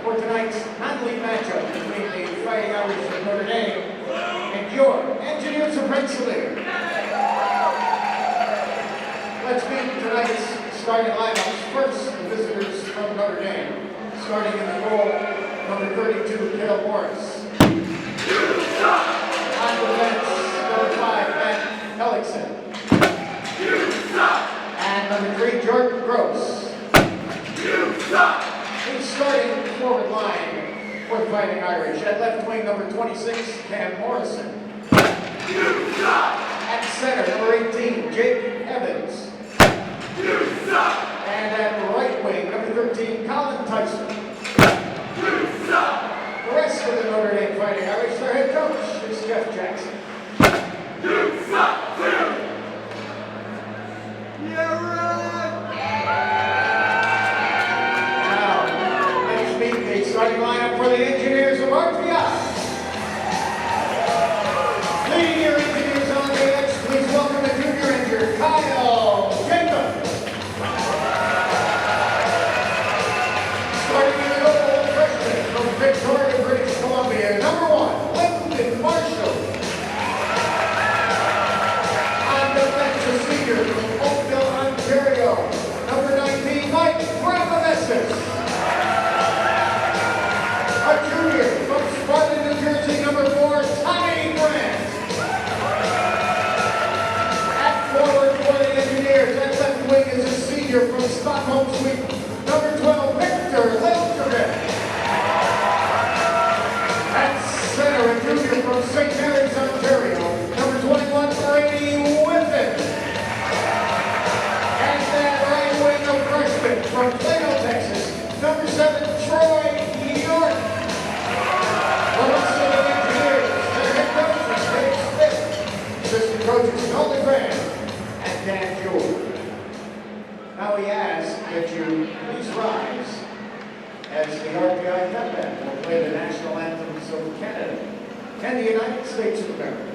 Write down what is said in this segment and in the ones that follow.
for tonight's non-league matchup between the Fighting Irish of Notre Dame and your Engineers of Rensselaer. Let's meet tonight's starting lineups. First, the visitors from Notre Dame. Starting in the goal, number 32, Cale Morris. On the bench, number 5, Matt Hellickson. And number 3, Jordan Gross. He's starting forward line for the Fighting Irish. At left wing, number 26, Cam Morrison. At center, number 18, Jake Evans. And at right wing, number 13, Colin Tyson. The rest of the Notre Dame Fighting Irish, their head coach is Jeff Jackson. Starting lineup for the Engineers of RPI. Leading your Engineers on the edge, please welcome Ontario, number 19, Mike Bravamesis. A junior from Spartan, New Jersey, number 4, Tommy Grant. At forward for the Engineers, that left wing is a senior from Stockholm, Sweden, number 12, Victor Lelkovic. At center, a junior from St. Mary's, Ontario, number 21, Brady Whiffen. And that right wing, a freshman from Plano, Texas, number 7, Troy York. The rest of the Engineers, their head coach is Dave Smith, assistant coaches Nolan Graham and Dan Jewell. Now we ask that you please rise as the RPI Pep Band will play the national anthems of Canada and the United States of America.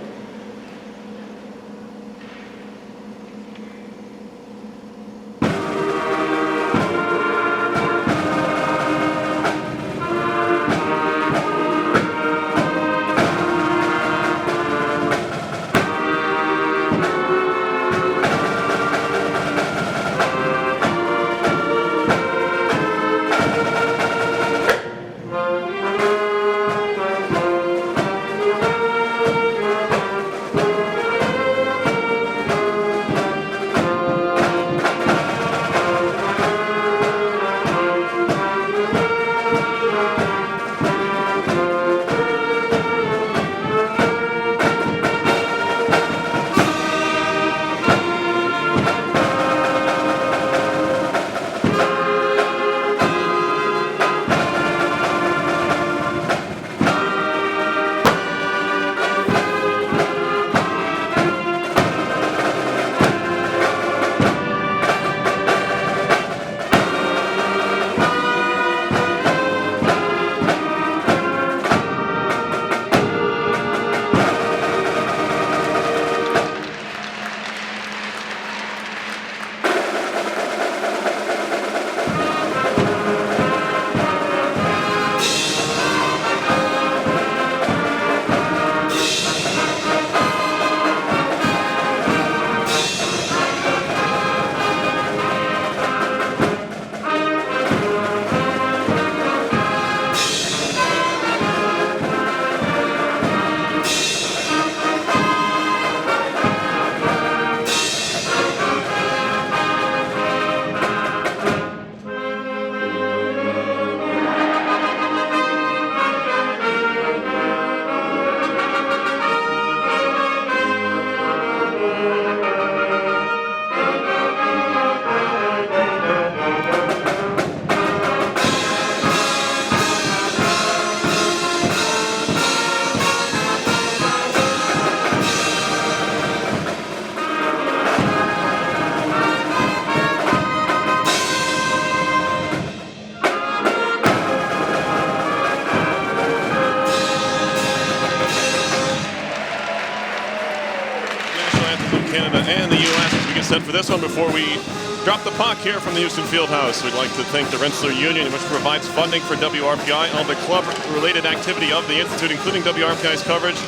Canada and the U.S. as we get set for this one. Before we drop the puck here from the Houston Fieldhouse, we'd like to thank the Rensselaer Union, which provides funding for WRPI, all the club-related activity of the Institute, including WRPI's coverage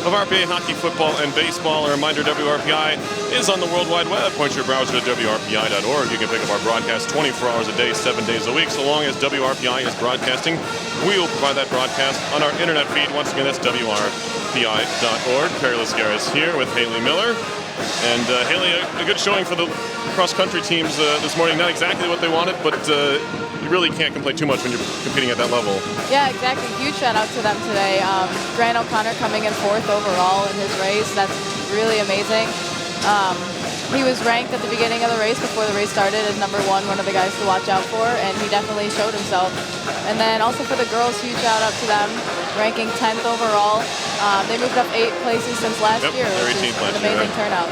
of RPA hockey, football, and baseball. A reminder, WRPI is on the World Wide Web. Point your browser to WRPI.org. You can pick up our broadcast 24 hours a day, 7 days a week. So long as WRPI is broadcasting, we will provide that broadcast on our internet feed. Once again, that's WRPI.org. Perry Lascaris here with Haley Miller. And Haley, a good showing for the cross-country teams this morning. Not exactly what they wanted, but you really can't complain too much when you're competing at that level. Yeah, exactly. Huge shout out to them today. Grant O'Connor coming in 4th overall in his race. That's really amazing. He was ranked at the beginning of the race before the race started as #1, one of the guys to watch out for, and he definitely showed himself. And then also for the girls, huge shout out to them, ranking 10th overall. They moved up 8 places since last year, which is an amazing turnout.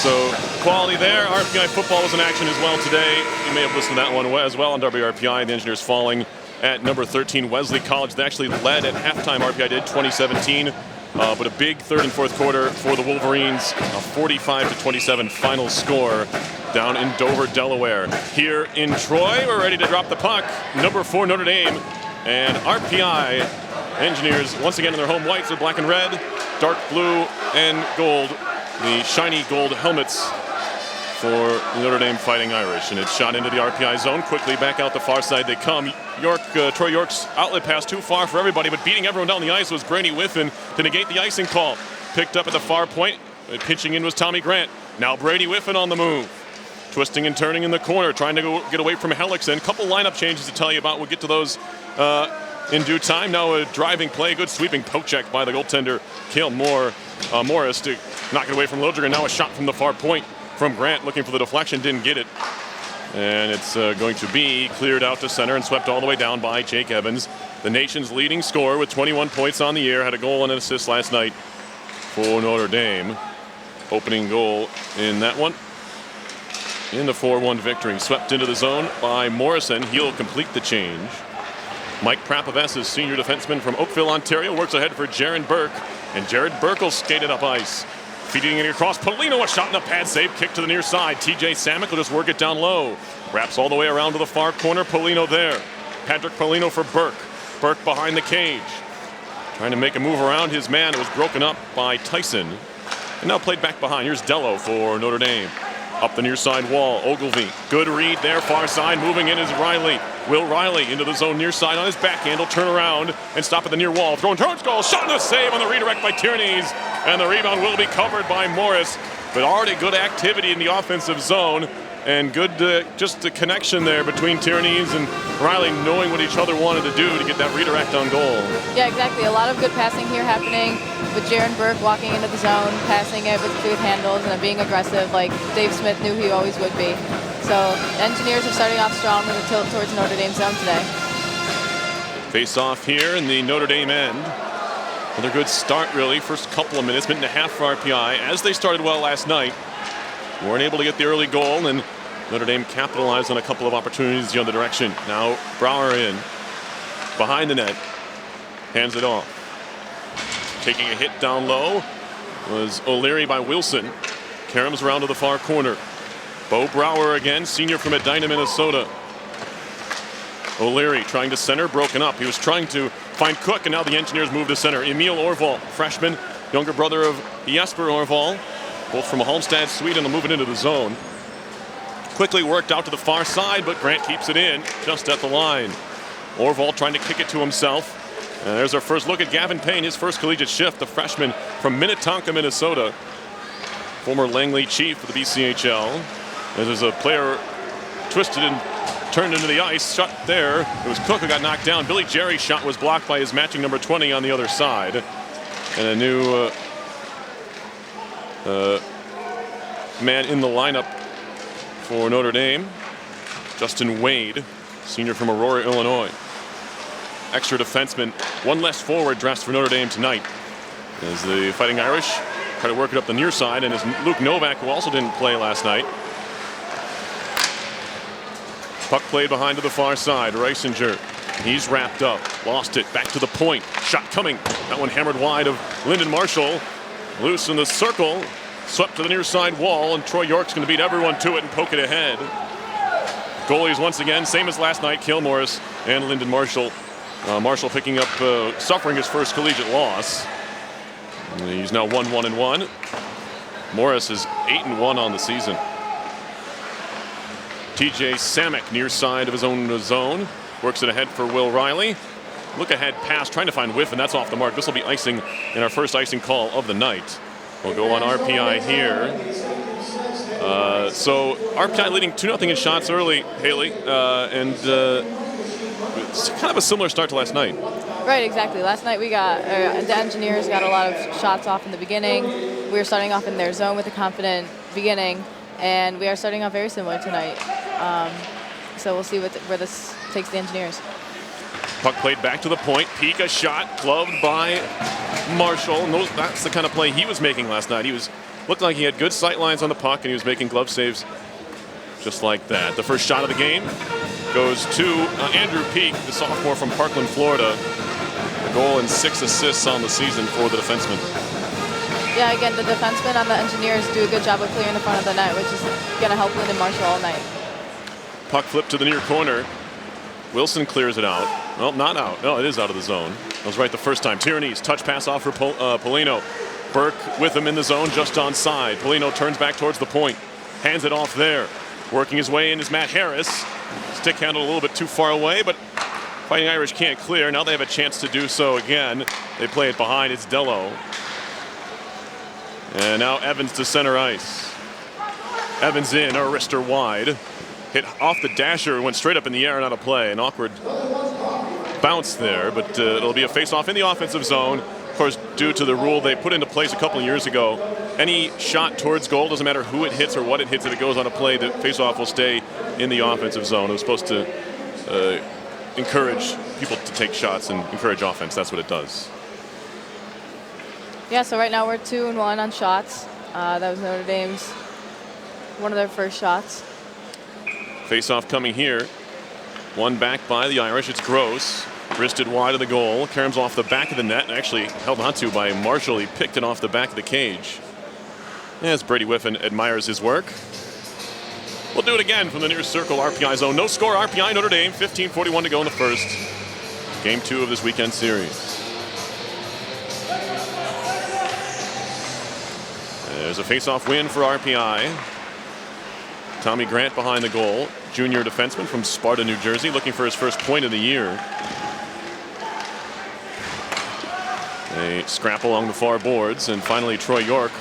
So quality there. RPI football was in action as well today. You may have listened to that one as well on WRPI. The Engineers falling at number 13, Wesley College. They actually led at halftime, RPI did, 2017. But a big third and fourth quarter for the Wolverines. A 45-27 final score down in Dover, Delaware. Here in Troy, we're ready to drop the puck. Number 4, Notre Dame. And RPI Engineers, once again in their home whites, they're black and red, dark blue and gold. The shiny gold helmets for Notre Dame Fighting Irish, and it's shot into the RPI zone. Quickly back out the far side they come. Troy York's outlet pass too far for everybody, but beating everyone down the ice was Brady Whiffen to negate the icing call. Picked up at the far point. Pinching in was Tommy Grant. Now Brady Whiffen on the move. Twisting and turning in the corner, trying to get away from Hellickson. Couple lineup changes to tell you about. We'll get to those in due time. Now a driving play, good sweeping poke check by the goaltender, Cale Morris, to knock it away from Liljegren. Now a shot from the far point from Grant, looking for the deflection, didn't get it. And it's going to be cleared out to center and swept all the way down by Jake Evans. The nation's leading scorer with 21 points on the year, had a goal and an assist last night for Notre Dame. Opening goal in that one. In the 4-1 victory. Swept into the zone by Morrison. He'll complete the change. Mike Prapoves's senior defenseman from Oakville, Ontario, works ahead for Jaron Burke. And Jared Burke will skate it up ice. Feeding it across Polino, a shot in the pad save, kick to the near side. TJ Samek will just work it down low. Wraps all the way around to the far corner. Polino there. Patrick Polino for Burke. Burke behind the cage. Trying to make a move around his man. It was broken up by Tyson. And now played back behind. Here's Dello for Notre Dame. Up the near side wall, Ogilvie. Good read there, far side. Moving in is Riley. Will Riley into the zone near side on his backhand. He'll turn around and stop at the near wall. Throwing towards goal. Shot and a save on the redirect by Tierney's. And the rebound will be covered by Morris. But already good activity in the offensive zone. And good, just the connection there between Tierney's and Riley, knowing what each other wanted to do to get that redirect on goal. Yeah, exactly. A lot of good passing here happening with Jaron Burke walking into the zone, passing it with good handles, and being aggressive like Dave Smith knew he always would be. So the Engineers are starting off strong with a tilt towards Notre Dame zone today. Face off here in the Notre Dame end. Another good start, really. First couple of minutes, minute and a half for RPI, as they started well last night. Weren't able to get the early goal, and Notre Dame capitalized on a couple of opportunities the other direction. Now Brower in, behind the net, hands it off. Taking a hit down low was O'Leary by Wilson. Karam's around to the far corner. Bo Brower again, senior from Edina, Minnesota. O'Leary trying to center, broken up. He was trying to find Cook, and now the Engineers move to center. Emil Orval, freshman, younger brother of Jesper Orval. Both from Halmstad, Sweden, will move it into the zone. Quickly worked out to the far side, but Grant keeps it in just at the line. Orval trying to kick it to himself. And there's our first look at Gavin Payne, his first collegiate shift, the freshman from Minnetonka, Minnesota. Former Langley Chief of the BCHL. There's a player twisted and turned into the ice, shot there. It was Cook who got knocked down. Billy Jerry's shot was blocked by his matching number 20 on the other side. And a new man in the lineup for Notre Dame, Justin Wade, senior from Aurora, Illinois. Extra defenseman, one less forward dressed for Notre Dame tonight, as the Fighting Irish try to work it up the near side, and as Luke Novak, who also didn't play last night. Puck played behind to the far side. Reisinger, he's wrapped up, lost it, back to the point. Shot coming, that one hammered wide of Lyndon Marshall. Loose in the circle, swept to the near side wall, and Troy York's going to beat everyone to it and poke it ahead. Goalies once again, same as last night, Cale Morris and Lyndon Marshall. Marshall picking up, suffering his first collegiate loss. And he's now 1-1-1. Morris is 8-1 on the season. TJ Samek near side of his own zone, works it ahead for Will Riley. Look ahead pass, trying to find Whiff, and that's off the mark. This will be icing in our first icing call of the night. We'll go on RPI here. So RPI leading 2-0 in shots early, Haley, and it's kind of a similar start to last night. Right, exactly. Last night we got, the Engineers got a lot of shots off in the beginning. We were starting off in their zone with a confident beginning, and we are starting off very similar tonight. So we'll see where this takes the Engineers. Puck played back to the point. Pika shot, gloved by Marshall. And that's the kind of play he was making last night. Looked like he had good sight lines on the puck, and he was making glove saves just like that. The first shot of the game goes to Andrew Peak, the sophomore from Parkland, Florida. A goal and 6 assists on the season for the defenseman. Yeah, again, the defensemen on the Engineers do a good job of clearing the front of the net, which is going to help Lyndon Marshall all night. Puck flipped to the near corner. Wilson clears it out. Well, not out. No, it is out of the zone. That was right the first time. Tierney's touch pass off for Polino. Burke with him in the zone, just onside. Polino turns back towards the point. hands it off there. Working his way in is Matt Harris. Stick handled a little bit too far away, but Fighting Irish can't clear. Now they have a chance to do so again. They play it behind. It's Dello. And now Evans to center ice. Evans in, a wrister wide. Hit off the dasher and went straight up in the air and out of play. An awkward bounce there, but it'll be a face-off in the offensive zone. Of course, due to the rule they put into place a couple of years ago, any shot towards goal, doesn't matter who it hits or what it hits, if it goes on a play, the face-off will stay in the offensive zone. It was supposed to encourage people to take shots and encourage offense. That's what it does. Yeah, so right now we're 2-1 on shots. That was Notre Dame's one of their first shots. Face-off coming here. One back by the Irish. It's Gross. Wristed wide of the goal. Caroms off the back of the net and actually held onto by Marshall. He picked it off the back of the cage. As Brady Whiffen admires his work. We'll do it again from the near circle RPI zone. No score, RPI Notre Dame. 15:41 to go in the first. Game 2 of this weekend series. There's a face-off win for RPI. Tommy Grant behind the goal. Junior defenseman from Sparta, New Jersey, looking for his first point of the year. They scrap along the far boards, and finally Troy York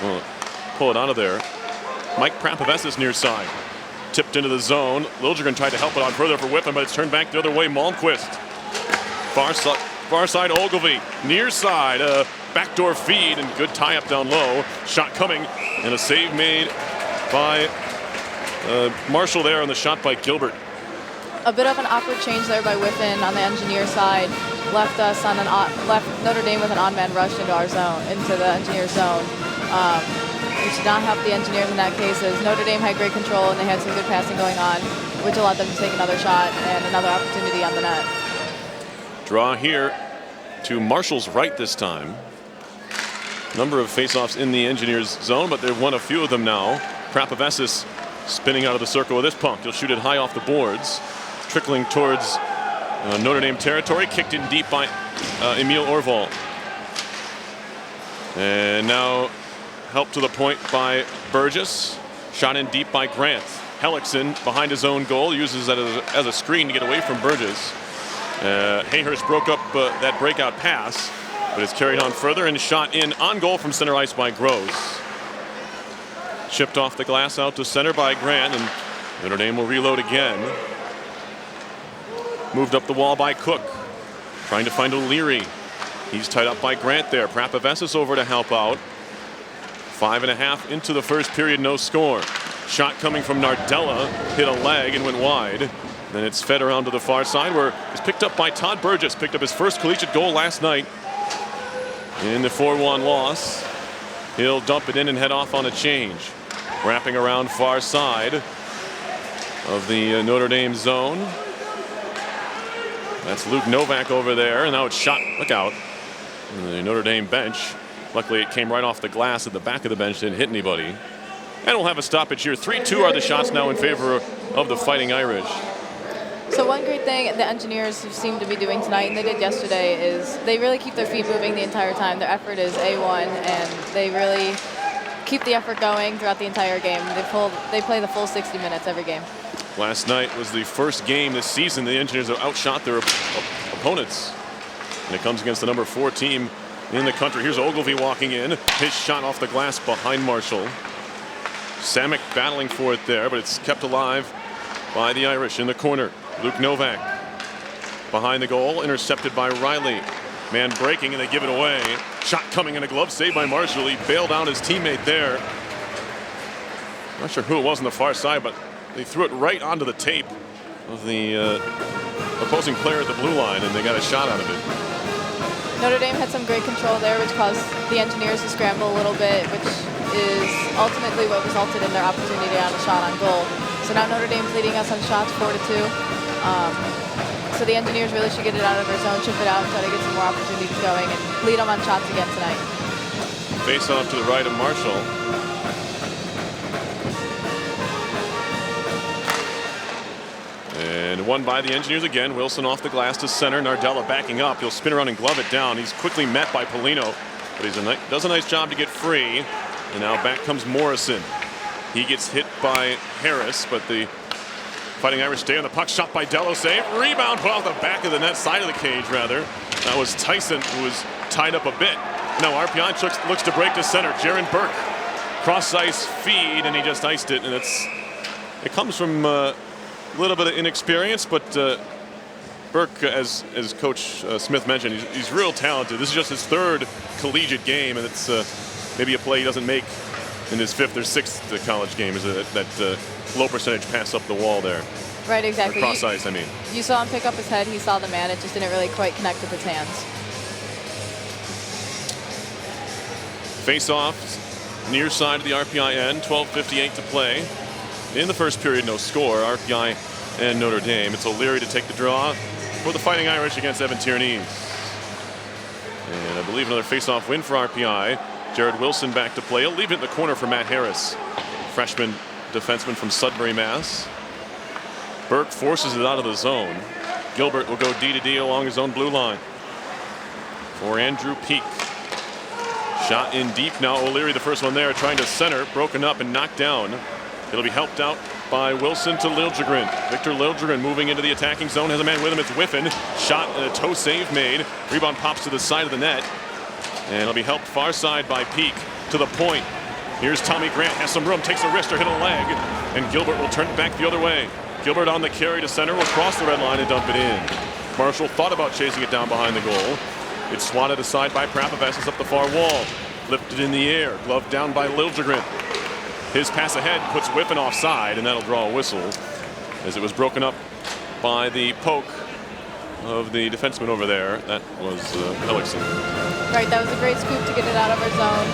will pull it out of there. Mike Prapavesis near side. Tipped into the zone. Liljegren tried to help it on further for Whiffen, but it's turned back the other way. Malmquist. Far side Ogilvie. Near side. Backdoor feed and good tie-up down low. Shot coming, and a save made by Marshall there on the shot by Gilbert. A bit of an awkward change there by Whiffen on the Engineer side. Left Notre Dame with an on-man rush into our zone, into the Engineer zone. Which did not help the Engineers in that case, as Notre Dame had great control and they had some good passing going on, which allowed them to take another shot and another opportunity on the net. Draw here to Marshall's right this time. Number of face-offs in the Engineers zone, but they've won a few of them now. Prapavesis spinning out of the circle with this pump. He'll shoot it high off the boards. Trickling towards Notre Dame territory. Kicked in deep by Emil Orval. And now helped to the point by Burgess. Shot in deep by Grant. Hellickson behind his own goal. Uses that as a screen to get away from Burgess. Hayhurst broke up that breakout pass, but it's carried on further and shot in on goal from center ice by Gross. Chipped off the glass out to center by Grant, and Notre Dame will reload again. Moved up the wall by Cook, trying to find O'Leary. He's tied up by Grant there. Prapavesis over to help out. 5.5 into the first period, no score. Shot coming from Nardella, hit a leg and went wide. Then it's fed around to the far side, where it's picked up by Todd Burgess. Picked up his first collegiate goal last night in the 4-1 loss. He'll dump it in and head off on a change. Wrapping around far side of the Notre Dame zone. That's Luke Novak over there, and now it's shot, look out, in the Notre Dame bench. Luckily it came right off the glass at the back of the bench, didn't hit anybody. And we'll have a stoppage here. 3-2 are the shots now in favor of the Fighting Irish. So one great thing the Engineers seem to be doing tonight, and they did yesterday, is they really keep their feet moving the entire time. Their effort is A1, and they really keep the effort going throughout the entire game. They play the full 60 minutes every game. Last night was the first game this season the Engineers have outshot their opponents. And it comes against the number 4 team in the country. Here's Ogilvie walking in. His shot off the glass behind Marshall. Samek battling for it there, but it's kept alive by the Irish in the corner. Luke Novak behind the goal, intercepted by Riley. Man breaking, and they give it away. Shot coming, and a glove save by Marshall. He bailed out his teammate there. Not sure who it was on the far side, but they threw it right onto the tape of the opposing player at the blue line, and they got a shot out of it. Notre Dame had some great control there, which caused the Engineers to scramble a little bit, which is ultimately what resulted in their opportunity on a shot on goal. So now Notre Dame's leading us on shots 4-2. So the Engineers really should get it out of their zone, chip it out, and try to get some more opportunities going and lead them on shots again tonight. Face off to the right of Marshall. And won by the Engineers again. Wilson off the glass to center. Nardella backing up. He'll spin around and glove it down. He's quickly met by Polino, but he does a nice job to get free. And now back comes Morrison. He gets hit by Harris, but the Fighting Irish stay on the puck. Shot by Dello, save. Rebound put off the back of the net, side of the cage rather. That was Tyson, who was tied up a bit. Now RPI looks to break to center. Jaron Burke, cross ice feed, and he just iced it. And it comes from a little bit of inexperience, but Burke, as Coach Smith mentioned, he's real talented. This is just his third collegiate game, and it's maybe a play he doesn't make in his fifth or sixth college game. Is that low percentage pass up the wall there? Right, exactly. Or cross ice, I mean. You saw him pick up his head. He saw the man. It just didn't really quite connect with his hands. Face-off near side of the RPI end. 12:58 to play. In the first period, no score. RPI and Notre Dame. It's O'Leary to take the draw for the Fighting Irish against Evan Tierney. And I believe another face-off win for RPI. Jared Wilson back to play. He'll leave it in the corner for Matt Harris, freshman defenseman from Sudbury, Mass. Burke forces it out of the zone. Gilbert will go D-to-D along his own blue line for Andrew Peak. Shot in deep now. O'Leary, the first one there, trying to center, broken up and knocked down. It'll be helped out by Wilson to Liljegren. Victor Liljegren moving into the attacking zone, has a man with him. It's Whiffen. Shot and a toe save made. Rebound pops to the side of the net. And it'll be helped far side by Peak to the point. Here's Tommy Grant, has some room, takes a wrist or hit a leg, and Gilbert will turn it back the other way. Gilbert on the carry to center, will cross the red line and dump it in. Marshall thought about chasing it down behind the goal. It's swatted aside by Prapavesis up the far wall. Lifted in the air, gloved down by Liljegren. His pass ahead puts Whiffen offside, and that'll draw a whistle as it was broken up by the poke of the defenseman over there. That was Hellickson. Right, that was a great scoop to get it out of our zone.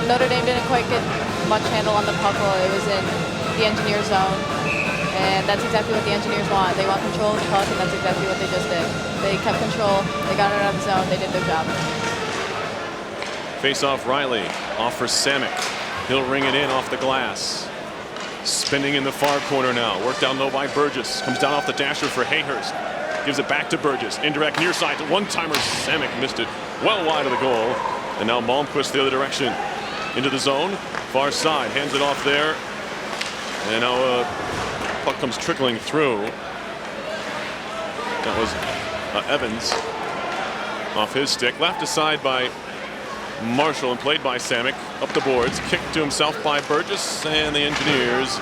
Notre Dame didn't quite get much handle on the puck while it was in the engineer zone. And that's exactly what the engineers want. They want control of the puck, and that's exactly what they just did. They kept control, they got it out of the zone, they did their job. Face off Riley, off for Samick. He'll ring it in off the glass. Spinning in the far corner now. Worked down low by Burgess. Comes down off the dasher for Hayhurst. Gives it back to Burgess. Indirect near side to one-timer. Samick missed it well wide of the goal. And now Malmquist the other direction. Into the zone. Far side. Hands it off there. And now puck comes trickling through. That was Evans off his stick. Left aside by Marshall and played by Samick. Up the boards. Kicked to himself by Burgess. And the Engineers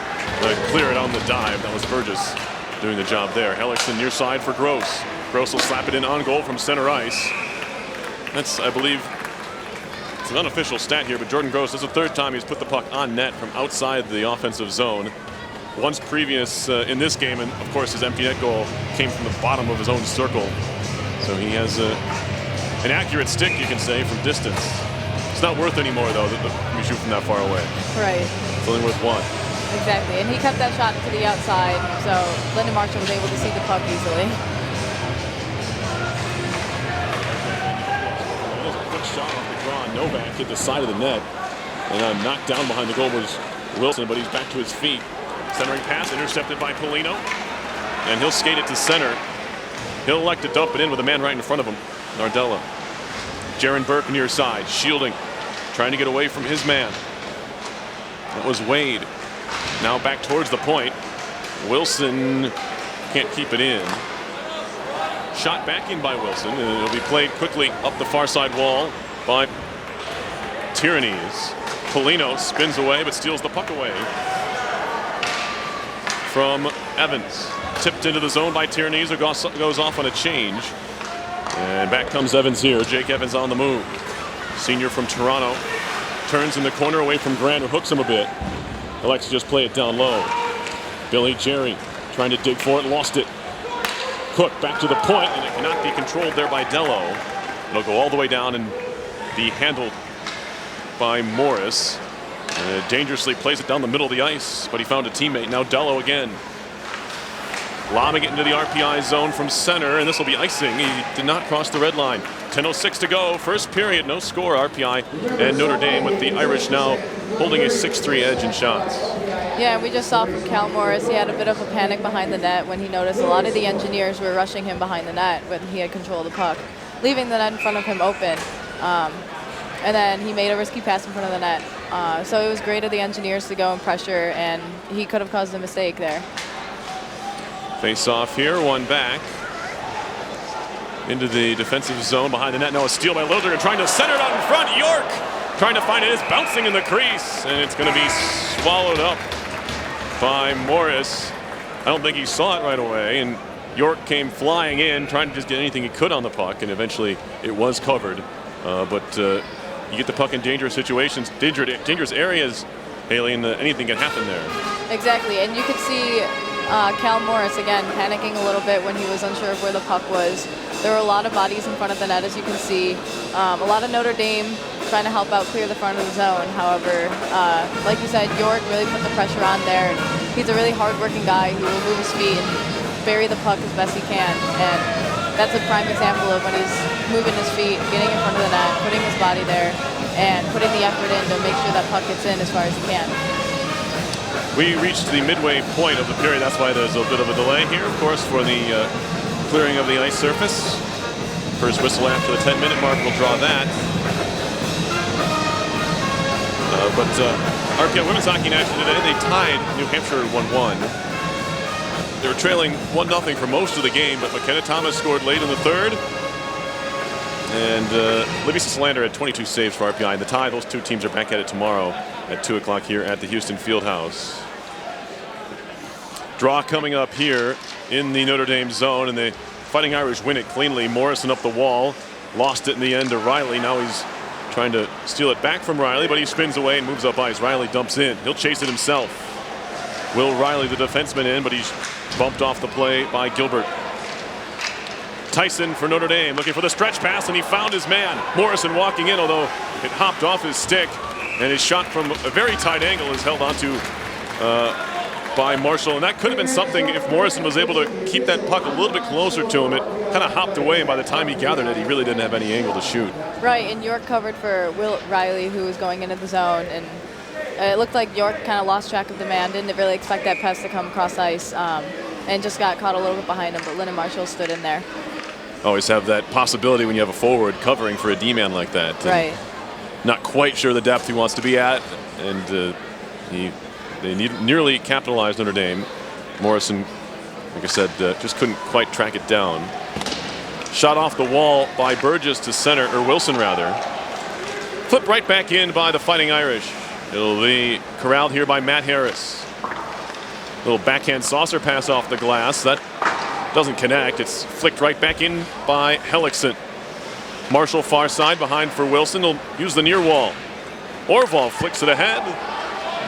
clear it on the dive. That was Burgess doing the job there. Hellickson near side for Gross. Gross will slap it in on goal from center ice. That's, I believe, it's an unofficial stat here, but Jordan Gross, this is the third time he's put the puck on net from outside the offensive zone. Once previous in this game, and of course his empty net goal came from the bottom of his own circle. So he has an accurate stick, you can say, from distance. It's not worth anymore, though, that we shoot from that far away. Right. It's only worth one. Exactly, and he kept that shot to the outside, so Lyndon Marshall was able to see the puck easily. Quick shot off the draw. Novak hit the side of the net, and knocked down behind the goal was Wilson, but he's back to his feet. Centering pass intercepted by Polino, and he'll skate it to center. He'll elect to dump it in with a man right in front of him, Nardella. Jaron Burke near side, shielding, trying to get away from his man. That was Wade. Now back towards the point. Wilson can't keep it in. Shot back in by Wilson, and it'll be played quickly up the far side wall by Tyrannies. Polino spins away but steals the puck away from Evans. Tipped into the zone by Tyrannies, who goes off on a change. And back comes Evans here. Jake Evans on the move. Senior from Toronto. Turns in the corner away from Grant, who hooks him a bit. Elects to just play it down low. Billy Jerry trying to dig for it, lost it. Cook back to the point, and it cannot be controlled there by Dello. It'll go all the way down and be handled by Morris. Dangerously plays it down the middle of the ice, but he found a teammate. Now Dello again. Lobbing it into the RPI zone from center, and this will be icing. He did not cross the red line. 10:06 to go. First period, no score. RPI and Notre Dame, with the Irish now holding a 6-3 edge in shots. Yeah, we just saw from Cal Morris, he had a bit of a panic behind the net when he noticed a lot of the Engineers were rushing him behind the net when he had control of the puck, leaving the net in front of him open. And then he made a risky pass in front of the net. So it was great of the Engineers to go and pressure, and he could have caused a mistake there. Face off here, one back. Into the defensive zone behind the net. Now a steal by Lilder, trying to center it out in front. York trying to find it. It's bouncing in the crease, and it's going to be swallowed up by Morris. I don't think he saw it right away, and York came flying in, trying to just get anything he could on the puck, and eventually it was covered. But you get the puck in dangerous situations, dangerous areas, Haley, and anything can happen there. Exactly, and you could see Cal Morris, again, panicking a little bit when he was unsure of where the puck was. There were a lot of bodies in front of the net, as you can see. A lot of Notre Dame trying to help out clear the front of the zone. However, like you said, York really put the pressure on there. He's a really hard-working guy who will move his feet and bury the puck as best he can. And that's a prime example of when he's moving his feet, getting in front of the net, putting his body there, and putting the effort in to make sure that puck gets in as far as he can. We reached the midway point of the period. That's why there's a bit of a delay here, of course, for the clearing of the ice surface. First whistle after the 10-minute mark will draw that. But RPI Women's Hockey National today, they tied New Hampshire 1-1. They were trailing 1-0 for most of the game, but McKenna Thomas scored late in the third. And Libby Sislander had 22 saves for RPI. In the tie, those two teams are back at it tomorrow at 2 o'clock here at the Houston Fieldhouse. Draw coming up here in the Notre Dame zone, and the Fighting Irish win it cleanly. Morrison up the wall, lost it in the end to Riley. Now he's trying to steal it back from Riley, but he spins away and moves up ice. Riley dumps in. He'll chase it himself. Will Riley, the defenseman, in, but he's bumped off the play by Gilbert. Tyson for Notre Dame looking for the stretch pass, and he found his man. Morrison walking in, although it hopped off his stick, and his shot from a very tight angle is held onto by Marshall, and that could have been something if Morrison was able to keep that puck a little bit closer to him. It kind of hopped away, and by the time he gathered it, he really didn't have any angle to shoot. Right, and York covered for Will Riley, who was going into the zone, and it looked like York kind of lost track of the man, didn't really expect that pass to come across ice, and just got caught a little bit behind him, but Lennon Marshall stood in there. Always have that possibility when you have a forward covering for a D-man like that. Right. Not quite sure the depth he wants to be at, and they nearly capitalized Notre Dame. Morrison, like I said, just couldn't quite track it down. Shot off the wall by Burgess to center, or Wilson rather. Flipped right back in by the Fighting Irish. It'll be corralled here by Matt Harris. Little backhand saucer pass off the glass. That doesn't connect. It's flicked right back in by Hellickson. Marshall far side behind for Wilson. He'll use the near wall. Orval flicks it ahead.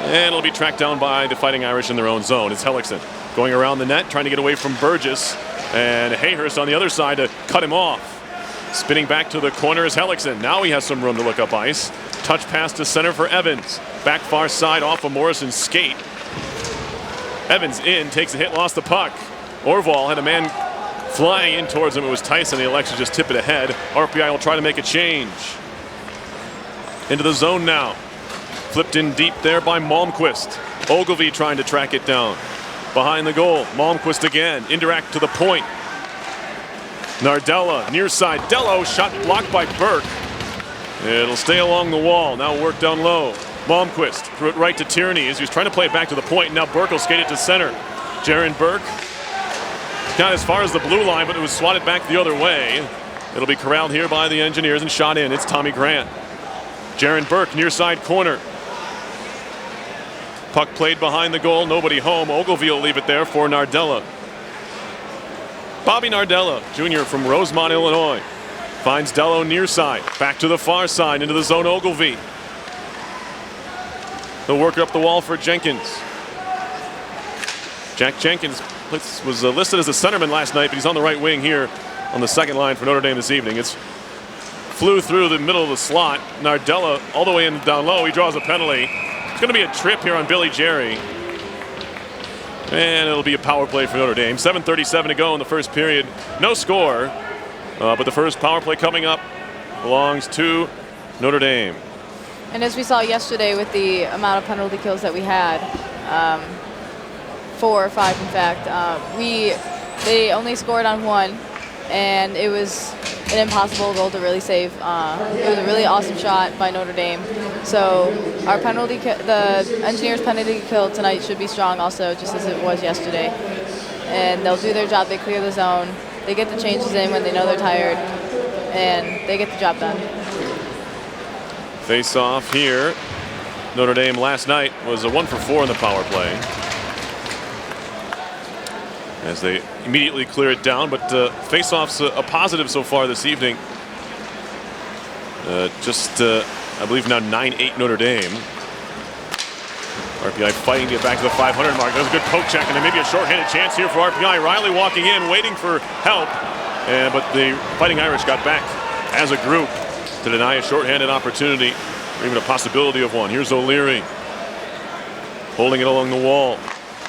And it'll be tracked down by the Fighting Irish in their own zone. It's Hellickson going around the net, trying to get away from Burgess. And Hayhurst on the other side to cut him off. Spinning back to the corner is Hellickson. Now he has some room to look up ice. Touch pass to center for Evans. Back far side off of Morrison's skate. Evans in, takes a hit, lost the puck. Orval had a man flying in towards him. It was Tyson. He elects to just tip it ahead. RPI will try to make a change. Into the zone now. Flipped in deep there by Malmquist. Ogilvie trying to track it down. Behind the goal, Malmquist again. Indirect to the point. Nardella, near side. Dello, shot blocked by Burke. It'll stay along the wall. Now work down low. Malmquist threw it right to Tierney as he was trying to play it back to the point. Now Burke will skate it to center. Jaron Burke got as far as the blue line, but it was swatted back the other way. It'll be corralled here by the Engineers and shot in. It's Tommy Grant. Jaron Burke, near side corner. Puck played behind the goal, nobody home. Ogilvie will leave it there for Nardella. Bobby Nardella, Jr. from Rosemont, Illinois. Finds Dello near side. Back to the far side, into the zone, Ogilvie. He'll work up the wall for Jenkins. Jack Jenkins was listed as a centerman last night, but he's on the right wing here on the second line for Notre Dame this evening. It's flew through the middle of the slot. Nardella all the way in down low. He draws a penalty. It's going to be a trip here on Billy Jerry. And it'll be a power play for Notre Dame. 7:37 to go in the first period. No score, but the first power play coming up belongs to Notre Dame. And as we saw yesterday with the amount of penalty kills that we had, 4 or 5 in fact, they only scored on 1. and it was an impossible goal to really save. It was a really awesome shot by Notre Dame. So our the Engineers' penalty kill tonight should be strong also, just as it was yesterday. And they'll do their job. They clear the zone. They get the changes in when they know they're tired, and they get the job done. Face off here. Notre Dame last night was a 1 for 4 in the power play, as they immediately clear it down. But face-off's a positive so far this evening. I believe now 9-8 Notre Dame. RPI fighting to get back to the 500 mark. That was a good poke check, and there may be a shorthanded chance here for RPI. Riley walking in, waiting for help, but the Fighting Irish got back as a group to deny a shorthanded opportunity, or even a possibility of one. Here's O'Leary holding it along the wall.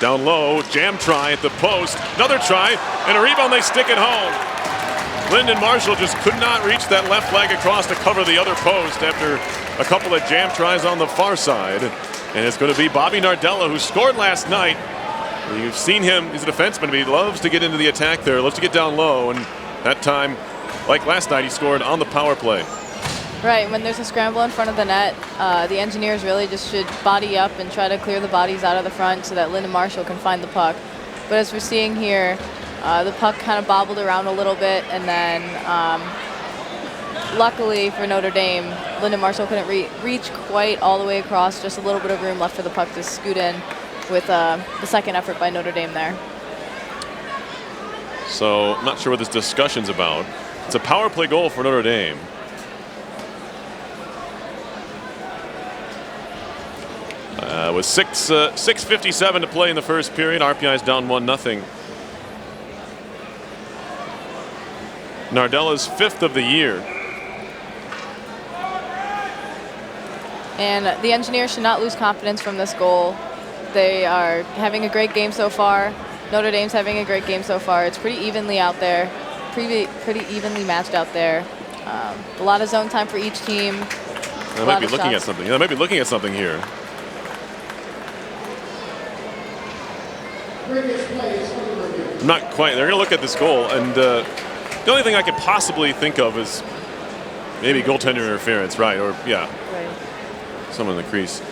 Down low, jam try at the post. Another try, and a rebound, they stick it home. Lyndon Marshall just could not reach that left leg across to cover the other post after a couple of jam tries on the far side. And it's going to be Bobby Nardella, who scored last night. You've seen him, he's a defenseman, but he loves to get into the attack there, loves to get down low. And that time, like last night, he scored on the power play. Right, when there's a scramble in front of the net, the Engineers really just should body up and try to clear the bodies out of the front so that Lyndon Marshall can find the puck. But as we're seeing here, the puck kind of bobbled around a little bit, and then luckily for Notre Dame, Lyndon Marshall couldn't reach quite all the way across, just a little bit of room left for the puck to scoot in with the second effort by Notre Dame there. So I'm not sure what this discussion's about. It's a power play goal for Notre Dame. With 6:57 to play in the first period, RPI is down 1-0. Nardella's 5th of the year. And the Engineers should not lose confidence from this goal. They are having a great game so far. Notre Dame's having a great game so far. It's pretty evenly out there, pretty evenly matched out there. A lot of zone time for each team. They might be looking at something. They might be looking at something here. I'm not quite. They're going to look at this goal, and the only thing I could possibly think of is maybe goaltender interference, right? Or yeah, Right. someone in the crease.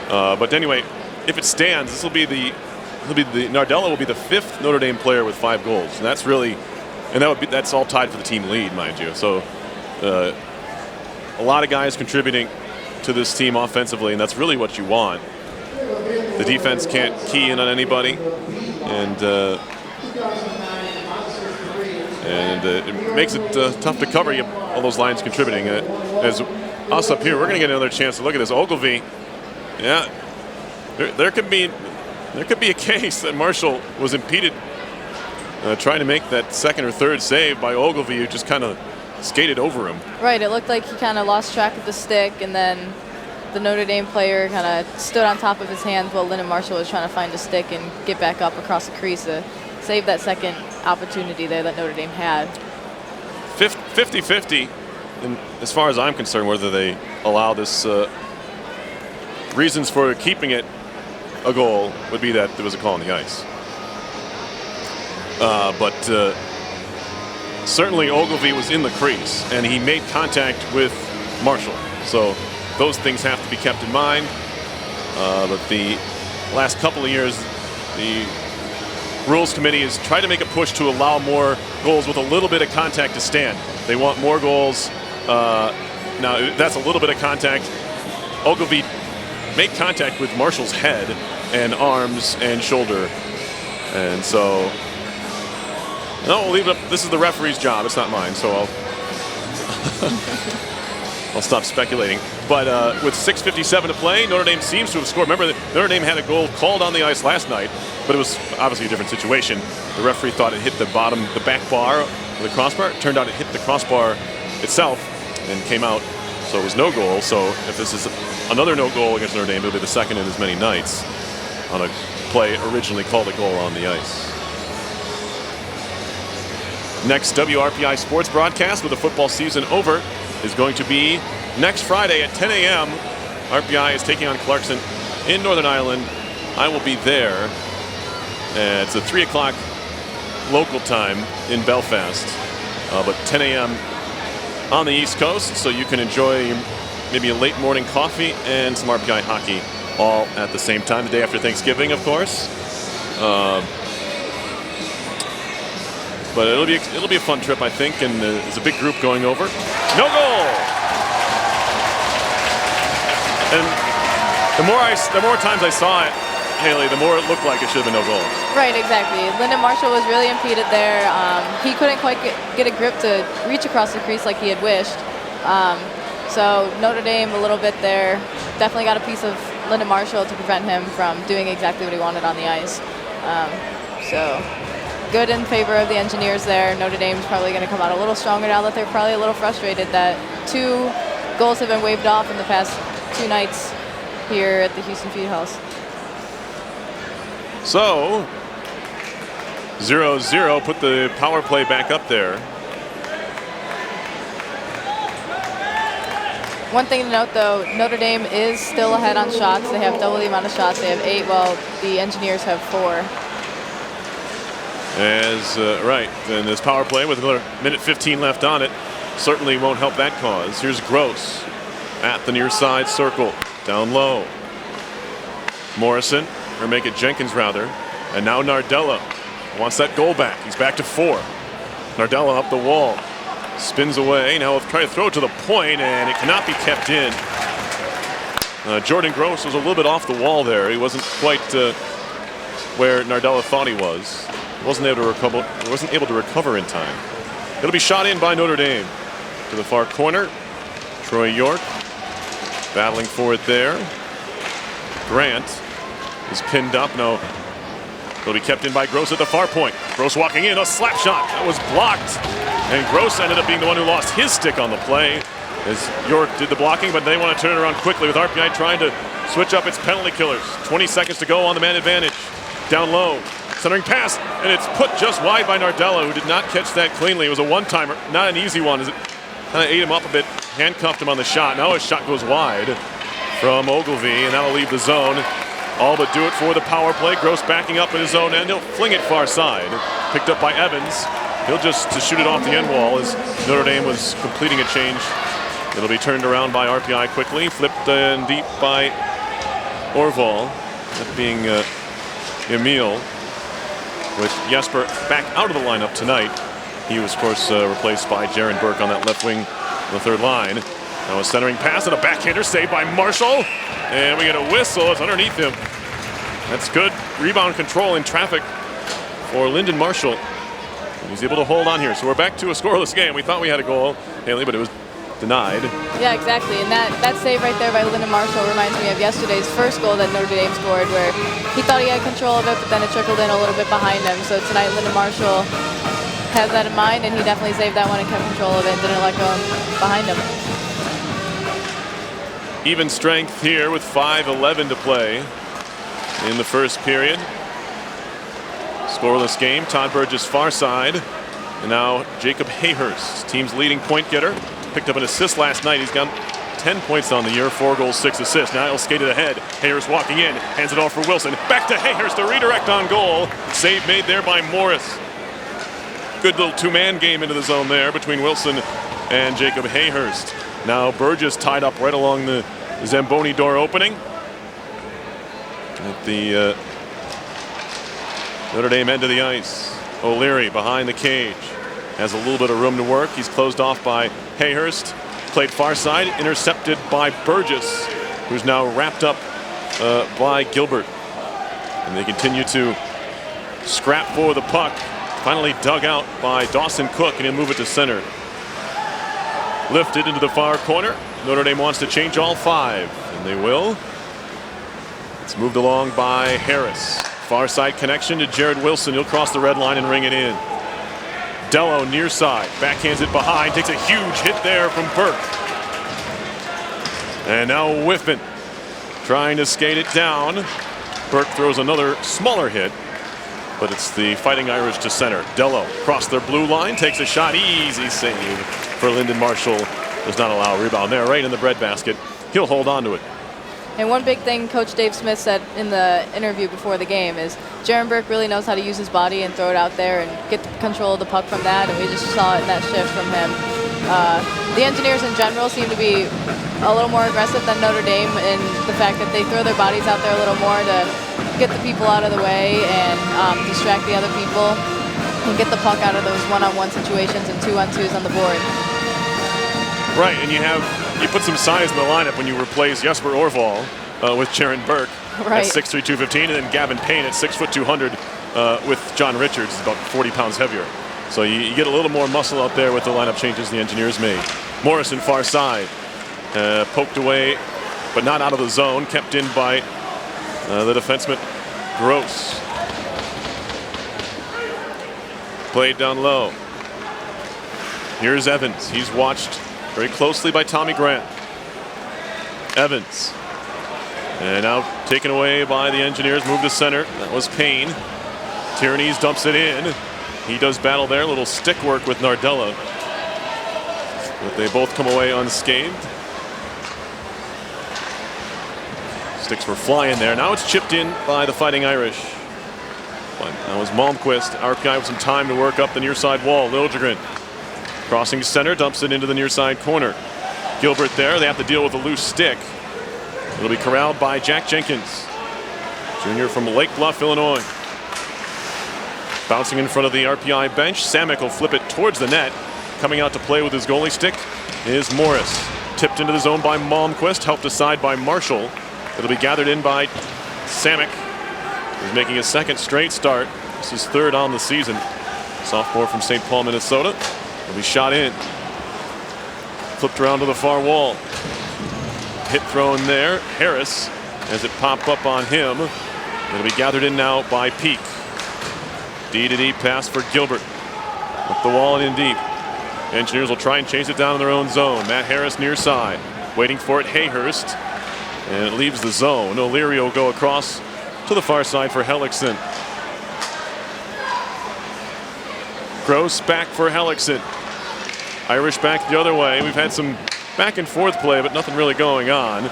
But anyway, if it stands, this will be Nardella will be the 5th Notre Dame player with 5 goals, and that's really, and that's all tied for the team lead, mind you. So a lot of guys contributing to this team offensively, and that's really what you want. The defense can't key in on anybody, and it makes it tough to cover you, all those lines contributing. As us up here, we're going to get another chance to look at this. Ogilvie, yeah, there could be a case that Marshall was impeded trying to make that second or third save by Ogilvie, who just kind of skated over him. Right, it looked like he kind of lost track of the stick, and then the Notre Dame player kind of stood on top of his hands while Lyndon Marshall was trying to find a stick and get back up across the crease to save that second opportunity there that Notre Dame had. 50-50, and as far as I'm concerned, whether they allow this, reasons for keeping it a goal would be that there was a call on the ice. But certainly Ogilvie was in the crease, and he made contact with Marshall. So those things have to be kept in mind. But the last couple of years, the Rules Committee has tried to make a push to allow more goals with a little bit of contact to stand. They want more goals. Now, that's a little bit of contact. Ogilvie made contact with Marshall's head and arms and shoulder. And so, no, we'll leave it up. This is the referee's job. It's not mine, so I'll stop speculating. But with 6:57 to play, Notre Dame seems to have scored. Remember, Notre Dame had a goal called on the ice last night, but it was obviously a different situation. The referee thought it hit the back bar of the crossbar. It turned out it hit the crossbar itself and came out, so it was no goal. So if this is another no goal against Notre Dame, it'll be the second in as many nights on a play originally called a goal on the ice. Next WRPI sports broadcast with the football season over is going to be next Friday at 10 a.m. RPI is taking on Clarkson in Northern Ireland. I will be there. It's a 3 o'clock local time in Belfast. but 10 a.m. on the East Coast, so you can enjoy maybe a late morning coffee and some RPI hockey all at the same time, the day after Thanksgiving, of course. But it'll be a fun trip, I think, and there's a big group going over. No goal. And the more times I saw it, Haley, the more it looked like it should have been no goal. Right, exactly. Lyndon Marshall was really impeded there. He couldn't quite get a grip to reach across the crease like he had wished. So Notre Dame a little bit there. Definitely got a piece of Lyndon Marshall to prevent him from doing exactly what he wanted on the ice. So good in favor of the Engineers there. Notre Dame's probably going to come out a little stronger now that they're probably a little frustrated that 2 goals have been waved off in the past 2 nights here at the Houston Fieldhouse. So 0-0, put the power play back up there. One thing to note, though, Notre Dame is still ahead on shots. They have double the amount of shots. They have 8, while the Engineers have 4. Right, and this power play with another minute 15 left on it certainly won't help that cause. Here's Gross at the near side circle, down low. Morrison, or make it Jenkins rather, and now Nardella wants that goal back. He's back to 4. Nardella up the wall, spins away. Now he'll try to throw it to the point, and it cannot be kept in. Jordan Gross was a little bit off the wall there. He wasn't quite where Nardella thought he was. Wasn't able to recover in time. It'll be shot in by Notre Dame to the far corner. Troy York battling for it there. Grant is pinned up. No, it'll be kept in by Gross at the far point. Gross walking in, a slap shot that was blocked, and Gross ended up being the one who lost his stick on the play as York did the blocking, but they want to turn it around quickly with RPI trying to switch up its penalty killers. 20 seconds to go on the man advantage. Down low, centering pass, and it's put just wide by Nardella, who did not catch that cleanly. It was a one-timer, not an easy one. It kind of ate him up a bit, handcuffed him on the shot. Now his shot goes wide from Ogilvie, and that'll leave the zone. All but do it for the power play. Gross backing up in his own end. He'll fling it far side. Picked up by Evans. He'll just to shoot it off the end wall as Notre Dame was completing a change. It'll be turned around by RPI quickly. Flipped in deep by Orval. That being Emil, with Jesper back out of the lineup tonight. He was, of course, replaced by Jaron Burke on that left wing on the third line. Now a centering pass and a backhander saved by Marshall. And we get a whistle. It's underneath him. That's good rebound control in traffic for Lyndon Marshall. And he's able to hold on here. So we're back to a scoreless game. We thought we had a goal, Haley, but it was denied. Yeah, exactly. And that save right there by Lyndon Marshall reminds me of yesterday's first goal that Notre Dame scored, where he thought he had control of it, but then it trickled in a little bit behind him. So tonight, Lyndon Marshall has that in mind, and he definitely saved that one and kept control of it and didn't let go behind him. Even strength here with 5:11 to play in the first period. Scoreless game. Todd Burgess far side. And now Jacob Hayhurst, team's leading point getter. Picked up an assist last night. He's got 10 points on the year, 4 goals, 6 assists. Now he'll skate it ahead. Hayhurst walking in, hands it off for Wilson. Back to Hayhurst, a redirect on goal. Save made there by Morris. Good little 2-man game into the zone there between Wilson and Jacob Hayhurst. Now Burgess tied up right along the Zamboni door opening. At the Notre Dame end of the ice. O'Leary behind the cage. Has a little bit of room to work. He's closed off by Hayhurst. Played far side, intercepted by Burgess, who's now wrapped up by Gilbert. And they continue to scrap for the puck. Finally dug out by Dawson Cook, and he'll move it to center. Lifted into the far corner. Notre Dame wants to change all 5, and they will. It's moved along by Harris. Far side connection to Jared Wilson. He'll cross the red line and ring it in. Dello near side, backhands it behind, takes a huge hit there from Burke. And now Whiffman trying to skate it down. Burke throws another smaller hit, but it's the Fighting Irish to center. Dello across their blue line, takes a shot, easy save for Lyndon Marshall. Does not allow a rebound there, right in the breadbasket. He'll hold on to it. And one big thing Coach Dave Smith said in the interview before the game is Jaron Burke really knows how to use his body and throw it out there and get control of the puck from that, and we just saw it in that shift from him. The Engineers in general seem to be a little more aggressive than Notre Dame in the fact that they throw their bodies out there a little more to get the people out of the way and distract the other people and get the puck out of those one-on-one situations and two-on-twos on the board. Right, and you put some size in the lineup when you replace Jesper Orval with Jaron Burke at 6'3", 215, and then Gavin Payne at 6 foot 200 with John Richards, about 40 pounds heavier. So you get a little more muscle out there with the lineup changes the Engineers made. Morrison far side, poked away, but not out of the zone, kept in by the defenseman Gross. Played down low. Here's Evans. He's watched very closely by Tommy Grant. Evans. And now taken away by the Engineers. Move to center. That was Payne. Tyrannese dumps it in. He does battle there. A little stick work with Nardella. But they both come away unscathed. Sticks were flying there. Now it's chipped in by the Fighting Irish. But that was Malmquist. RPI with some time to work up the near side wall. Liljegren crossing center, dumps it into the near side corner. Gilbert there. They have to deal with a loose stick. It'll be corralled by Jack Jenkins, junior from Lake Bluff, Illinois. Bouncing in front of the RPI bench. Samek will flip it towards the net. Coming out to play with his goalie stick is Morris. Tipped into the zone by Malmquist, helped aside by Marshall. It'll be gathered in by Samek. He's making his second straight start. This is third on the season. Sophomore from St. Paul, Minnesota. Will be shot in. Flipped around to the far wall. Hit thrown there. Harris as it popped up on him. It'll be gathered in now by Peak. D-to-D pass for Gilbert. Up the wall and in deep. Engineers will try and chase it down in their own zone. Matt Harris near side. Waiting for it, Hayhurst. And it leaves the zone. O'Leary will go across to the far side for Hellickson. Gross back for Hellickson. Irish back the other way. We've had some back and forth play, but nothing really going on.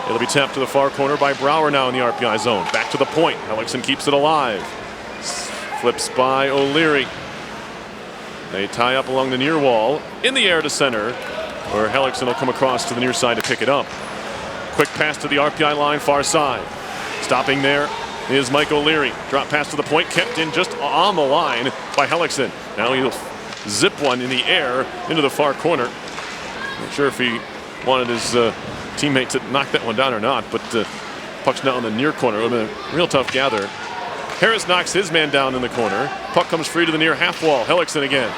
It'll be tapped to the far corner by Brower now in the RPI zone. Back to the point. Hellickson keeps it alive. Flips by O'Leary. They tie up along the near wall. In the air to center, where Hellickson will come across to the near side to pick it up. Quick pass to the RPI line, far side. Stopping there is Mike O'Leary. Drop pass to the point, kept in just on the line by Hellickson. Now he'll zip one in the air into the far corner. Not sure if he wanted his teammate to knock that one down or not, but puck's now in the near corner. It would have been a real tough gather. Harris knocks his man down in the corner. Puck comes free to the near half wall. Hellickson again.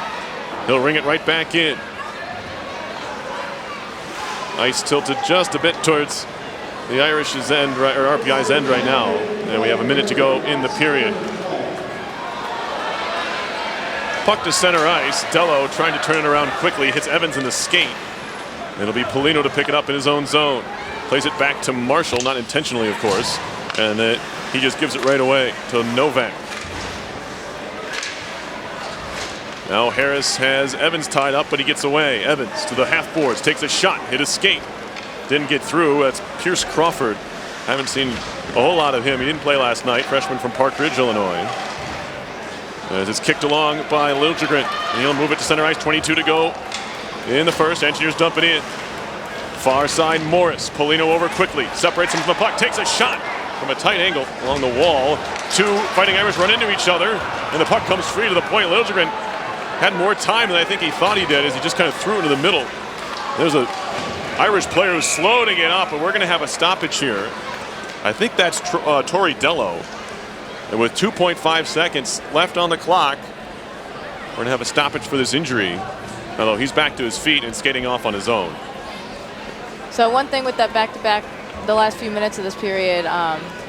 He'll ring it right back in. Ice tilted just a bit towards the Irish's end, or RPI's end right now. And we have a minute to go in the period. Puck to center ice. Dello trying to turn it around quickly. Hits Evans in the skate. It'll be Polino to pick it up in his own zone. Plays it back to Marshall, not intentionally, of course. And he just gives it right away to Novak. Now Harris has Evans tied up, but he gets away. Evans to the half boards, takes a shot, hit his skate. Didn't get through. That's Pierce Crawford. Haven't seen a whole lot of him. He didn't play last night. Freshman from Park Ridge, Illinois. As it's kicked along by Liljegren. And he'll move it to center ice. 22 to go in the first. Engineers dump it in. Far side Morris. Polino over quickly. Separates him from the puck. Takes a shot from a tight angle along the wall. Two Fighting Irish run into each other. And the puck comes free to the point. Liljegren had more time than I think he thought he did as he just kind of threw it into the middle. There's an Irish player who's slow to get up, but we're going to have a stoppage here. I think that's Tori Dello. And with 2.5 seconds left on the clock, we're going to have a stoppage for this injury. Although he's back to his feet and skating off on his own. So one thing with that back-to-back, the last few minutes of this period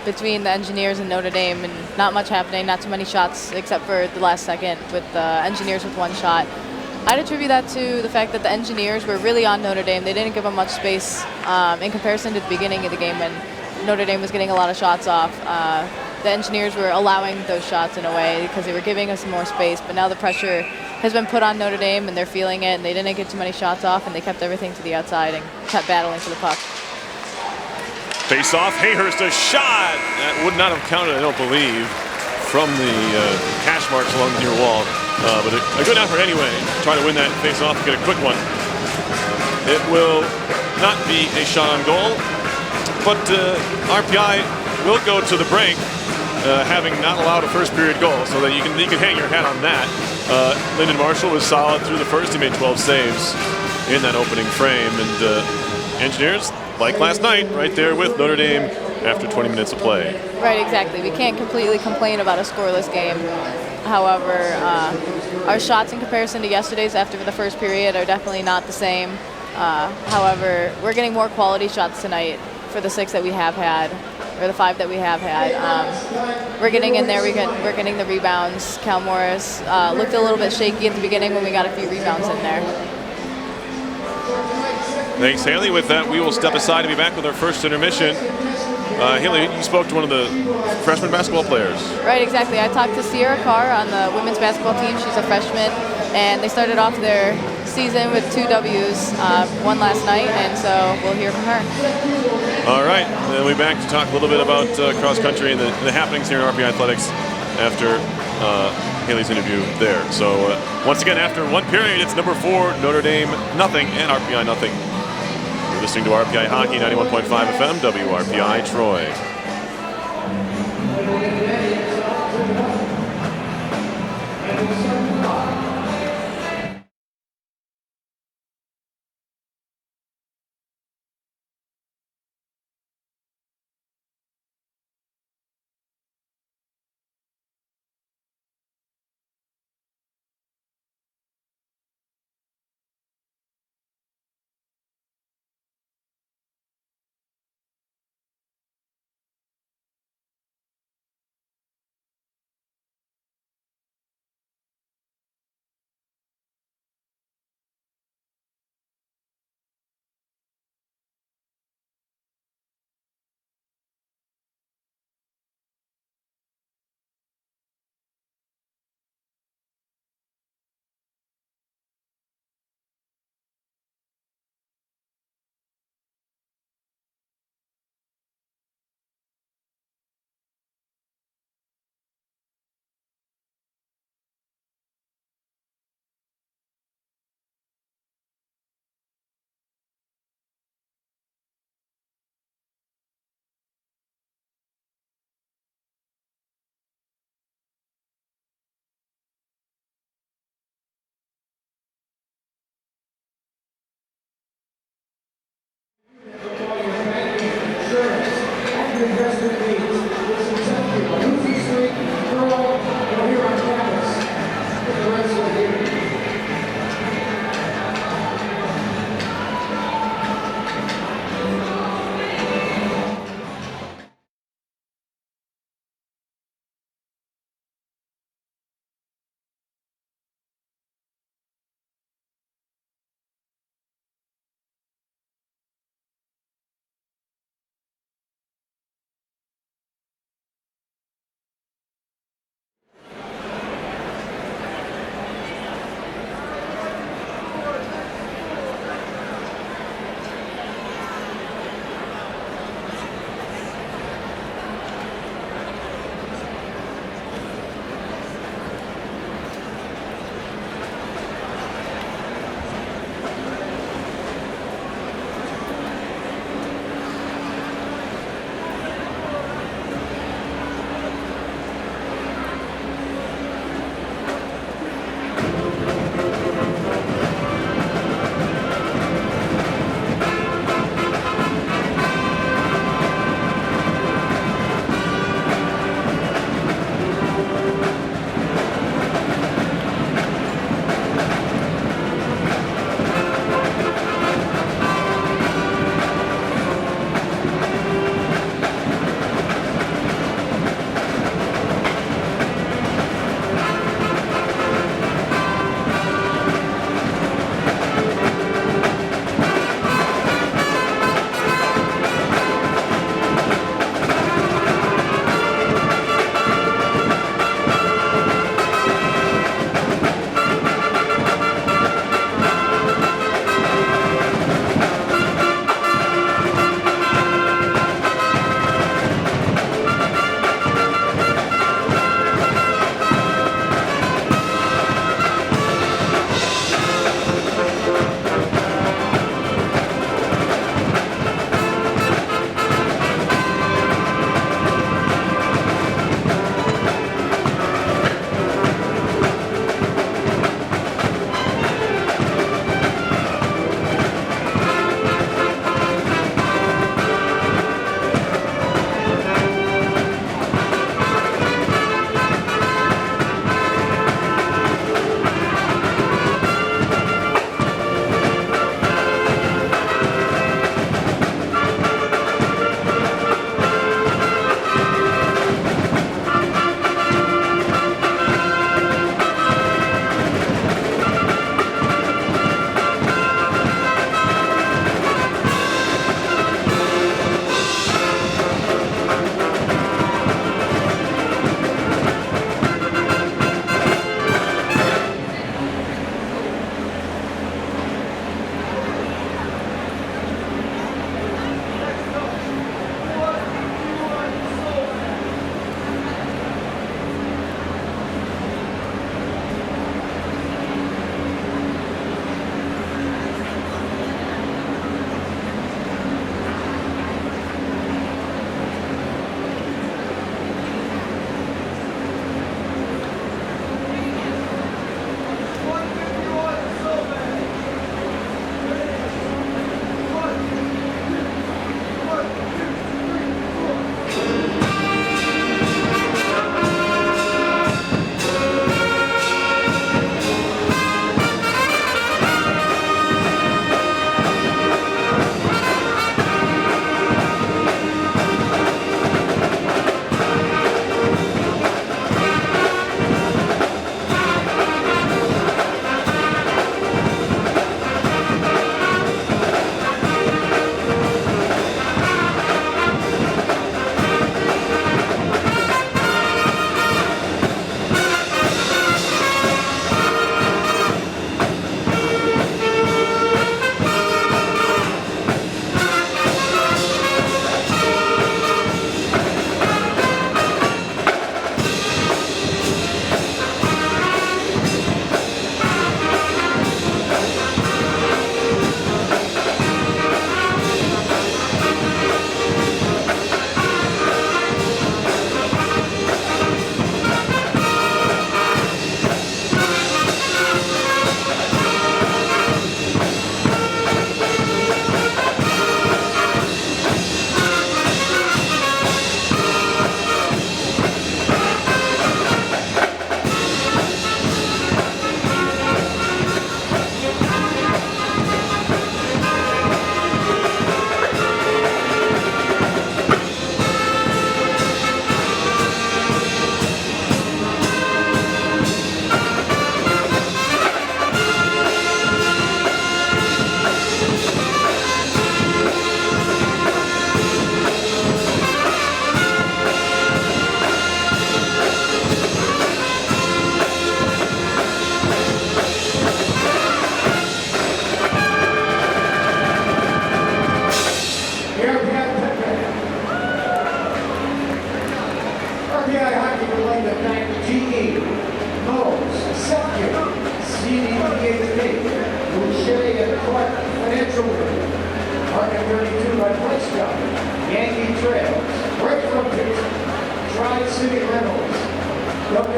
between the Engineers and Notre Dame, and not much happening, not too many shots except for the last second with the Engineers with one shot. I'd attribute that to the fact that the Engineers were really on Notre Dame. They didn't give them much space in comparison to the beginning of the game when Notre Dame was getting a lot of shots off. The Engineers were allowing those shots in a way because they were giving us more space, but now the pressure has been put on Notre Dame and they're feeling it, and they didn't get too many shots off, and they kept everything to the outside and kept battling for the puck. Face off, Hayhurst, a shot! That would not have counted, I don't believe, from the hash marks along the near wall. But a good effort anyway, trying to win that face off and get a quick one. It will not be a shot on goal, but RPI will go to the break, having not allowed a first period goal, so that you can hang your hat on that. Lyndon Marshall was solid through the first. He made 12 saves in that opening frame, and Engineers, like last night, right there with Notre Dame after 20 minutes of play. Right, exactly. We can't completely complain about a scoreless game. However, our shots in comparison to yesterday's after the first period are definitely not the same. However, we're getting more quality shots tonight for the 6 that we have had, or the 5 that we have had. We're getting in there, we're getting the rebounds. Cal Morris looked a little bit shaky at the beginning when we got a few rebounds in there. Thanks, Haley. With that, we will step aside and be back with our first intermission. Haley, you spoke to one of the freshman basketball players. Right, exactly. I talked to Sierra Carr on the women's basketball team. She's a freshman, and they started off their season with 2 W's, one last night, and so we'll hear from her. All right, then we'll be back to talk a little bit about cross country and the happenings here in RPI Athletics after Haley's interview there. So once again, after 1 period, it's number 4, Notre Dame nothing, and RPI nothing. You're listening to RPI Hockey, 91.5 FM, WRPI Troy.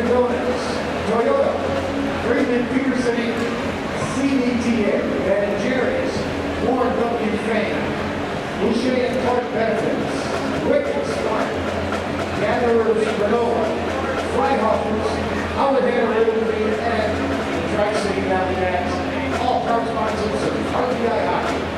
Adonis, Toyota, Freeman Peterson Inc., CDTA, Ben & Jerry's, Warren W. Fame, Boucher and Clark Benefits, Wicked Smart, Gatherers Granola, Flyhoppers, Howard Hair Realty, and Tri-City Valley Gas, all proud sponsors of RPI Hockey.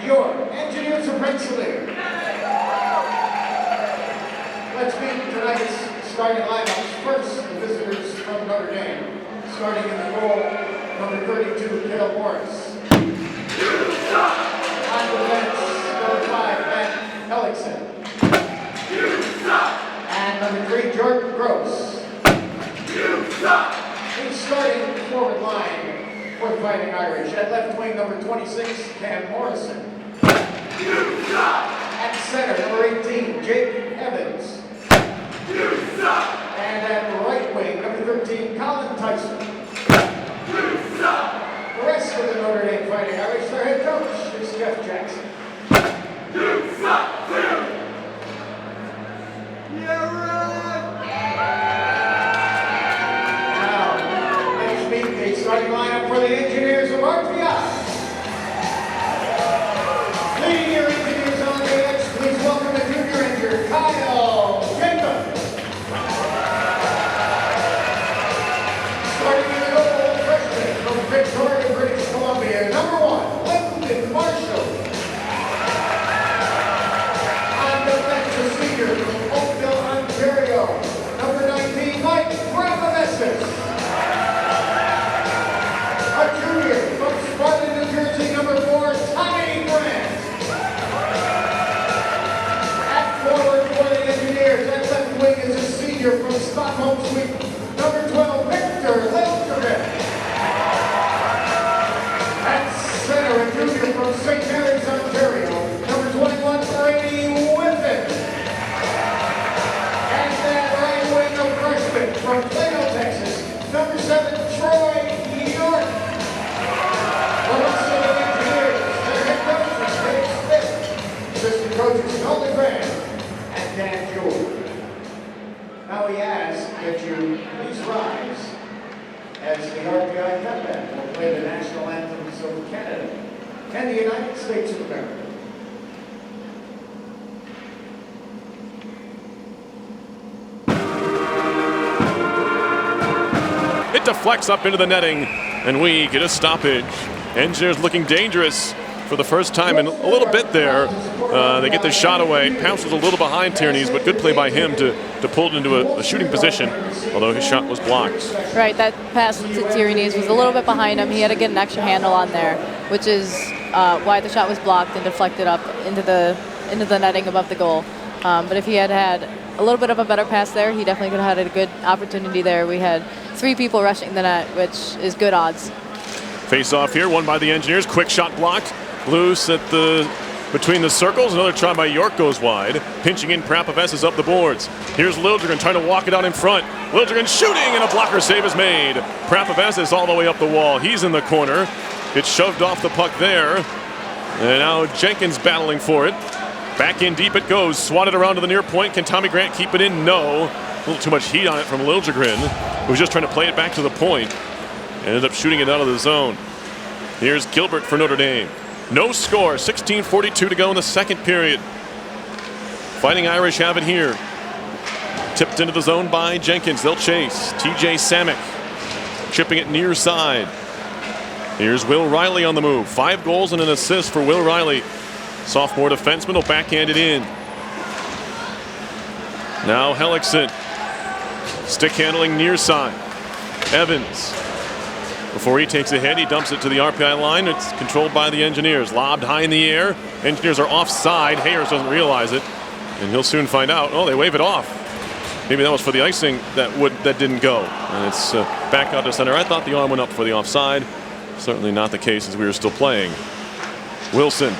your engineers of Rensselaer. Let's meet tonight's starting lineups. First, the visitors from Notre Dame. Starting in the goal, number 32, Cale Morris. On the bench, number 5, Matt Hellickson. And number 3, Jordan Gross. He's starting forward line for the Fighting Irish. At left wing, number 26, Cam Morrison. At center, number 18, Jake Evans. And at right wing, number 13, Colin Tyson. The rest of the Notre Dame Fighting Irish, their head coach is Jeff Jackson. Now, let's meet the starting lineup for the engineers of RPI. Leading your engineers on the edge, please welcome the junior engineer, Kyle Jacob. Starting in the goal, freshman from Victoria, British Columbia, number 1, Lyndon Marshall. On the bench, a senior from Oakville, Ontario, number 19, Mike Rapavesis. A junior from Sparta, New Jersey, number 4, Tommy Grant. At forward for the engineers, at left wing is a senior from Stockholm, Sweden, number 12, Victor Liljebrand. At center, a junior from St. Mary's, Ontario, number 21, Brady Whiffen. And that right wing, a freshman from Plano, Texas, number 7, Troy York. The rest of the engineers, their head coach is Dave Smith, assistant coaches Nolan Graham and Dan Jewell. Now we ask that you please rise as the RPI Pep Band will play the national anthems of Canada and the United States of America. It deflects up into the netting, and we get a stoppage. Engineers looking dangerous for the first time in a little bit there. They get the shot away. Pounce was a little behind Tierney's, but good play by him to pull it into a shooting position, although his shot was blocked. Right, that pass to Tierney's was a little bit behind him. He had to get an extra handle on there, which is why the shot was blocked and deflected up into the netting above the goal. But if he had had a little bit of a better pass there, he definitely could have had a good opportunity there. We had 3 people rushing the net, which is good odds. Face off here, won by the Engineers. Quick shot blocked. Loose at between the circles. Another try by York goes wide. Pinching in, Prapaves is up the boards. Here's Liljegren trying to walk it out in front. Liljegren shooting, and a blocker save is made. Prapaves is all the way up the wall. He's in the corner. It's shoved off the puck there. And now Jenkins battling for it. Back in deep it goes. Swatted around to the near point. Can Tommy Grant keep it in? No. A little too much heat on it from Liljegren, who was just trying to play it back to the point. Ended up shooting it out of the zone. Here's Gilbert for Notre Dame. No score, 16:42 to go in the second period. Fighting Irish have it here. Tipped into the zone by Jenkins. They'll chase. TJ Samick chipping it near side. Here's Will Riley on the move. 5 goals and an assist for Will Riley. Sophomore defenseman will backhand it in. Now Hellickson. Stick handling near side. Evans. Before he takes a hit, he dumps it to the RPI line. It's controlled by the Engineers. Lobbed high in the air. Engineers are offside. Hayers doesn't realize it, and he'll soon find out. Oh, they wave it off. Maybe that was for the icing that didn't go. And it's back out to center. I thought the arm went up for the offside. Certainly not the case as we were still playing. Wilson,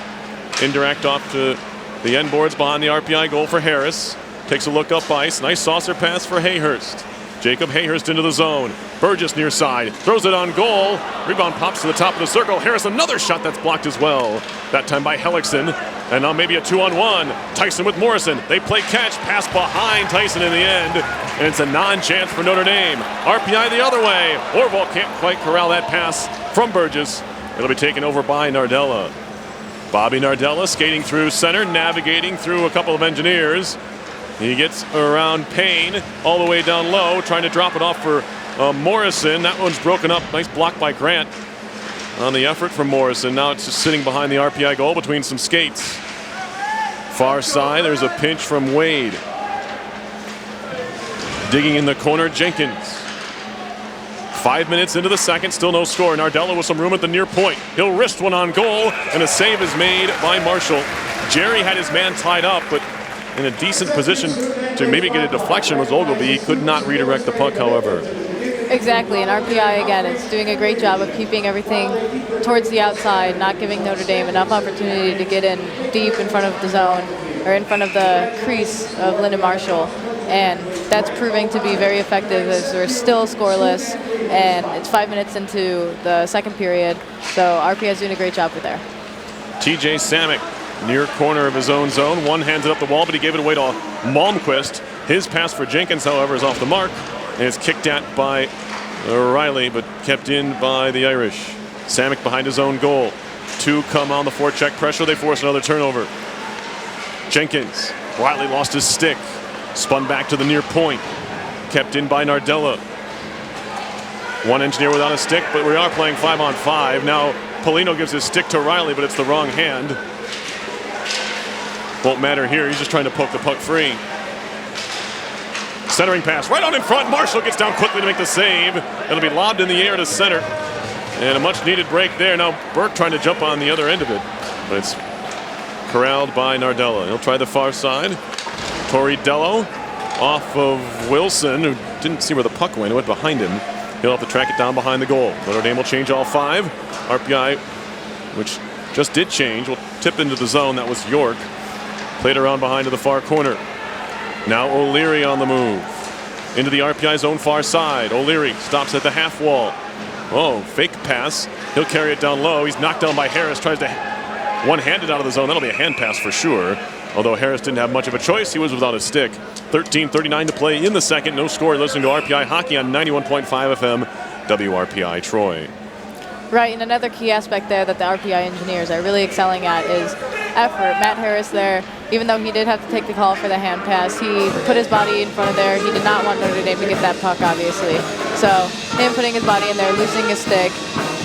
indirect off to the end boards behind the RPI goal for Harris. Takes a look up ice. Nice saucer pass for Hayhurst. Jacob Hayhurst into the zone. Burgess near side. Throws it on goal. Rebound pops to the top of the circle. Harris another shot that's blocked as well. That time by Hellickson. And now maybe a 2-on-1. Tyson with Morrison. They play catch. Pass behind Tyson in the end. And it's a non-chance for Notre Dame. RPI the other way. Orval can't quite corral that pass from Burgess. It'll be taken over by Nardella. Bobby Nardella skating through center. Navigating through a couple of Engineers. He gets around Payne all the way down low, trying to drop it off for Morrison. That one's broken up. Nice block by Grant. on the effort from Morrison. Now it's just sitting behind the RPI goal between some skates. Far side, there's a pinch from Wade. Digging in the corner, Jenkins. 5 minutes into the second, still no score. Nardella with some room at the near point. He'll wrist one on goal, and a save is made by Marshall. Jerry had his man tied up, but in a decent position to maybe get a deflection was Ogilvie. He could not redirect the puck, however. Exactly, and RPI, again, is doing a great job of keeping everything towards the outside, not giving Notre Dame enough opportunity to get in deep in front of the zone, or in front of the crease of Lyndon Marshall. And that's proving to be very effective as we're still scoreless, and it's 5 minutes into the second period, so RPI is doing a great job with there. TJ Samick, near corner of his own zone, one-handed up the wall, but he gave it away to Malmquist. His pass for Jenkins, however, is off the mark, and it's kicked at by Riley, but kept in by the Irish. Samick behind his own goal. Two come on the forecheck pressure. They force another turnover. Jenkins, Riley lost his stick. Spun back to the near point. Kept in by Nardella. One engineer without a stick, but we are playing 5-on-5. Now Polino gives his stick to Riley, but it's the wrong hand. Won't matter here. He's just trying to poke the puck free. Centering pass right on in front. Marshall gets down quickly to make the save. It'll be lobbed in the air to center. And a much needed break there. Now Burke trying to jump on the other end of it, but it's corralled by Nardella. He'll try the far side. Torridello off of Wilson, who didn't see where the puck went. It went behind him. He'll have to track it down behind the goal. Notre Dame will change all five. RPI, which just did change, will tip into the zone. That was York. Played around behind to the far corner. Now O'Leary on the move. Into the RPI zone far side. O'Leary stops at the half wall. Oh, fake pass. He'll carry it down low. He's knocked down by Harris. Tries to one-handed out of the zone. That'll be a hand pass for sure. Although Harris didn't have much of a choice, he was without a stick. 13:39 to play in the second. No score. Listening to RPI Hockey on 91.5 FM, WRPI Troy. Right, and another key aspect there that the RPI engineers are really excelling at is effort. Matt Harris there, even though he did have to take the call for the hand pass, he put his body in front of there. He did not want Notre Dame to get that puck, obviously. So him putting his body in there, losing his stick,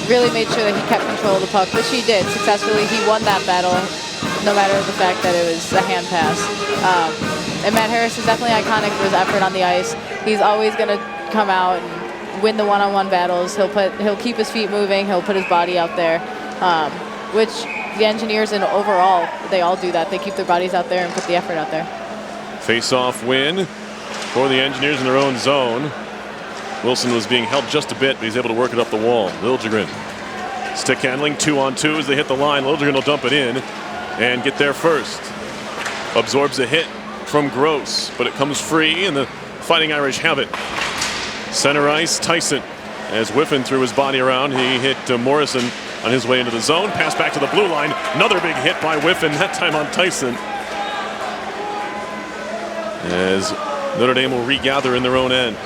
really made sure that he kept control of the puck, which he did successfully. He won that battle, no matter the fact that it was a hand pass. And Matt Harris is definitely iconic for his effort on the ice. He's always going to come out and win the one-on-one battles. He'll keep his feet moving. He'll put his body out there, which the engineers and overall, they all do that. They keep their bodies out there and put the effort out there. Face-off win for the engineers in their own zone. Wilson was being held just a bit, but he's able to work it up the wall. Liljegren. Stick handling, 2-on-2 as they hit the line. Liljegren will dump it in and get there first. Absorbs a hit from Gross, but it comes free, and the Fighting Irish have it. Center ice, Tyson. As Whiffen threw his body around, he hit Morrison on his way into the zone. Pass back to the blue line. Another big hit by Whiffen, that time on Tyson. As Notre Dame will regather in their own end.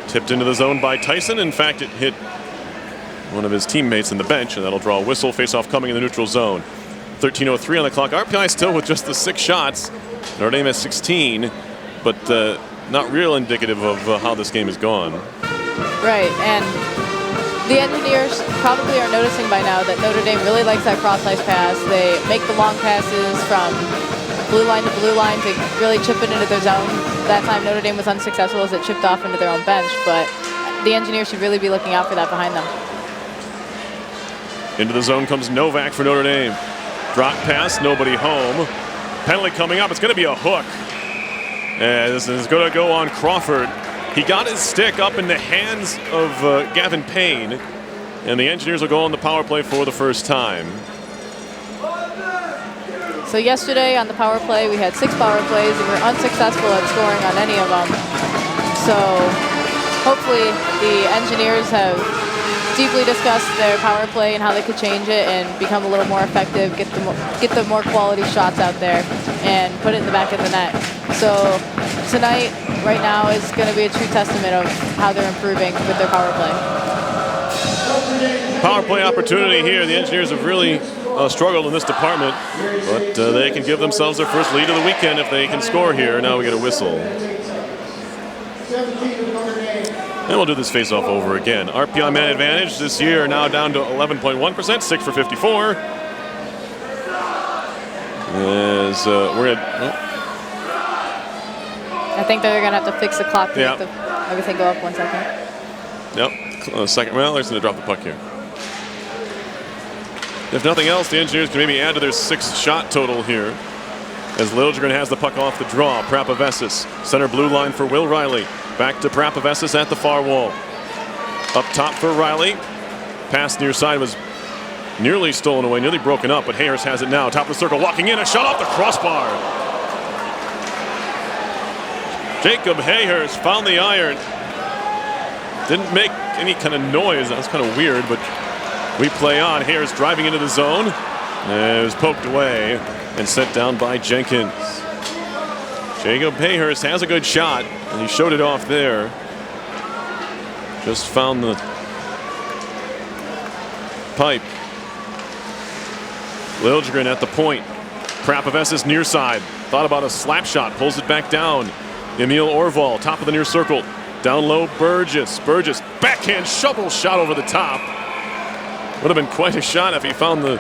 Tipped into the zone by Tyson. In fact, it hit one of his teammates in the bench, and that'll draw a whistle. Face-off coming in the neutral zone. 13:03 on the clock. RPI still with just the 6 shots. Notre Dame has 16, but not real indicative of how this game has gone. Right, and the engineers probably are noticing by now that Notre Dame really likes that cross-ice pass. They make the long passes from blue line to blue line to really chip it into their zone. That time Notre Dame was unsuccessful as it chipped off into their own bench, but the engineers should really be looking out for that behind them. Into the zone comes Novak for Notre Dame. Drop pass, nobody home. Penalty coming up, it's going to be a hook. And this is going to go on Crawford. He got his stick up in the hands of Gavin Payne, and the engineers will go on the power play for the first time. So yesterday on the power play, we had 6 power plays, and we were unsuccessful at scoring on any of them. So hopefully the engineers have deeply discussed their power play and how they could change it and become a little more effective, get the more quality shots out there, and put it in the back of the net. So tonight, right now, is going to be a true testament of how they're improving with their power play. Power play opportunity here. The engineers have really struggled in this department, but they can give themselves their first lead of the weekend if they can score here. Now we get a whistle. And we'll do this face-off over again. RPI man advantage this year now down to 11.1%, 6 for 54. As we're at, I think they're going to have to fix the clock to Yeah. make everything go up 1 second. Yep, second. Well, they're going to drop the puck here. If nothing else, the Engineers can maybe add to their 6-shot total here. As Liljegren has the puck off the draw. Prapavesis, center blue line for Will Riley. Back to Prapavesis at the far wall. Up top for Riley. Pass near side was nearly stolen away, nearly broken up, but Hayers has it now. Top of the circle, walking in, a shot off the crossbar. Jacob Hayers found the iron. Didn't make any kind of noise. That was kind of weird, but we play on. Hayers driving into the zone. It was poked away and set down by Jenkins. Jacob Hayhurst has a good shot, and he showed it off there. Just found the pipe. Liljegren at the point. Prapavesis near side. Thought about a slap shot, pulls it back down. Emil Orval, top of the near circle. Down low, Burgess. Burgess, backhand shovel shot over the top. Would have been quite a shot if he found the...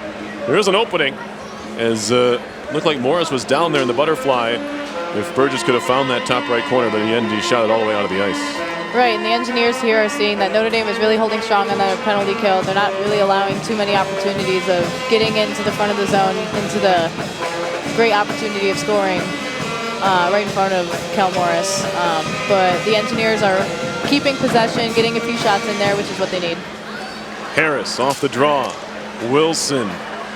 There is an opening, as looked like Morris was down there in the butterfly. If Burgess could have found that top right corner, but in the end he shot it all the way out of the ice. Right, and the Engineers here are seeing that Notre Dame is really holding strong on the penalty kill. They're not really allowing too many opportunities of getting into the front of the zone, into the great opportunity of scoring right in front of Kel Morris. But the Engineers are keeping possession, getting a few shots in there, which is what they need. Harris off the draw. Wilson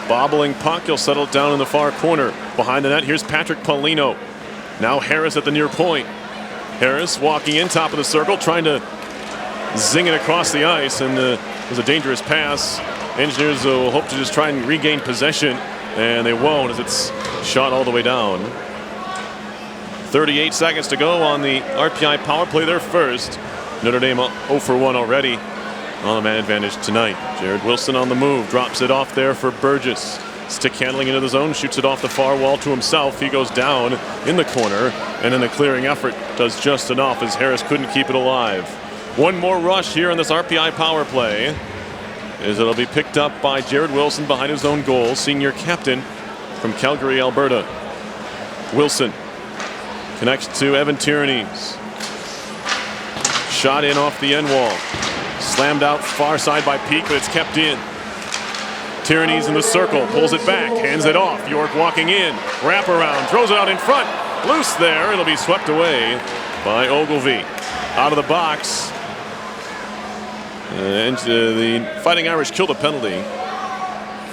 bobbling puck. He'll settle it down in the far corner. Behind the net, here's Patrick Paulino. Now Harris at the near point. Harris walking in, top of the circle, trying to zing it across the ice, and it was a dangerous pass. Engineers will hope to just try and regain possession, and they won't as it's shot all the way down. 38 seconds to go on the RPI power play, their first. Notre Dame 0 for 1 already on the man advantage tonight. Jared Wilson on the move, drops it off there for Burgess. Stick handling into the zone, shoots it off the far wall to himself. He goes down in the corner, and then the clearing effort does just enough as Harris couldn't keep it alive. One more rush here in this RPI power play, as it'll be picked up by Jared Wilson behind his own goal, senior captain from Calgary, Alberta. Wilson connects to Evan Tierney's. Shot in off the end wall. Slammed out far side by Peak, but it's kept in. Tierney's in the circle, pulls it back, hands it off. York walking in, wrap around, throws it out in front. Loose there, it'll be swept away by Ogilvie. Out of the box. And the Fighting Irish killed a penalty.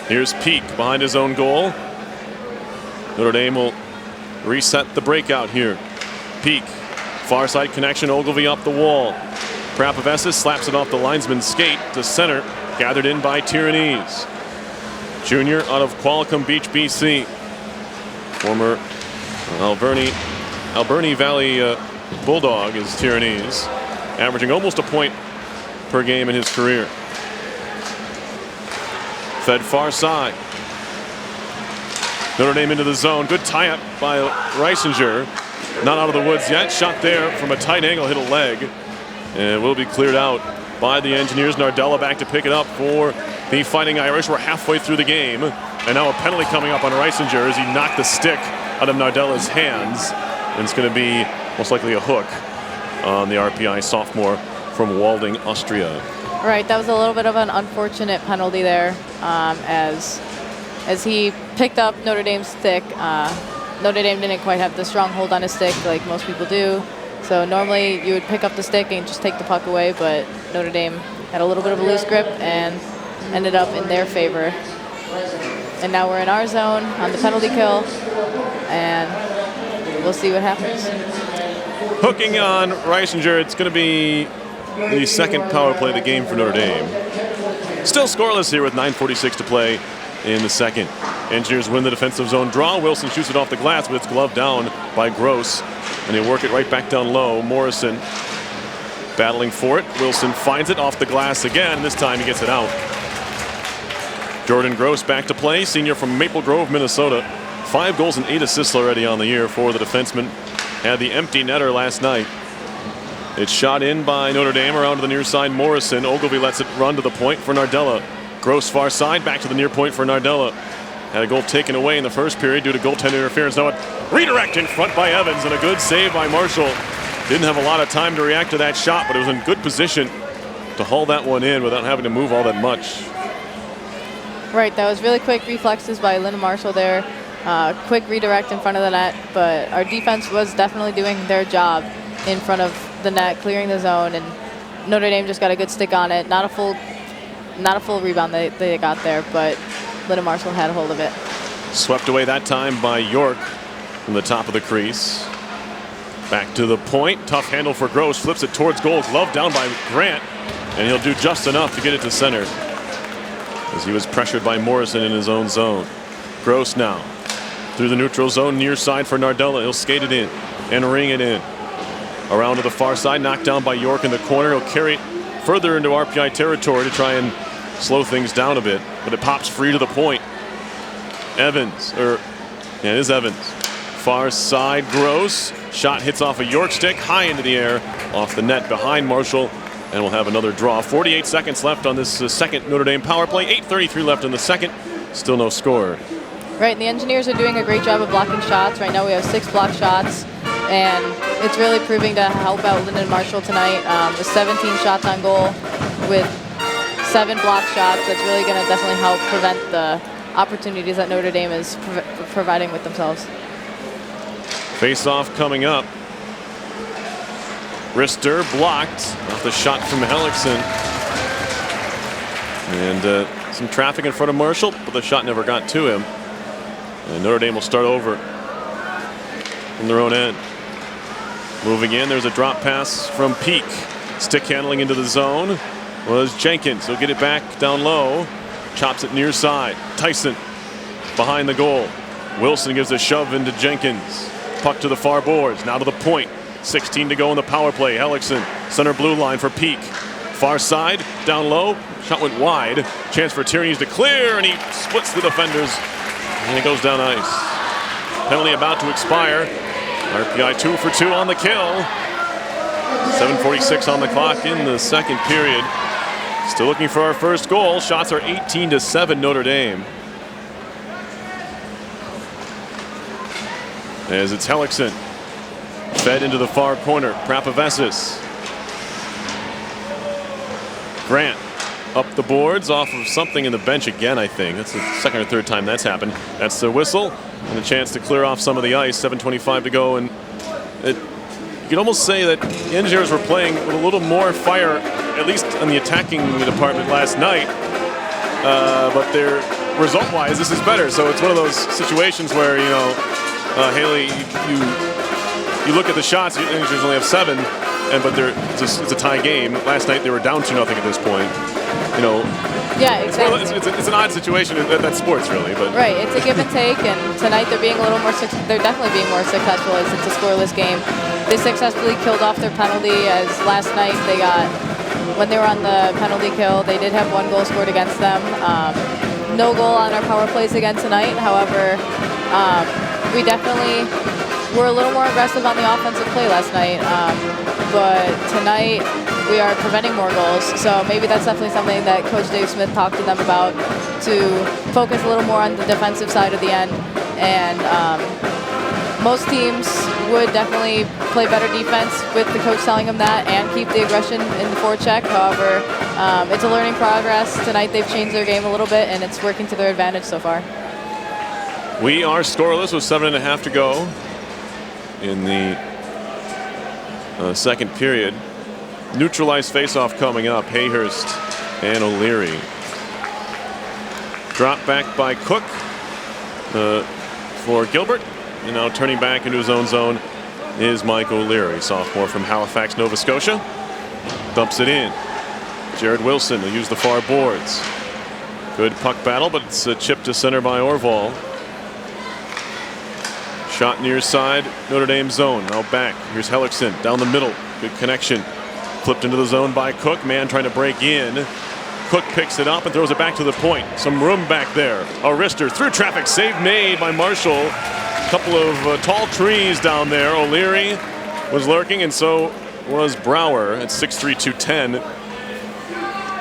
Here's Peak behind his own goal. Notre Dame will reset the breakout here. Peak, far side connection, Ogilvie up the wall. Prapavesis slaps it off the linesman's skate to center, gathered in by Tierney's. Junior out of Qualicum Beach, BC. Former Alberni Valley Bulldog is Tierney's, averaging almost a point per game in his career. Fed far side. Notre Dame into the zone. Good tie-up by Reisinger. Not out of the woods yet. Shot there from a tight angle, hit a leg. And will be cleared out by the Engineers. Nardella back to pick it up for the Fighting Irish. We're halfway through the game. And now a penalty coming up on Reisinger as he knocked the stick out of Nardella's hands. And it's going to be most likely a hook on the RPI sophomore from Walding, Austria. Right, that was a little bit of an unfortunate penalty there as he picked up Notre Dame's stick. Notre Dame didn't quite have the strong hold on his stick like most people do. So normally you would pick up the stick and just take the puck away, but Notre Dame had a little bit of a loose grip and ended up in their favor. And now we're in our zone on the penalty kill, and we'll see what happens. Hooking on Reisinger, it's going to be the second power play of the game for Notre Dame. Still scoreless here with 9:46 to play in the second. Engineers win the defensive zone draw. Wilson shoots it off the glass, but it's gloved down by Gross. And they work it right back down low. Morrison battling for it. Wilson finds it off the glass again. This time he gets it out. Jordan Gross back to play. Senior from Maple Grove, Minnesota. 5 goals and 8 assists already on the year for the defenseman. Had the empty netter last night. It's shot in by Notre Dame around to the near side. Morrison. Ogilvie lets it run to the point for Nardella. Gross far side, back to the near point for Nardella. Had a goal taken away in the first period due to goaltender interference. Now a redirect in front by Evans and a good save by Marshall. Didn't have a lot of time to react to that shot, but it was in good position to haul that one in without having to move all that much. Right, that was really quick reflexes by Lyndon Marshall there. Quick redirect in front of the net, but our defense was definitely doing their job in front of the net, clearing the zone, and Notre Dame just got a good stick on it. Not a full rebound they got there, but Lyndon Marshall had a hold of it. Swept away that time by York from the top of the crease. Back to the point. Tough handle for Gross. Flips it towards goal. Glove down by Grant. And he'll do just enough to get it to center, as he was pressured by Morrison in his own zone. Gross now through the neutral zone, near side for Nardella. He'll skate it in and ring it in. Around to the far side. Knocked down by York in the corner. He'll carry it further into RPI territory to try and slow things down a bit, but it pops free to the point. Evans, it is Evans. Far side, Gross. Shot hits off a York stick, high into the air, off the net behind Marshall, and we'll have another draw. 48 seconds left on this second Notre Dame power play. 8:33 left in the second. Still no score. Right, and the Engineers are doing a great job of blocking shots. Right now we have 6 block shots, and it's really proving to help out Lyndon Marshall tonight. With 17 shots on goal, with 7 block shots, that's really going to definitely help prevent the opportunities that Notre Dame is providing with themselves. Face-off coming up. Rister blocked off the shot from Hellickson. And some traffic in front of Marshall, but the shot never got to him. And Notre Dame will start over from their own end. Moving in, there's a drop pass from Peak. Stick handling into the zone was Jenkins. He'll get it back down low. Chops it near side. Tyson behind the goal. Wilson gives a shove into Jenkins. Puck to the far boards. Now to the point. 16 to go in the power play. Hellickson, center blue line for Peak. Far side, down low. Shot went wide. Chance for Tierney's to clear, and he splits the defenders. And it goes down ice. Penalty about to expire. RPI 2 for 2 on the kill. 7:46 on the clock in the second period. Still looking for our first goal. Shots are 18-7 Notre Dame. As it's Hellickson. Fed into the far corner. Prapavesis. Grant up the boards off of something in the bench again, I think. That's the second or third time that's happened. That's the whistle and a chance to clear off some of the ice. 7:25 to go, and you could almost say that the Engineers were playing with a little more fire, at least in the attacking department last night. But their result-wise, this is better. So it's one of those situations where, you know, Haley, you look at the shots. The Engineers only have 7, but it's a tie game. Last night they were down 2-0 at this point. You know. Yeah, exactly. It's an odd situation. That's sports, really. But right, it's a give and take, and tonight they're being a little more. They're definitely being more successful as it's a scoreless game. They successfully killed off their penalty, as last night they got, when they were on the penalty kill, they did have 1 goal scored against them. No goal on our power plays again tonight. However, we definitely were a little more aggressive on the offensive play last night. But tonight we are preventing more goals. So maybe that's definitely something that Coach Dave Smith talked to them about, to focus a little more on the defensive side of the end. And most teams would definitely play better defense with the coach telling them that and keep the aggression in the forecheck. However, it's a learning progress. Tonight they've changed their game a little bit, and it's working to their advantage so far. We are scoreless with 7.5 to go in the second period. Neutralized faceoff coming up. Hayhurst and O'Leary. Drop back by Cook for Gilbert. And now turning back into his own zone is Mike O'Leary, sophomore from Halifax, Nova Scotia. Dumps it in. Jared Wilson will use the far boards. Good puck battle, but it's a chip to center by Orval. Shot near side, Notre Dame zone. Now back. Here's Hellickson down the middle. Good connection. Flipped into the zone by Cook. Man trying to break in. Cook picks it up and throws it back to the point. Some room back there. Rister through traffic. Save made by Marshall. A couple of tall trees down there. O'Leary was lurking, and so was Brower at 6'3", 210.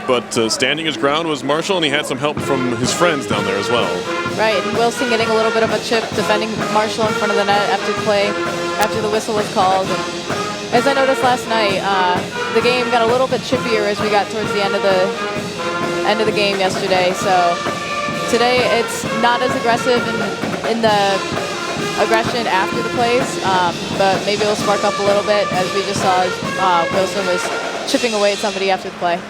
But standing his ground was Marshall, and he had some help from his friends down there as well. Right, and Wilson getting a little bit of a chip, defending Marshall in front of the net after the whistle was called. And as I noticed last night, the game got a little bit chippier as we got towards the end of the game yesterday. So today it's not as aggressive in the aggression after the plays, but maybe it'll spark up a little bit as we just saw Wilson was chipping away at somebody after the play.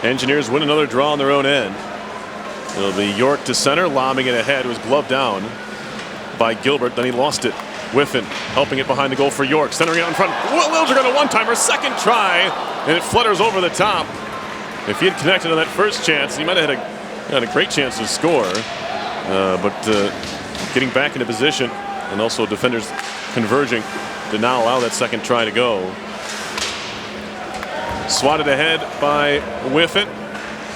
Engineers win another draw on their own end. It'll be York to center, lobbing it ahead. It was gloved down by Gilbert, then he lost it. Whiffen helping it behind the goal for York, centering it out in front. Liljegren a one-timer, second try, and it flutters over the top. If he had connected on that first chance, he might have had a great chance to score. But getting back into position, and also defenders converging, did not allow that second try to go. Swatted ahead by Whiffen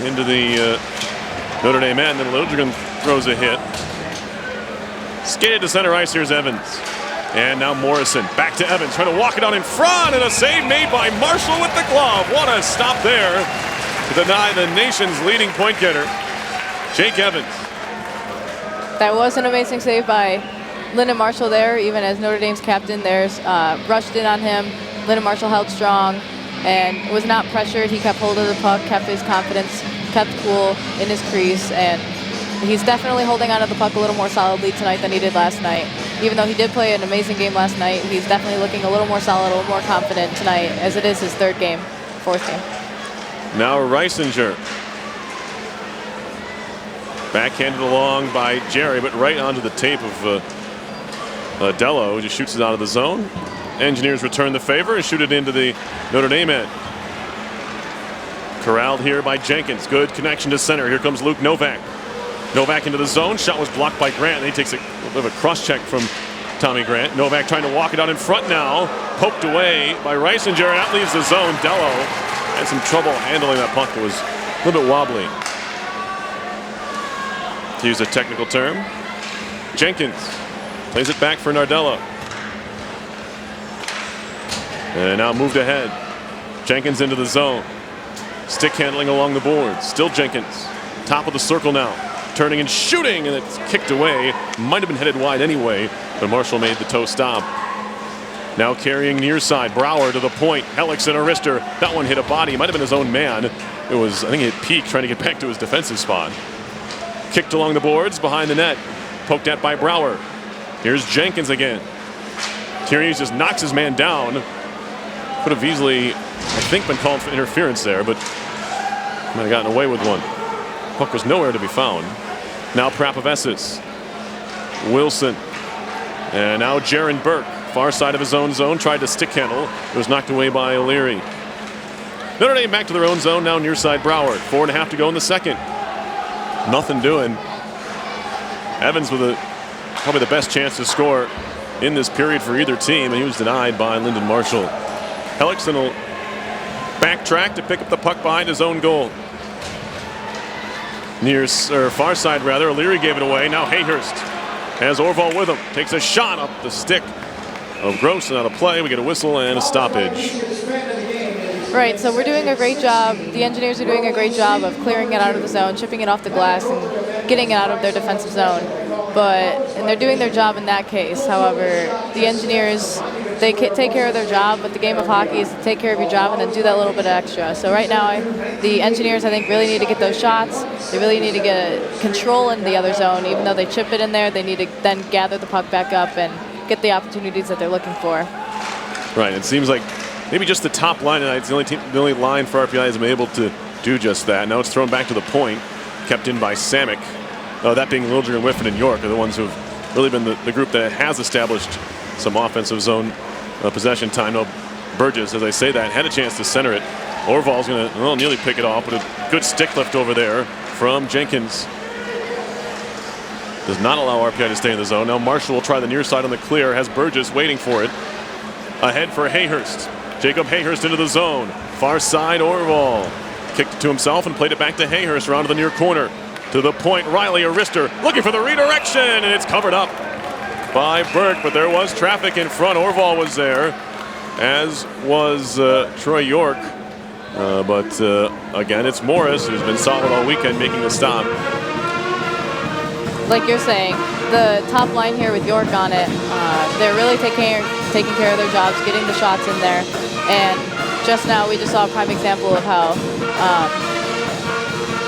into the Notre Dame end. Then Liljegren throws a hit. Skated to center ice. Here's Evans. And now Morrison back to Evans, trying to walk it on in front, and a save made by Marshall with the glove. What a stop there to deny the nation's leading point getter, Jake Evans. That was an amazing save by Lyndon Marshall there, even as Notre Dame's captain there's rushed in on him. Lyndon Marshall held strong and was not pressured. He kept hold of the puck, kept his confidence, kept cool in his crease, and he's definitely holding on to the puck a little more solidly tonight than he did last night. Even though he did play an amazing game last night, he's definitely looking a little more solid, a little more confident tonight, as it is his fourth game. Now Reisinger. Backhanded along by Jerry, but right onto the tape of Dello, who just shoots it out of the zone. Engineers return the favor and shoot it into the Notre Dame end. Corralled here by Jenkins. Good connection to center. Here comes Luke Novak. Novak into the zone. Shot was blocked by Grant. And he takes a little bit of a cross-check from Tommy Grant. Novak trying to walk it out in front now. Poked away by Reisinger, and that leaves the zone. Dello had some trouble handling that puck. It was a little bit wobbly, to use a technical term. Jenkins plays it back for Nardello. And now moved ahead. Jenkins into the zone. Stick handling along the boards. Still Jenkins. Top of the circle now. Turning and shooting, and it's kicked away. Might have been headed wide anyway, but Marshall made the toe stop. Now carrying near side. Brower to the point. Helix and Arister. That one hit a body. Might have been his own man. It was, I think it hit Peak trying to get back to his defensive spot. Kicked along the boards behind the net. Poked at by Brower. Here's Jenkins again. Tierney just knocks his man down. Could have easily, I think, been called for interference there, but might have gotten away with one. Puck was nowhere to be found. Now Prapovessis. Wilson. And now Jaron Burke. Far side of his own zone. Tried to stick handle. It was knocked away by O'Leary. Notre Dame back to their own zone. Now near side Brower. 4.5 to go in the second. Nothing doing. Evans with probably the best chance to score in this period for either team, and he was denied by Lyndon Marshall. Hellickson will backtrack to pick up the puck behind his own goal. Far side rather. O'Leary gave it away. Now Hayhurst has Orval with him. Takes a shot up the stick of Gross and out of play. We get a whistle and a stoppage. Right, so we're doing a great job. The Engineers are doing a great job of clearing it out of the zone, chipping it off the glass, and getting it out of their defensive zone. And they're doing their job in that case. However, the Engineers, they take care of their job, but the game of hockey is to take care of your job and then do that little bit of extra. So right now, the Engineers, I think, really need to get those shots. They really need to get control in the other zone. Even though they chip it in there, they need to then gather the puck back up and get the opportunities that they're looking for. Right, it seems like maybe just the top line tonight. It's the only line for RPI has been able to do just that. Now it's thrown back to the point, kept in by Samick. That being Liljegren, Whiffen, and York are the ones who have really been the group that has established some offensive zone possession time. No, Burgess, as I say that, had a chance to center it. Orval's going to nearly pick it off, but a good stick lift over there from Jenkins. Does not allow RPI to stay in the zone. Now Marshall will try the near side on the clear. Has Burgess waiting for it. Ahead for Hayhurst. Jacob Hayhurst into the zone. Far side, Orval. Kicked it to himself and played it back to Hayhurst around to the near corner. To the point, Riley Arister looking for the redirection, and it's covered up by Burke, but there was traffic in front. Orval was there. as was Troy York. But again, it's Morris who's been solid all weekend making the stop. Like you're saying, the top line here with York on it, they're really taking care of their jobs, getting the shots in there. And just now we just saw a prime example of how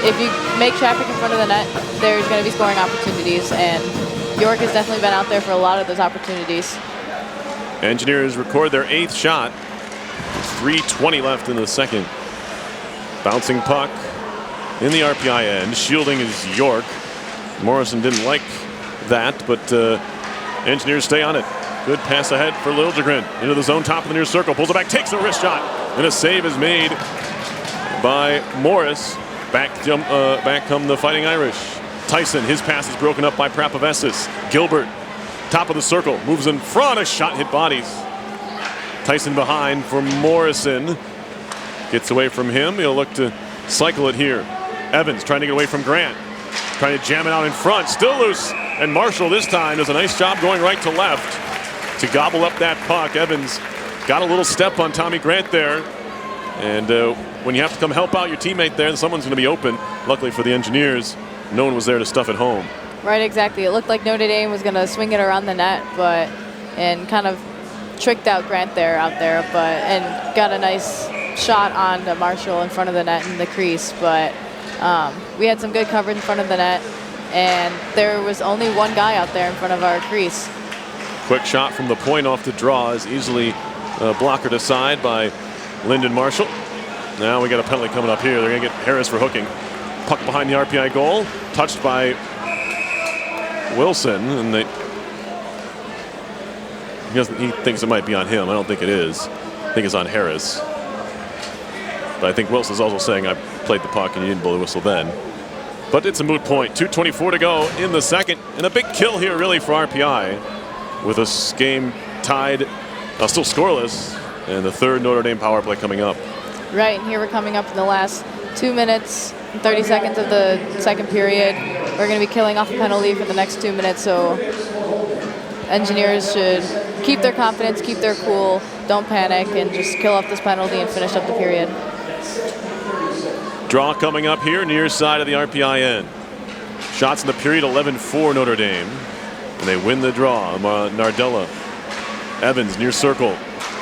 if you make traffic in front of the net, there's going to be scoring opportunities. And York has definitely been out there for a lot of those opportunities. Engineers record their 8th shot. 3:20 left in the second. Bouncing puck in the RPI end. Shielding is York. Morrison didn't like that, but Engineers stay on it. Good pass ahead for Liljegren. Into the zone, top of the near circle. Pulls it back, takes a wrist shot. And a save is made by Morris. Back come the Fighting Irish. Tyson, his pass is broken up by Prapavesis. Gilbert, top of the circle, moves in front. A shot hit bodies. Tyson behind for Morrison. Gets away from him. He'll look to cycle it here. Evans trying to get away from Grant. Trying to jam it out in front. Still loose. And Marshall this time does a nice job going right to left to gobble up that puck. Evans got a little step on Tommy Grant there. And when you have to come help out your teammate there, someone's going to be open. Luckily for the Engineers, no one was there to stuff it home. Right, exactly. It looked like Notre Dame was going to swing it around the net, and kind of tricked out Grant out there, and got a nice shot on to Marshall in front of the net in the crease. But we had some good coverage in front of the net, and there was only one guy out there in front of our crease. Quick shot from the point off the draw is easily blockered aside by Lyndon Marshall. Now we got a penalty coming up here. They're going to get Harris for hooking. Puck behind the RPI goal, touched by Wilson, and he thinks it might be on him. I don't think it is. I think it's on Harris. But I think Wilson's also saying I played the puck and you didn't blow the whistle then. But it's a moot point. 2:24 to go in the second, and a big kill here really for RPI, with this game tied, still scoreless, and the third Notre Dame power play coming up. Right, and here we're coming up in the last 2 minutes and 30 seconds of the second period. We're going to be killing off a penalty for the next 2 minutes, so Engineers should keep their confidence, keep their cool, don't panic, and just kill off this penalty and finish up the period. Draw coming up here near side of the RPI end. Shots in the period, 11-4 Notre Dame, and they win the draw. Nardella, Evans near circle.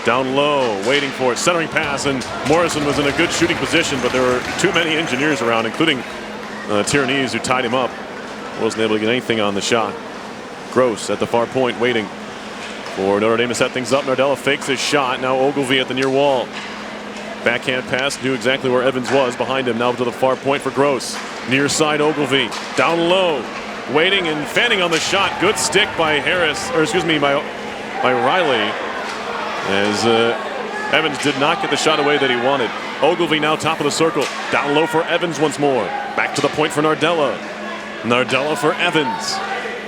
Down low, waiting for it, centering pass, and Morrison was in a good shooting position, but there were too many Engineers around, including Tyranese, who tied him up. Wasn't able to get anything on the shot. Gross at the far point, waiting for Notre Dame to set things up. Nardella fakes his shot. Now Ogilvie at the near wall. Backhand pass, knew exactly where Evans was. Behind him, now to the far point for Gross. Near side Ogilvie, down low, waiting and fanning on the shot. Good stick by Riley. As Evans did not get the shot away that he wanted. Ogilvie now top of the circle. Down low for Evans once more. Back to the point for Nardella. Nardella for Evans.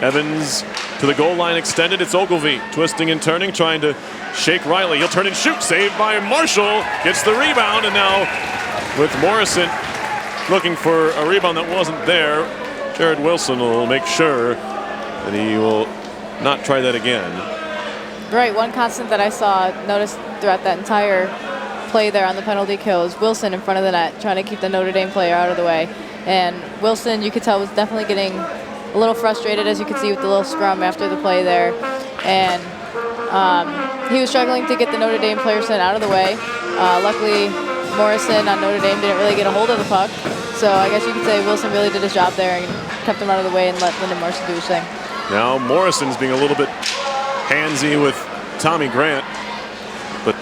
Evans to the goal line extended. It's Ogilvie twisting and turning, trying to shake Riley. He'll turn and shoot. Saved by Marshall. Gets the rebound, and now with Morrison looking for a rebound that wasn't there, Jared Wilson will make sure that he will not try that again. Right, one constant that I noticed throughout that entire play there on the penalty kill is Wilson in front of the net, trying to keep the Notre Dame player out of the way. And Wilson, you could tell, was definitely getting a little frustrated, as you could see with the little scrum after the play there. And he was struggling to get the Notre Dame player sent out of the way. Luckily, Morrison on Notre Dame didn't really get a hold of the puck. So I guess you could say Wilson really did his job there and kept him out of the way and let Lyndon Marshall do his thing. Now Morrison's being a little bit handsy with Tommy Grant, but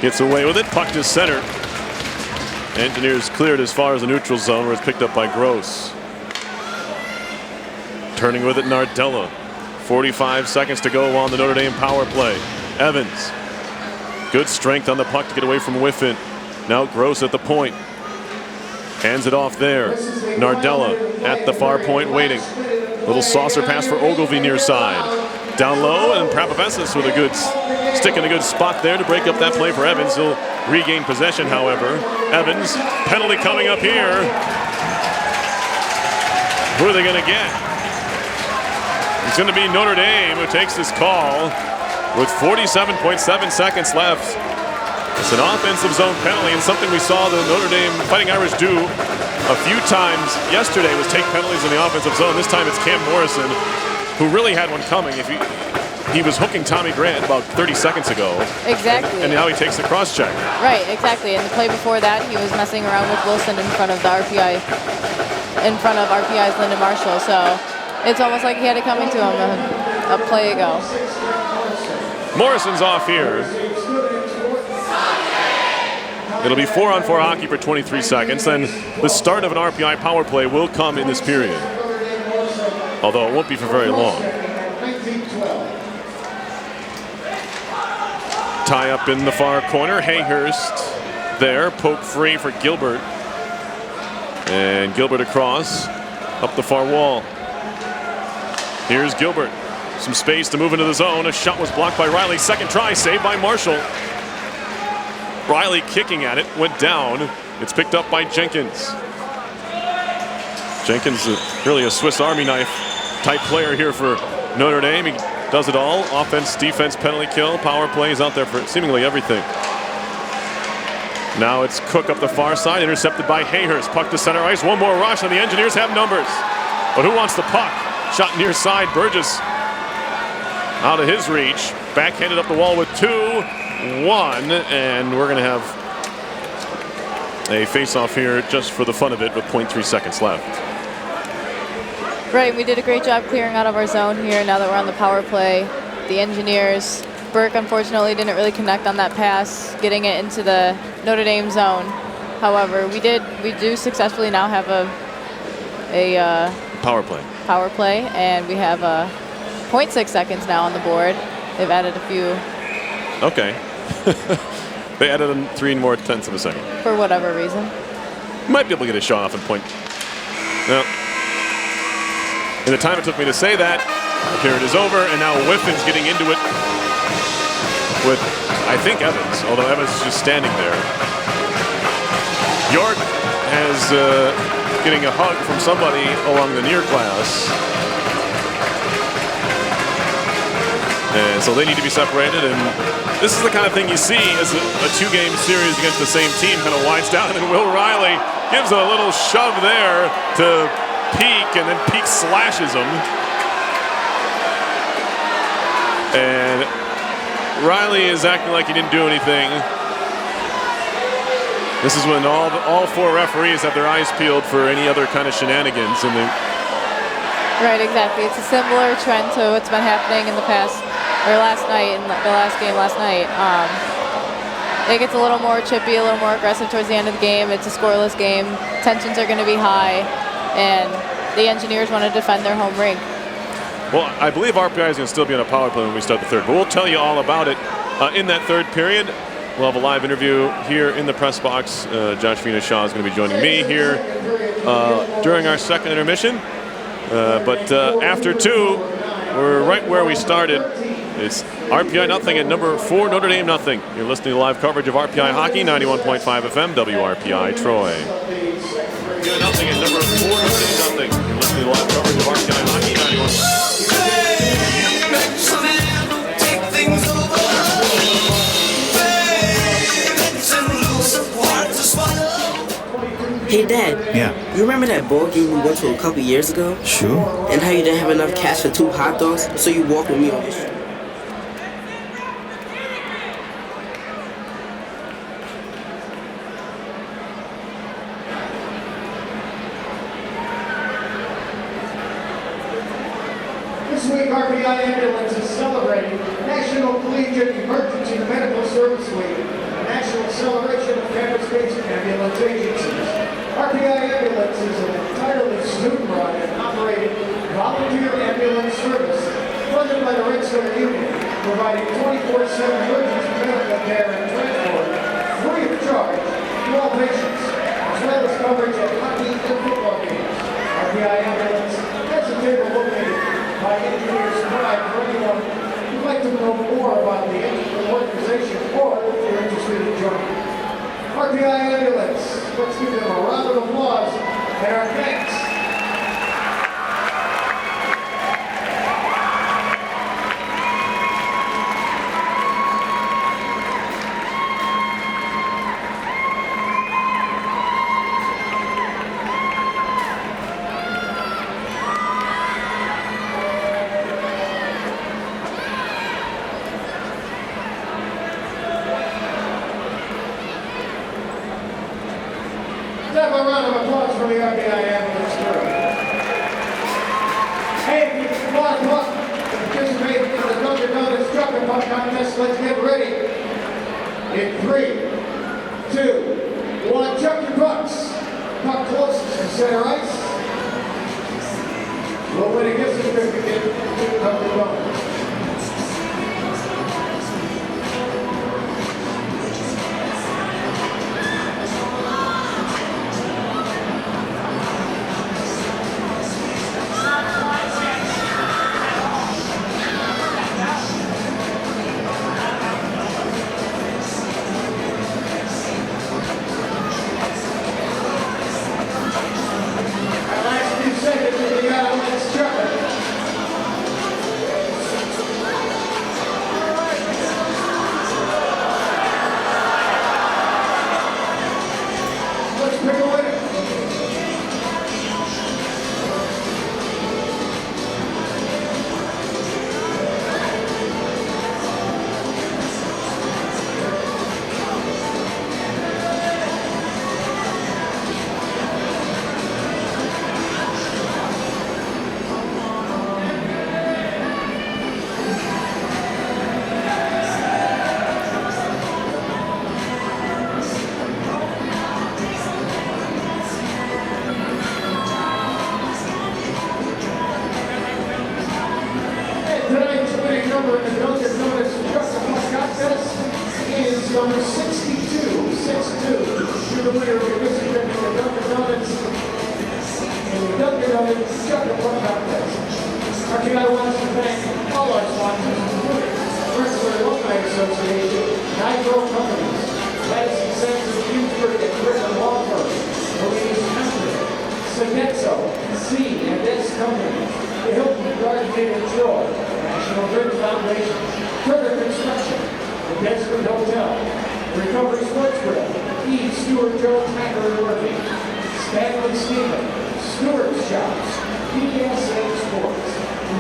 gets away with it. Puck to center. Engineers cleared as far as the neutral zone, where it's picked up by Gross. Turning with it, Nardella. 45 seconds to go on the Notre Dame power play. Evans. Good strength on the puck to get away from Whiffen. Now Gross at the point. Hands it off there. Nardella at the far point waiting. Little saucer pass for Ogilvie near side. Down low, and Prapavesis with a good stick in a good spot there to break up that play for Evans. He'll regain possession, however. Evans, penalty coming up here. Who are they going to get? It's going to be Notre Dame who takes this call. with 47.7 seconds left. It's an offensive zone penalty, and something we saw the Notre Dame Fighting Irish do a few times yesterday was take penalties in the offensive zone. This time it's Cam Morrison, who really had one coming. If he was hooking Tommy Grant about 30 seconds ago. Exactly. And now he takes the cross check. Right, exactly. And the play before that, he was messing around with Wilson in front of the RPI, in front of RPI's Lyndon Marshall. So it's almost like he had it coming to him a play ago. Morrison's off here. It'll be 4-on-4 hockey for 23 seconds. Then the start of an RPI power play will come in this period. Although it won't be for very long. Tie up in the far corner. Hayhurst there. Poke free for Gilbert. And Gilbert across. Up the far wall. Here's Gilbert. Some space to move into the zone. A shot was blocked by Riley. Second try, saved by Marshall. Riley kicking at it, went down. It's picked up by Jenkins. Jenkins really a Swiss Army knife type player here for Notre Dame. He does it all. Offense, defense, penalty kill, power play. He's out there for seemingly everything. Now it's Cook up the far side, intercepted by Hayhurst. Puck to center ice. One more rush, and the Engineers have numbers. But who wants the puck? Shot near side. Burgess out of his reach. Backhanded up the wall with 2-1, and we're going to have a face-off here just for the fun of it with 0.3 seconds left. Right, we did a great job clearing out of our zone here now that we're on the power play. The Engineers, Burke unfortunately didn't really connect on that pass, getting it into the Notre Dame zone. However, we do successfully now have a power play. Power play, and we have 0.6 seconds now on the board. They've added a few. Okay. They added 3 more tenths of a second. For whatever reason. Might be able to get a shot off in point. No. In the time it took me to say that, the period is over, and now Whiffin's getting into it with, I think, Evans, although Evans is just standing there. York has getting a hug from somebody along the near glass. And so they need to be separated, and this is the kind of thing you see as a 2-game series against the same team kind of winds down, and Will Riley gives a little shove there to Peak, and then Peak slashes him. And Riley is acting like he didn't do anything. This is when all 4 referees have their eyes peeled for any other kind of shenanigans. And right, exactly. It's a similar trend to what's been happening in the past, or last night, in the last game last night. It gets a little more chippy, a little more aggressive towards the end of the game. It's a scoreless game. Tensions are going to be high, and the Engineers want to defend their home rink. Well, I believe RPI is going to still be on a power play when we start the third, but we'll tell you all about it in that third period. We'll have a live interview here in the press box. Josh Vina-Shaw is going to be joining me here during our second intermission. But after 2, we're right where we started. It's RPI nothing and number 4 Notre Dame nothing. You're listening to live coverage of RPI hockey, 91.5 FM, WRPI Troy. RPI nothing and number 4 Notre Dame nothing. You're listening to live coverage of RPI hockey, 91. Hey Dad. Yeah. You remember that ball game we went to a couple years ago? Sure. And how you didn't have enough cash for 2 hot dogs, so you walked with me on the street? This week, RPI Ambulance is celebrating National Collegiate Emergency Medical Service Week, a national celebration of campus-based ambulance agencies. RPI Ambulance is an entirely student-run and operated volunteer ambulance service funded by the Rensselaer Union, providing 24/7 emergency medical care and transport free of charge to all patients, as well as coverage at hockey and football games. RPI Ambulance has a table located by Engineers Pride for anyone who'd like to know more about the organization or if you're interested in joining. RPI Ambulance, let's give them a round of applause and our thanks. the RPI ambulance crew. Hey, if you want to participate in the Dunkin' Donuts Chocolate Puck Contest, let's get ready. In 3, 2, 1, chuck your pucks. Puck closest to center ice. We'll win a gift certificate to Dunkin' Donuts. Tonight's winning number in the Dunkin' Donuts Chocolate Puck Contest is number 62. You're the winner of your gift certificate to Dunkin' Donuts in the Dunkin' Donuts Chocolate Puck Contest. RPI wants to thank all our sponsors, including Wrestler Alumni Association, Nitro Companies, Madison Center, Hughesburg, and Griffin Law Firm, Louise Company, Sodexo, C&S Companies, the Hilton Garden Inn in Troy, National Grid Foundation, Turner Construction, the Desmond Hotel, Recovery Sports Grill, E. Stewart Jones, Hacker and Murphy, Stanley Stephen, Stewart's Shops, PSA Sports,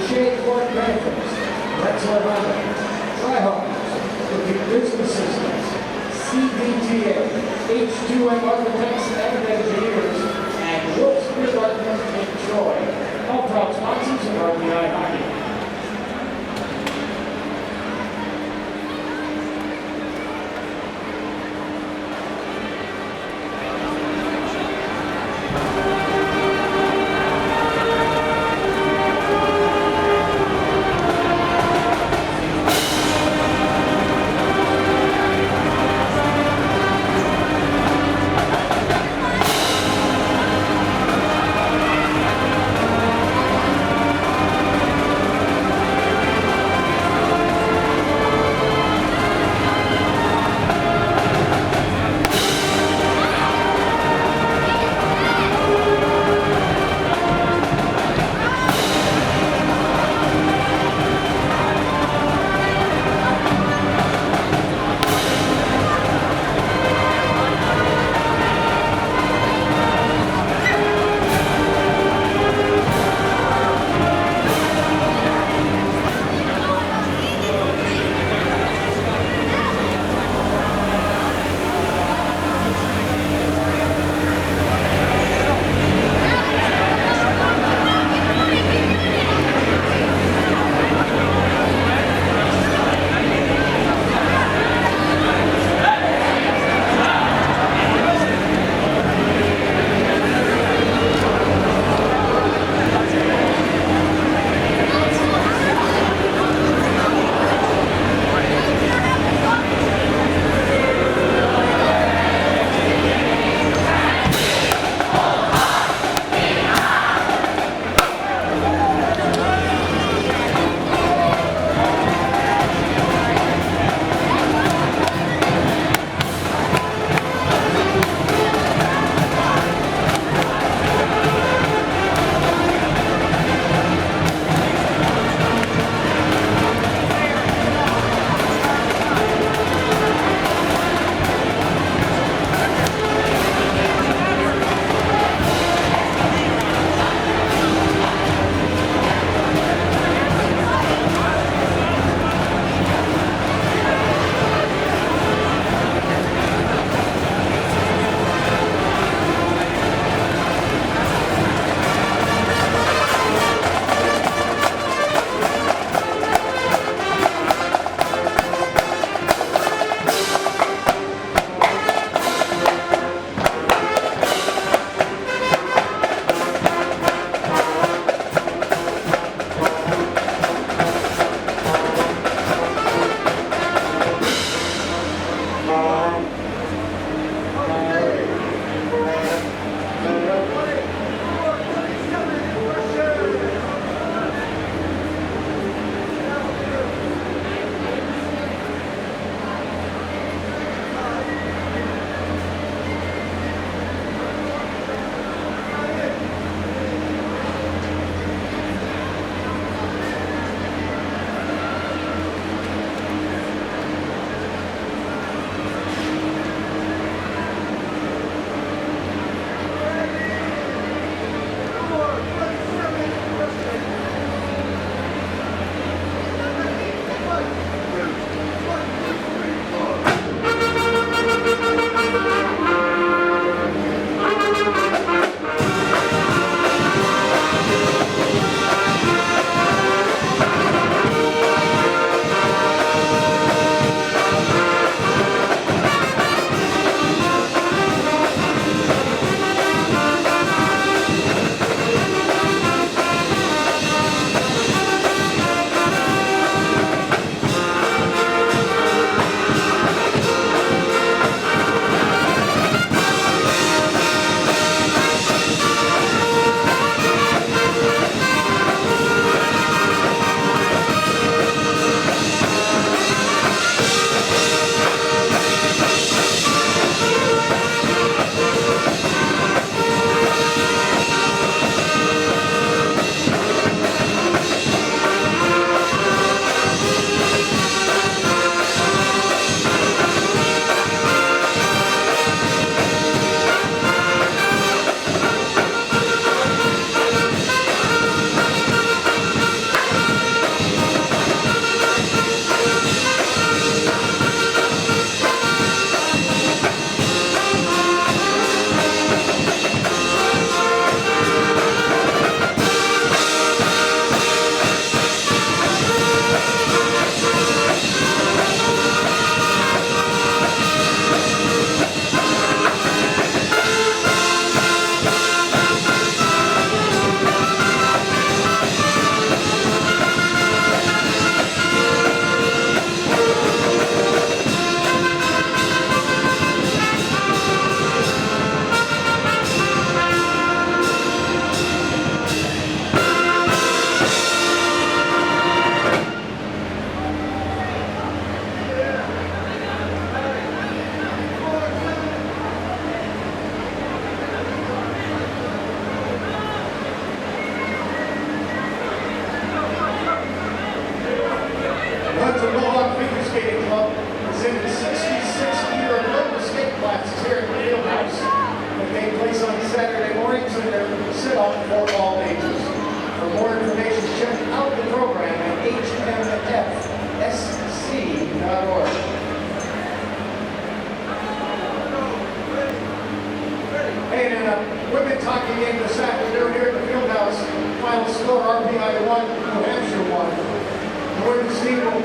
Shea Court Benefits, Rexler Honda, Tryhawkers, the Business Systems, CBTA, H2M Architects and Engineers, and Wolf's Beer Garden in Troy. All proud sponsors of RPI Hockey.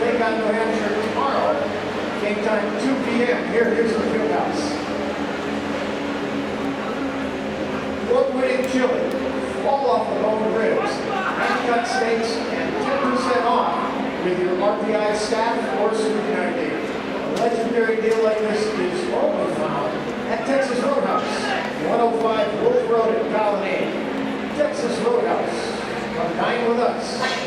take on New Hampshire tomorrow. Game time 2 p.m. here at Houston Fieldhouse. Award-winning chili, fall off the bone ribs, hand-cut steaks, and 10% off with your RPI staff or supermarket. A legendary deal like this is only found at Texas Roadhouse, 105 Wolf Road in Colony. Texas Roadhouse. Come dine with us.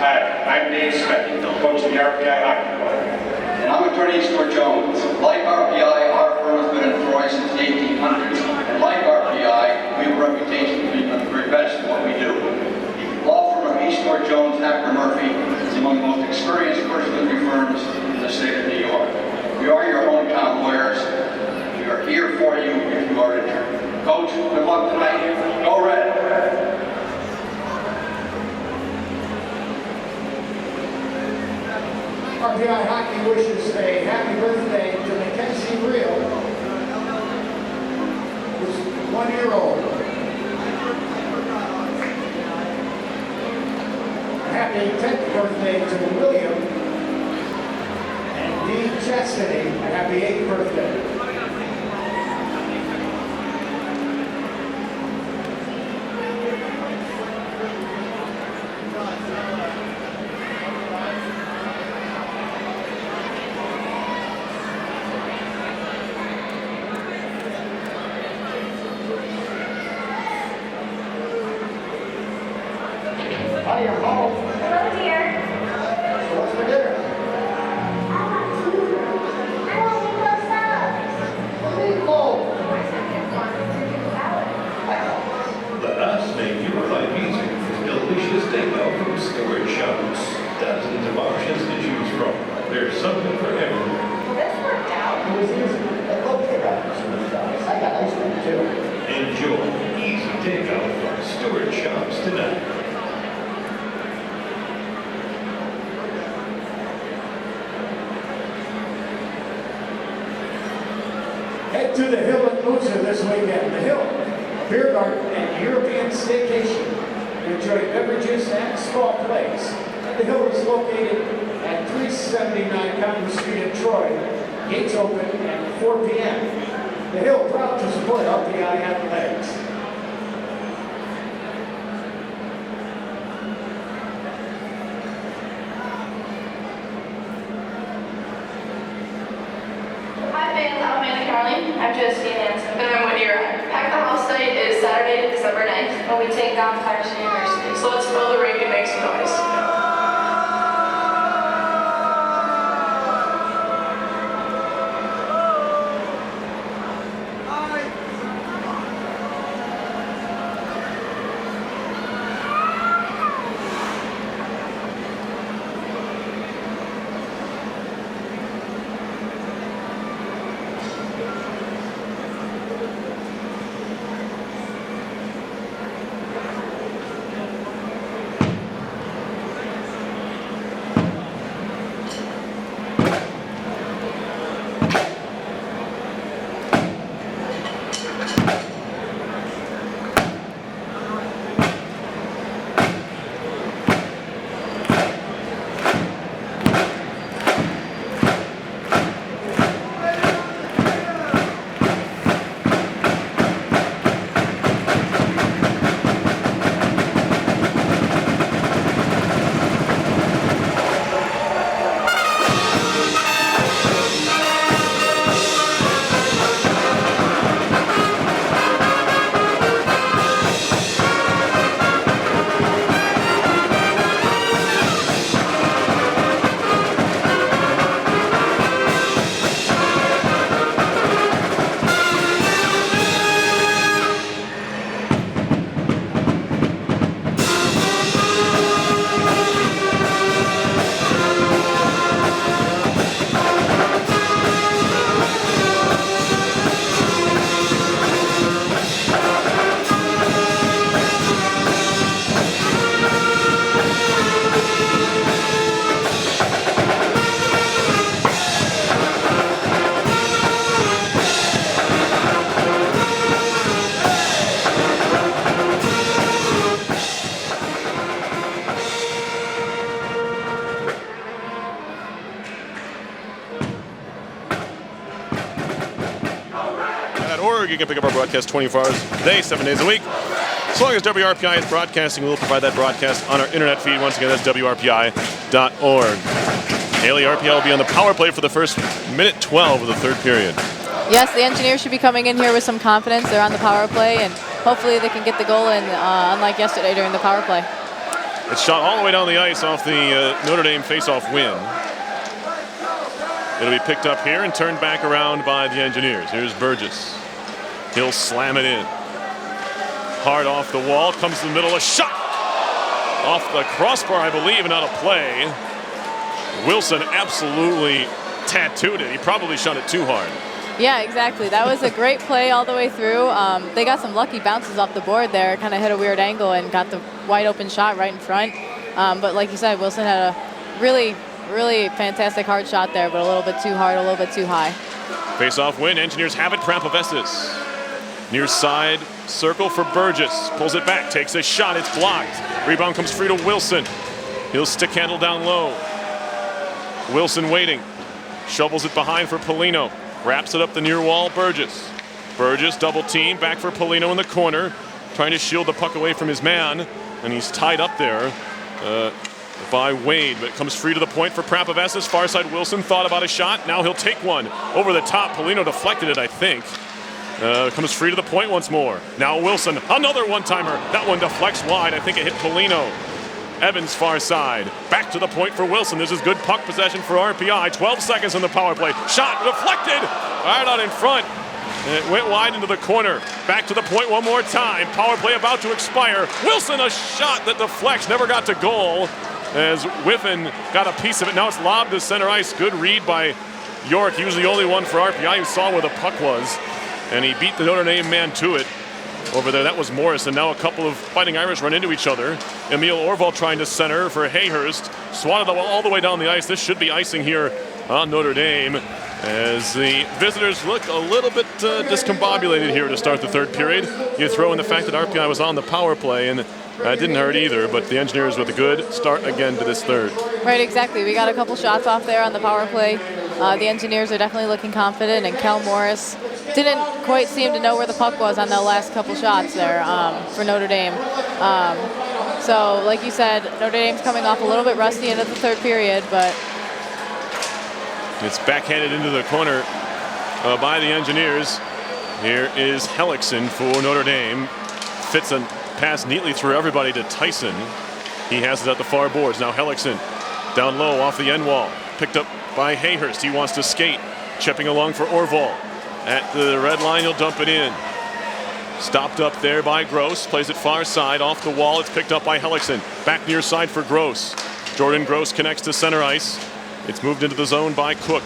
Hi, I'm Dave Smith, coach of the RPI Hockey Club. And I'm attorney Stuart Jones. Like RPI, our firm has been in Troy since the 1800s. And like RPI, we have a reputation for being the very best in what we do. The law firm of E. Stuart Jones, Hacker Murphy is among the most experienced personal injury firms in the state of New York. We are your hometown lawyers. We are here for you if you are injured. Coach, good luck tonight. Go Red! RPI Hockey wishes a happy birthday to Mackenzie Reel, who's 1 year old. A happy 10th birthday to William and Dee Chastity. A happy 8th birthday. Hi, you're home. Hello, dear. So what's for dinner? I want meatloaf salad. Meatloaf. Let us make your life easier with delicious takeout from Stewart Shops. Dozens of options to choose from. There's something for everyone. Well, this worked out. It was easy. I love takeout. I got ice cream too. Enjoy easy takeout from Stewart Shops tonight. Head to the Hill at Mooser this weekend. The Hill, beer garden and European staycation. Enjoy beverages and spa plays. And the Hill is located at 379 Congress Street in Troy. Gates open at 4 p.m. The Hill proud to support RPI athletics. Hi fans, I'm Amanda Carling. I'm Josephine Hansen. And I'm Whittier. Pack the House site is Saturday, December 9th, when we take on Clarkson University. So let's fill the rink and make some noise. can pick up our broadcast 24 hours a day, 7 days a week. As long as WRPI is broadcasting, we'll provide that broadcast on our internet feed. Once again, that's WRPI.org. Haley, RPI will be on the power play for the first minute 12 of the third period. Yes, the Engineers should be coming in here with some confidence. They're on the power play, and hopefully they can get the goal in, unlike yesterday during the power play. It's shot all the way down the ice off the Notre Dame face-off win. It'll be picked up here and turned back around by the Engineers. Here's Burgess. He'll slam it in. Hard off the wall, comes to the middle, a shot! Off the crossbar, I believe, and out of play. Wilson absolutely tattooed it. He probably shot it too hard. Yeah, exactly. That was a great play all the way through. They got some lucky bounces off the board there, kind of hit a weird angle and got the wide open shot right in front. But like you said, Wilson had a really fantastic hard shot there, but a little bit too hard, a little bit too high. Face-off win. Engineers have it. Prampavestis. Near side circle for Burgess. Pulls it back, takes a shot. It's blocked. Rebound comes free to Wilson. He'll stick handle down low. Wilson waiting. Shovels it behind for Polino. Wraps it up the near wall. Burgess. Burgess double team. Back for Polino in the corner. Trying to shield the puck away from his man. And he's tied up there by Wade. But it comes free to the point for Prampavestis. Far side Wilson thought about a shot. Now he'll take one. Over the top. Polino deflected it, I think. Comes free to the point once more. Now Wilson, another one-timer. That one deflects wide. I think it hit Polino. Evans far side. Back to the point for Wilson. This is good puck possession for RPI. 12 seconds on the power play. Shot deflected. Right out in front. And it went wide into the corner. Back to the point one more time. Power play about to expire. Wilson, a shot that deflects. Never got to goal. As Whiffen got a piece of it. Now it's lobbed to center ice. Good read by York. He was the only one for RPI who saw where the puck was. And he beat the Notre Dame man to it over there. That was Morris, and now a couple of Fighting Irish run into each other. Emil Orval trying to center for Hayhurst. Swatted the ball all the way down the ice. This should be icing here on Notre Dame as the visitors look a little bit discombobulated here to start the third period. You throw in the fact that RPI was on the power play, and that didn't hurt either, but the Engineers with a good start again to this third. Right, exactly. We got a couple shots off there on the power play. The Engineers are definitely looking confident, and Kel Morris didn't quite seem to know where the puck was on the last couple shots there for Notre Dame. So, like you said, Notre Dame's coming off a little bit rusty into the third period, but it's backhanded into the corner by the Engineers. Here is Hellickson for Notre Dame. Fits a pass neatly through everybody to Tyson. He has it at the far boards. Now Hellickson down low off the end wall. Picked up by Hayhurst. He wants to skate. Chipping along for Orval. At the red line, he'll dump it in. Stopped up there by Gross. Plays it far side off the wall. It's picked up by Hellickson. Back near side for Gross. Jordan Gross connects to center ice. It's moved into the zone by Cook.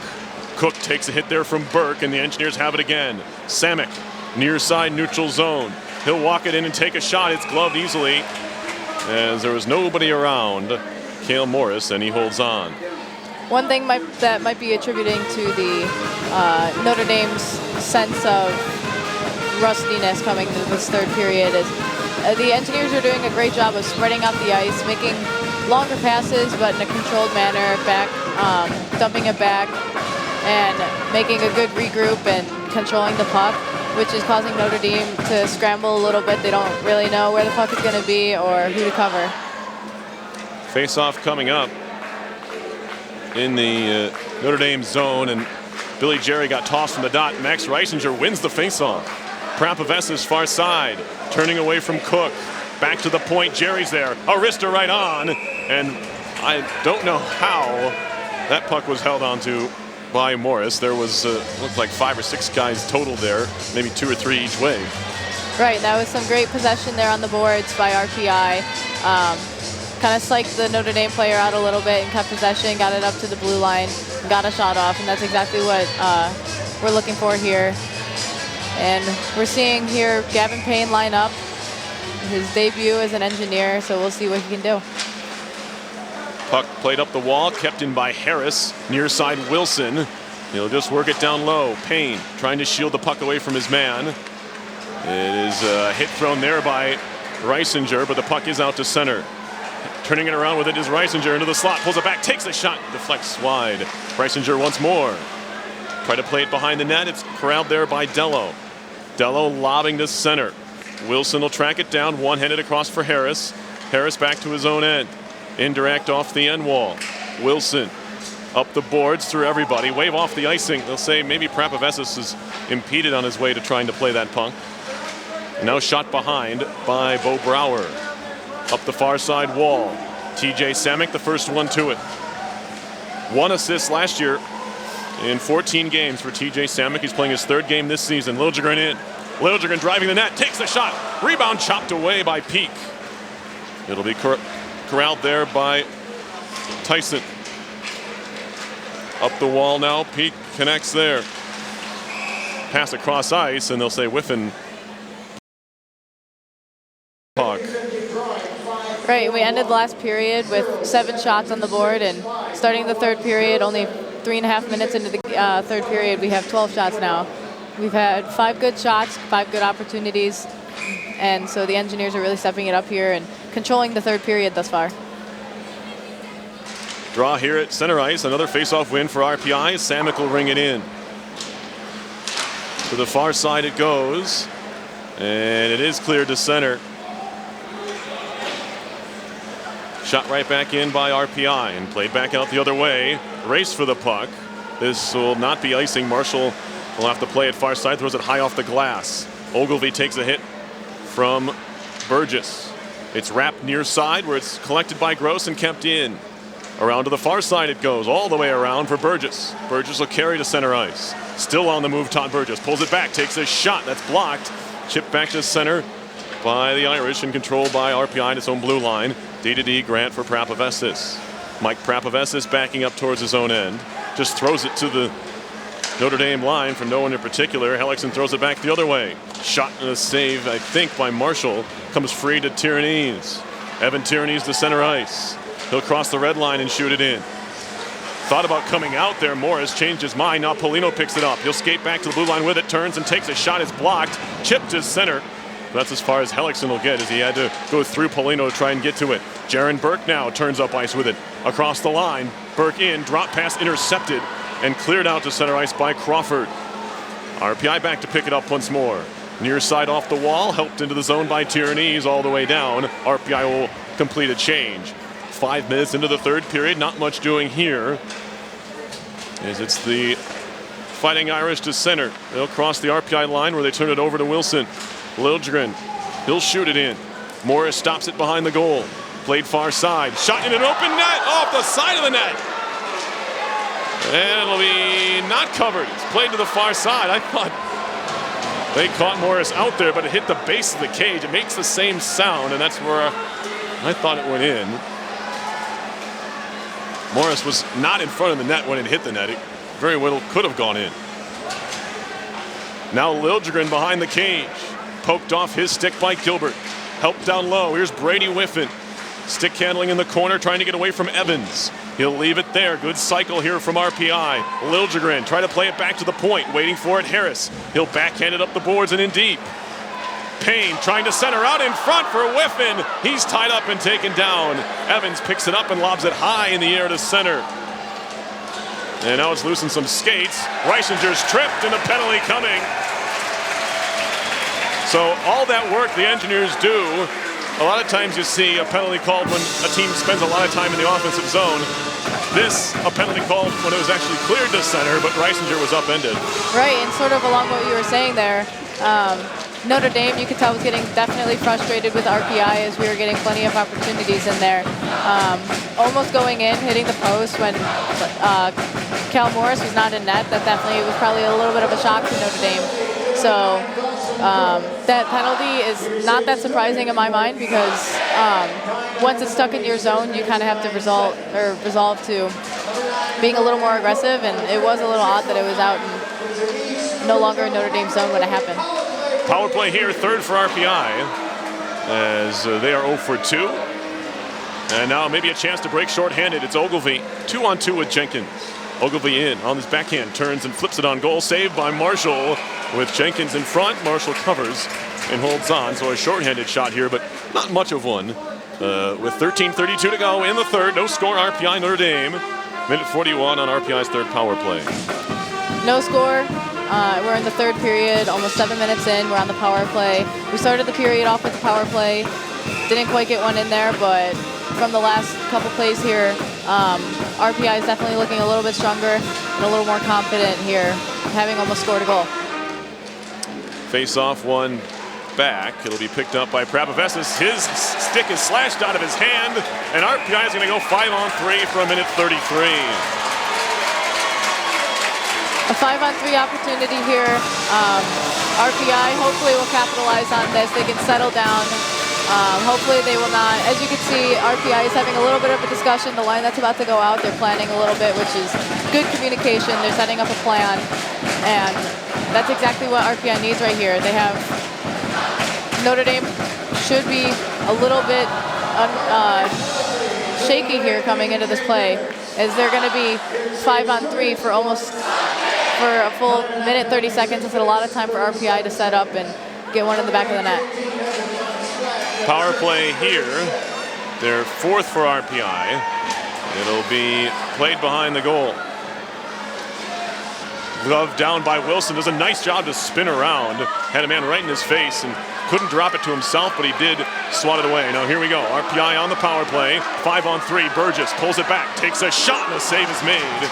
Cook takes a hit there from Burke, and the Engineers have it again. Samick, near side neutral zone. He'll walk it in and take a shot. It's gloved easily as there was nobody around Cale Morris, and he holds on. one thing that might be attributing to the Notre Dame's sense of rustiness coming into this third period is the Engineers are doing a great job of spreading out the ice, making longer passes, but in a controlled manner, dumping it back, and making a good regroup and controlling the puck, which is causing Notre Dame to scramble a little bit. They don't really know where the puck is going to be or who to cover. Face-off coming up in the Notre Dame zone, and Billy Jerry got tossed from the dot. Max Reisinger wins the face-off. Prampavestis far side, turning away from Cook. Back to the point, Jerry's there. Arista right on, and I don't know how that puck was held onto by Morris. There was, looked like 5 or 6 guys total there, maybe 2 or 3 each way. Right, that was some great possession there on the boards by RPI. Kind of psyched the Notre Dame player out a little bit and kept possession, got it up to the blue line, got a shot off, and that's exactly what we're looking for here. And we're seeing here Gavin Payne line up, his debut as an Engineer, so we'll see what he can do. Puck played up the wall, kept in by Harris, near side Wilson. He'll just work it down low. Payne trying to shield the puck away from his man. It is a hit thrown there by Reisinger, but the puck is out to center. Turning it around with it is Reisinger into the slot, pulls it back, takes a shot, deflects wide. Reisinger once more. Try to play it behind the net, it's corralled there by Dello. Dello lobbing to center. Wilson will track it down, one-handed across for Harris. Harris back to his own end. Indirect off the end wall. Wilson up the boards through everybody. Wave off the icing. They'll say maybe Prapavesis is impeded on his way to trying to play that puck. Now shot behind by Bo Brower. Up the far side wall. TJ Samek, the first one to it. 1 assist last year in 14 games for TJ Samek. He's playing his 3rd game this season. Liljegren in. Liljegren driving the net, takes the shot. Rebound chopped away by Peak. It'll be corralled there by Tyson. Up the wall now, Peak connects there. Pass across ice, and they'll say Whiffen. Puck. Right, we ended the last period with 7 shots on the board, and starting the 3rd period, only 3.5 minutes into the 3rd period, we have 12 shots now. We've had 5 good shots, 5 good opportunities, and so the Engineers are really stepping it up here and controlling the 3rd period thus far. Draw here at center ice, another face-off win for RPI. Samek will ring it in. To the far side it goes, and it is cleared to center. Shot right back in by RPI and played back out the other way. Race for the puck. This will not be icing. Marshall will have to play it far side, throws it high off the glass. Ogilvy takes a hit from Burgess. It's wrapped near side where it's collected by Gross and kept in. Around to the far side it goes, all the way around for Burgess. Burgess will carry to center ice. Still on the move, Todd Burgess pulls it back, takes a shot that's blocked. Chipped back to center by the Irish and controlled by RPI in its own blue line. D-to-D Grant for Prapavesis. Mike Prapavesis backing up towards his own end. Just throws it to the Notre Dame line for no one in particular. Hellickson throws it back the other way. Shot and a save, I think, by Marshall. Comes free to Tyrannese. Evan Tyrannese to center ice. He'll cross the red line and shoot it in. Thought about coming out there. Morris changed his mind. Now Polino picks it up. He'll skate back to the blue line with it, turns and takes a shot. It's blocked. Chipped to center. That's as far as Hellickson will get, as he had to go through Polino to try and get to it. Jaron Burke now turns up ice with it. Across the line. Burke in. Drop pass intercepted and cleared out to center ice by Crawford. RPI back to pick it up once more. Near side off the wall. Helped into the zone by Tyrannese all the way down. RPI will complete a change. 5 minutes into the 3rd period. Not much doing here, as it's the Fighting Irish to center. They'll cross the RPI line where they turn it over to Wilson. Liljegren, he'll shoot it in. Morris stops it behind the goal. Played far side. Shot in an open net off the side of the net. And it'll be not covered. It's played to the far side. I thought they caught Morris out there, but it hit the base of the cage. It makes the same sound, and that's where I thought it went in. Morris was not in front of the net when it hit the net. It very well could have gone in. Now Liljegren behind the cage. Poked off his stick by Gilbert. Helped down low. Here's Brady Whiffen. Stick handling in the corner, trying to get away from Evans. He'll leave it there. Good cycle here from RPI. Liljegren try to play it back to the point. Waiting for it, Harris. He'll backhand it up the boards and in deep. Payne trying to center out in front for Whiffen. He's tied up and taken down. Evans picks it up and lobs it high in the air to center. And now it's loosened some skates. Reisinger's tripped and a penalty coming. So all that work the Engineers do, a lot of times you see a penalty called when a team spends a lot of time in the offensive zone. This, a penalty called when it was actually cleared to center, but Reisinger was upended. Right, and sort of along what you were saying there, Notre Dame, you could tell, was getting definitely frustrated with RPI as we were getting plenty of opportunities in there. Almost going in, hitting the post when Cal Morris was not in net. That definitely was probably a little bit of a shock to Notre Dame. So that penalty is not that surprising in my mind, because once it's stuck in your zone, you kind of have to resolve to being a little more aggressive, and it was a little odd that it was out and no longer in Notre Dame's zone when it happened. Power play here, 3rd for RPI, as they are 0 for 2. And now maybe a chance to break shorthanded. It's Ogilvy, 2-on-2 with Jenkins. Ogilvy in on his backhand, turns and flips it on goal. Saved by Marshall with Jenkins in front. Marshall covers and holds on. So a shorthanded shot here, but not much of one. With 13:32 to go in the 3rd. No score, RPI Notre Dame. Minute 41 on RPI's 3rd power play. No score. We're in the third period, almost 7 minutes in. We're on the power play. We started the period off with the power play. Didn't quite get one in there, but from the last couple plays here, RPI is definitely looking a little bit stronger and a little more confident here, having almost scored a goal. Face-off one back. It'll be picked up by Prapavessis. His stick is slashed out of his hand, and RPI is going to go 5-on-3 for a minute 33. A 5-on-3 opportunity here. RPI hopefully will capitalize on this. They can settle down. Hopefully they will not. As you can see, RPI is having a little bit of a discussion. The line that's about to go out, they're planning a little bit, which is good communication. They're setting up a plan, and that's exactly what RPI needs right here. They have Notre Dame should be a little bit shaky here coming into this play, as they're going to be 5-on-3 for a full minute 30 seconds. It's a lot of time for RPI to set up and get one in the back of the net. Power play here. They're fourth for RPI. It'll be played behind the goal. Glove down by Wilson. Does a nice job to spin around. Had a man right in his face and couldn't drop it to himself, but he did swat it away. Now here we go. RPI on the power play. 5-on-3. Burgess pulls it back. Takes a shot and a save is made.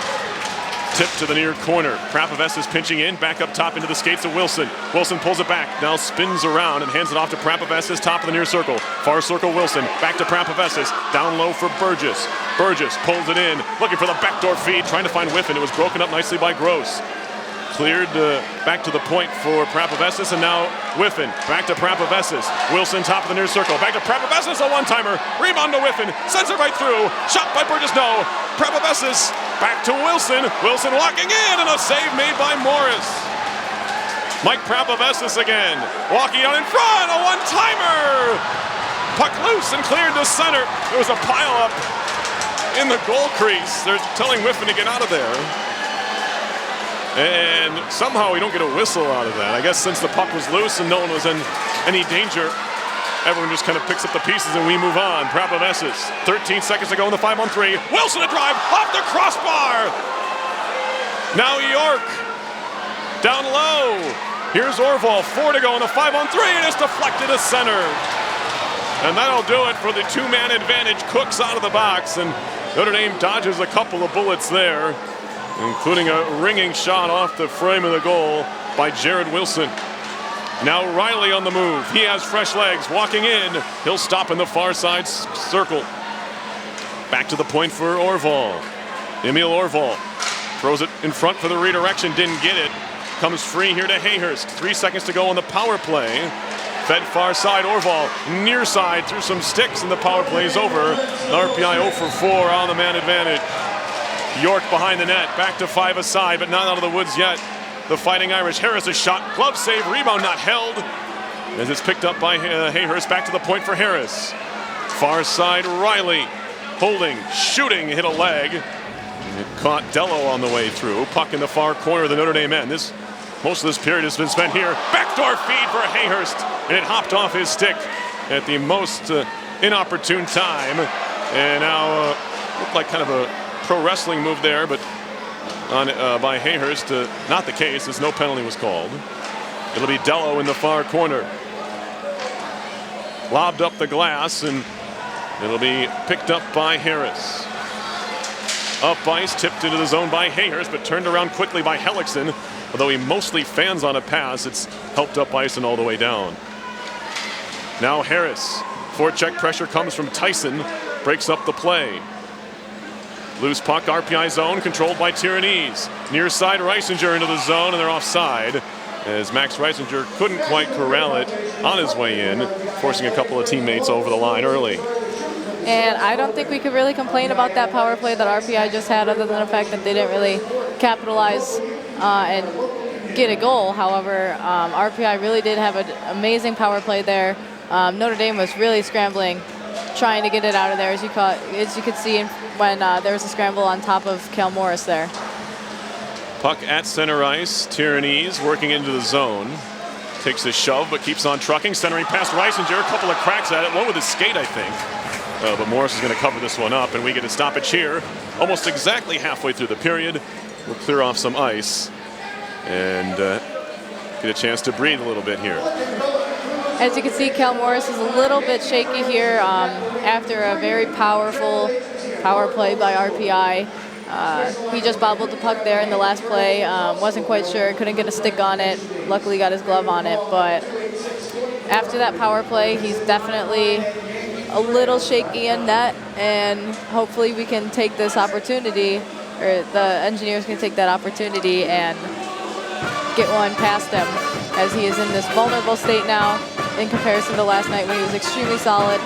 Tip to the near corner. Prapavessis pinching in, back up top into the skates of Wilson. Wilson pulls it back, now spins around and hands it off to Prapavessis, top of the near circle. Far circle Wilson, back to Prapavessis, down low for Burgess. Burgess pulls it in, looking for the backdoor feed, trying to find Whiffen. It was broken up nicely by Gross. Cleared back to the point for Prapavessis, and now Whiffen. Back to Prapavessis. Wilson, top of the near circle. Back to Prapavessis, a one-timer. Rebound to Whiffen. Sends it right through. Shot by Burgess, no. Prapavessis, back to Wilson. Wilson walking in, and a save made by Morris. Mike Prapavessis again. Walking out in front, a one-timer. Puck loose and cleared to center. There was a pile-up in the goal crease. They're telling Whiffen to get out of there. And somehow we don't get a whistle out of that. I guess since the puck was loose and no one was in any danger, everyone just kind of picks up the pieces and we move on. Prapavessis, 13 seconds to go in the 5-on-3. Wilson a drive off the crossbar. Now York down low. Here's Orval, 4 to go in the 5-on-3, and it's deflected to center. And that'll do it for the two-man advantage. Cooks out of the box, and Notre Dame dodges a couple of bullets there, including a ringing shot off the frame of the goal by Jared Wilson. Now Riley on the move. He has fresh legs, walking in. He'll stop in the far side circle. Back to the point for Orval. Emil Orval throws it in front for the redirection, didn't get it. Comes free here to Hayhurst. 3 seconds to go on the power play. Fed far side, Orval near side through some sticks, and the power play is over. RPI 0 for 4 on the man advantage. York behind the net, back to 5 aside, but not out of the woods yet. The Fighting Irish. Harris a shot, glove save, rebound not held, as it's picked up by Hayhurst. Back to the point for Harris. Far side, Riley holding, shooting, hit a leg. It caught Dello on the way through. Puck in the far corner of the Notre Dame end. Most of this period has been spent here. Backdoor feed for Hayhurst, and it hopped off his stick at the most inopportune time. And now looked like kind of a pro wrestling move there, but by Hayhurst, not the case, as no penalty was called. It'll be Dello in the far corner. Lobbed up the glass, and it'll be picked up by Harris. Up ice, tipped into the zone by Hayhurst, but turned around quickly by Hellickson. Although he mostly fans on a pass, it's helped up ice and all the way down. Now Harris. Forecheck pressure comes from Tyson. Breaks up the play. Loose puck, RPI zone, controlled by Tyranese. Near side, Reisinger into the zone, and they're offside, as Max Reisinger couldn't quite corral it on his way in, forcing a couple of teammates over the line early. And I don't think we could really complain about that power play that RPI just had, other than the fact that they didn't really capitalize and get a goal. However, RPI really did have an amazing power play there. Notre Dame was really scrambling, trying to get it out of there, as you could see when there was a scramble on top of Cal Morris there. Puck at center ice. Tyranese working into the zone. Takes a shove, but keeps on trucking. Centering past Reisinger. A couple of cracks at it. One with his skate, I think. But Morris is going to cover this one up, and we get a stoppage here. Almost exactly halfway through the period. We'll clear off some ice. and get a chance to breathe a little bit here. As you can see, Cal Morris is a little bit shaky here after a very powerful power play by RPI. He just bobbled the puck there in the last play. Wasn't quite sure, couldn't get a stick on it. Luckily got his glove on it, but after that power play, he's definitely a little shaky in net, and hopefully we can take this opportunity, or the Engineers can take that opportunity and get one past him, as he is in this vulnerable state now in comparison to last night when he was extremely solid.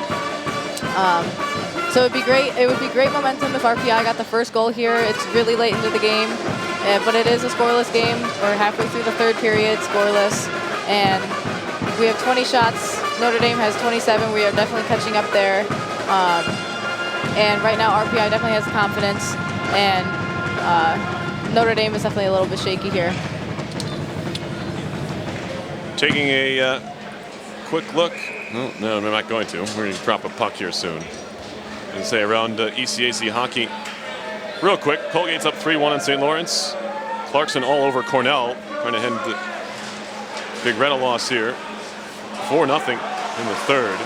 So it would be great momentum if RPI got the first goal here. It's really late into the game, but it is a scoreless game. We're halfway through the third period, scoreless, and we have 20 shots. Notre Dame has 27. We are definitely catching up there. And right now, RPI definitely has confidence, and Notre Dame is definitely a little bit shaky here. Taking a quick look. No, I'm not going to. We're going to drop a puck here soon. And say around ECAC hockey. Real quick, Colgate's up 3-1 in St. Lawrence. Clarkson all over Cornell, trying to end the Big Red loss here. 4-0 in the third.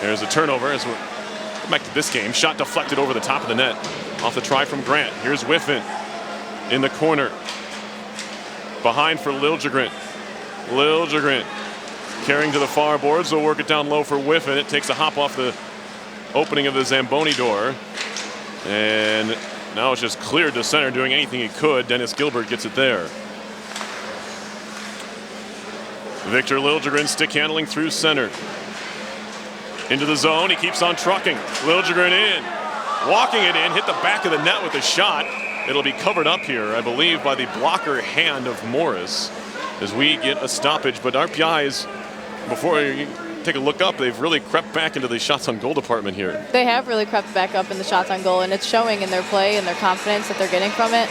There's a turnover as we're back to this game. Shot deflected over the top of the net. Off the try from Grant. Here's Whiffen in the corner. Behind for Liljegren. Liljegren carrying to the far boards. They'll work it down low for Whiffen. It takes a hop off the opening of the Zamboni door. And now it's just cleared to center, doing anything he could. Dennis Gilbert gets it there. Victor Liljegren stick handling through center. Into the zone, he keeps on trucking. Liljegren in, walking it in, hit the back of the net with a shot. It'll be covered up here, I believe, by the blocker hand of Morris as we get a stoppage. But RPI is, before you take a look up, they've really crept back into the shots on goal department here. They have really crept back up in the shots on goal, and it's showing in their play and their confidence that they're getting from it.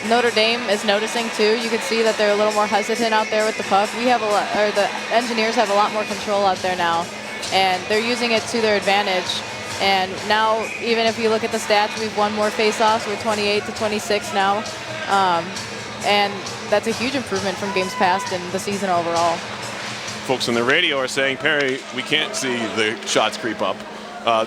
Notre Dame is noticing too. You can see that they're a little more hesitant out there with the puck. We have a lot, or the Engineers have a lot more control out there now, and they're using it to their advantage. And now, even if you look at the stats, we've won more faceoffs. We're 28-26 now, and that's a huge improvement from games past and the season overall. Folks on the radio are saying, Perry, we can't see the shots creep up.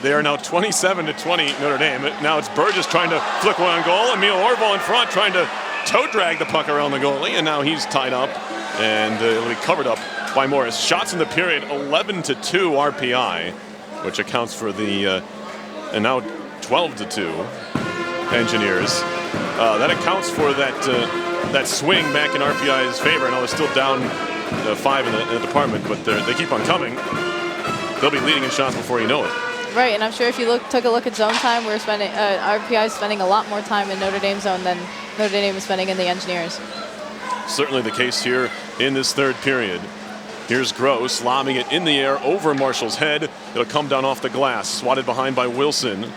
They are now 27-20 Notre Dame. Now it's Burgess trying to flick one on goal. Emil Orval in front trying to toe drag the puck around the goalie, and now he's tied up, and it'll be covered up by Morris. Shots in the period, 11-2 RPI, which accounts for the, and now 12-2 Engineers. That accounts for that swing back in RPI's favor. I know they're still down 5 in the department, but they keep on coming. They'll be leading in shots before you know it. Right, and I'm sure if you took a look at zone time, we're spending RPI is spending a lot more time in Notre Dame zone than Notre Dame is spending in the Engineers. Certainly the case here in this third period. Here's Gross lobbing it in the air over Marshall's head. It'll come down off the glass, swatted behind by Wilson,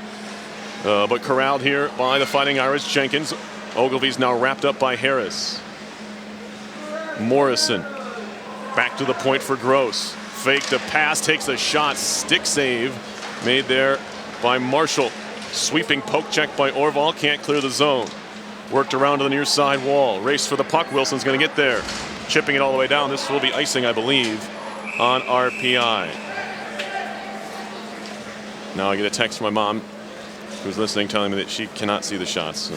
but corralled here by the Fighting Irish. Jenkins. Ogilvy's now wrapped up by Harris. Morrison back to the point for Gross. Faked a pass, takes a shot, stick save made there by Marshall. Sweeping poke check by Orval, can't clear the zone. Worked around to the near side wall. Race for the puck, Wilson's gonna get there. Chipping it all the way down. This will be icing, I believe, on RPI. Now I get a text from my mom, who's listening, telling me that she cannot see the shots. So.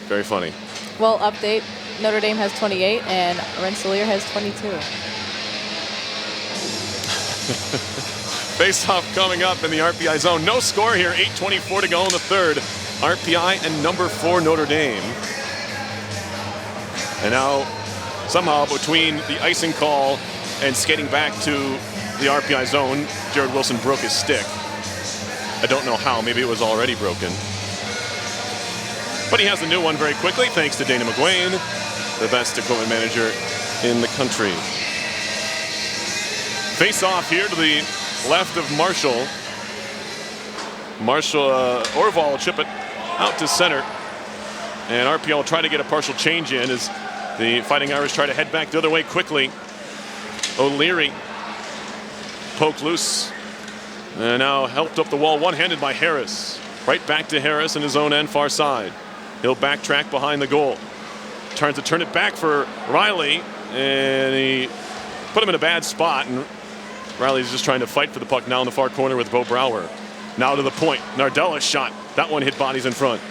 Very funny. Well, update, Notre Dame has 28 and Rensselaer has 22. Face-off coming up in the RPI zone. No score here, 8:24 to go in the third. RPI and number 4 Notre Dame. And now, somehow, between the icing call and skating back to the RPI zone, Jared Wilson broke his stick. I don't know how, maybe it was already broken. But he has a new one very quickly, thanks to Dana McGuane, the best equipment manager in the country. Face-off here to the left of Marshall. Orval will chip it out to center. And RPI will try to get a partial change in as the Fighting Irish try to head back the other way quickly. O'Leary poked loose. And now helped up the wall one-handed by Harris. Right back to Harris in his own end, far side. He'll backtrack behind the goal. tries to turn it back for Riley, and he put him in a bad spot, and Riley's just trying to fight for the puck now in the far corner with Bo Brower. Now to the point. Nardella's shot. That one hit bodies in front.